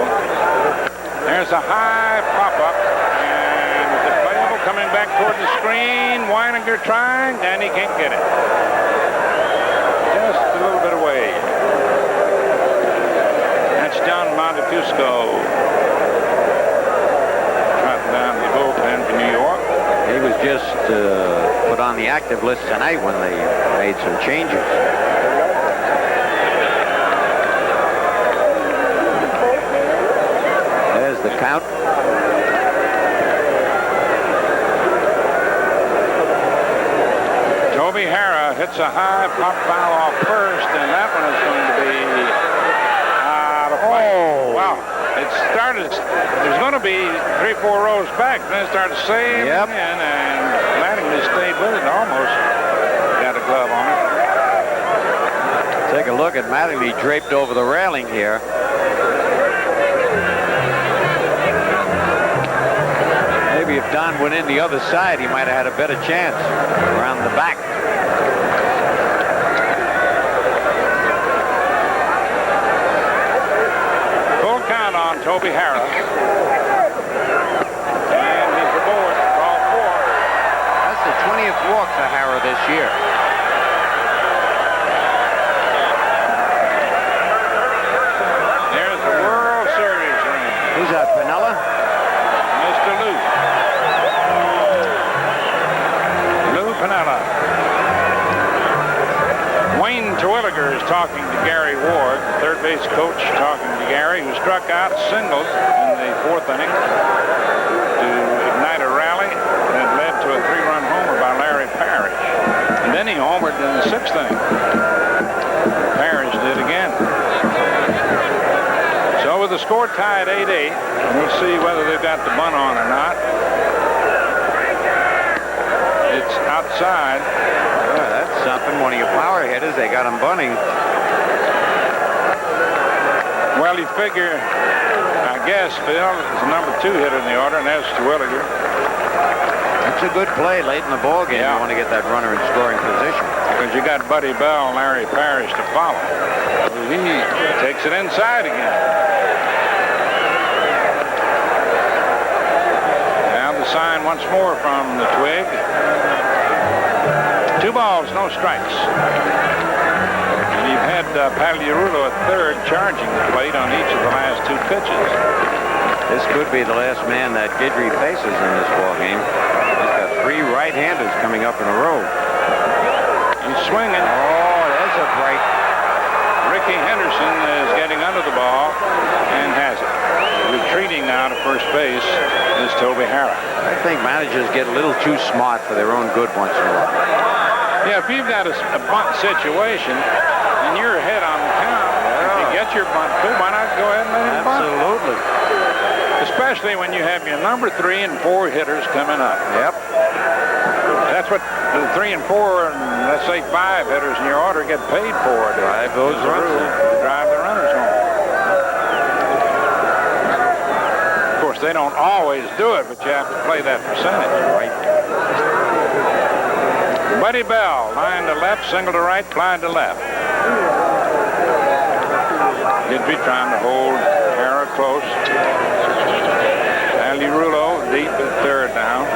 [SPEAKER 3] There's a high pop-up, and the playable coming back toward the screen. Weininger trying, and he can't get it. Just a little bit away. That's John Montefusco. Trotting down the bullpen for New York.
[SPEAKER 5] He was just put on the active list tonight when they made some changes. There's the count.
[SPEAKER 3] Toby Harrah hits a high pop foul off first, and that one is going to be out of play.
[SPEAKER 5] Oh.
[SPEAKER 3] Wow. It started, there's going to be 3-4 rows back, then it started sailing
[SPEAKER 5] Yep.
[SPEAKER 3] in, and Mattingly stayed with it, almost got a glove on it.
[SPEAKER 5] Take a look at Mattingly draped over the railing here. Maybe if Don went in the other side, he might have had a better chance around the back.
[SPEAKER 3] Full count on Toby Harrah. And he's aboard, ball 4.
[SPEAKER 5] That's the 20th walk for Harrah this year.
[SPEAKER 3] There's the World Series ring.
[SPEAKER 5] Who's that, Piniella?
[SPEAKER 3] Mr. Lou Piniella. Wayne Terwilliger is talking to Gary Ward, third base coach, talking to Gary, who struck out singles in the 4th inning to ignite a rally that led to a 3-run homer by Larry Parrish. And then he homered in the 6th inning. Parrish did again. So with the score tied 8-8, we'll see whether they've got the bunt on or not. It's outside.
[SPEAKER 5] Well, that's something. One of your power hitters, they got him bunting.
[SPEAKER 3] Well, you figure, I guess, Phil is the number 2 hitter in the order, and that's Terwilliger.
[SPEAKER 5] It's a good play late in the ball game.
[SPEAKER 3] Yeah.
[SPEAKER 5] You want to get that runner in scoring position.
[SPEAKER 3] Because you got Buddy Bell and Larry Parrish to follow. He takes it inside again. Now the sign once more from the twig. 2 balls, no strikes. And you've had Pagliarulo at third charging the plate on each of the last 2 pitches.
[SPEAKER 5] This could be the last man that Guidry faces in this ball game. He's got 3 right-handers coming up in a row.
[SPEAKER 3] He's swinging.
[SPEAKER 5] Oh, there's a break.
[SPEAKER 3] Ricky Henderson is getting under the ball and has it. Retreating now to first base is Toby Harrah.
[SPEAKER 5] I think managers get a little too smart for their own good once in a while.
[SPEAKER 3] Yeah, if you've got a bunt situation and you're ahead on the count, if you get your bunt too, why not go ahead and let him bunt?
[SPEAKER 5] Absolutely.
[SPEAKER 3] Especially when you have your number 3 and 4 hitters coming up.
[SPEAKER 5] Yep.
[SPEAKER 3] That's what the 3 and 4 and let's say 5 hitters in your order get paid for. To
[SPEAKER 5] Drive those runs in.
[SPEAKER 3] to drive the runners home. Of course, they don't always do it, but you have to play that percentage.
[SPEAKER 5] Right.
[SPEAKER 3] Buddy Bell, line to left, single to right, fly to left. Guidry trying to hold Harrah close. Pagliarulo deep at third now.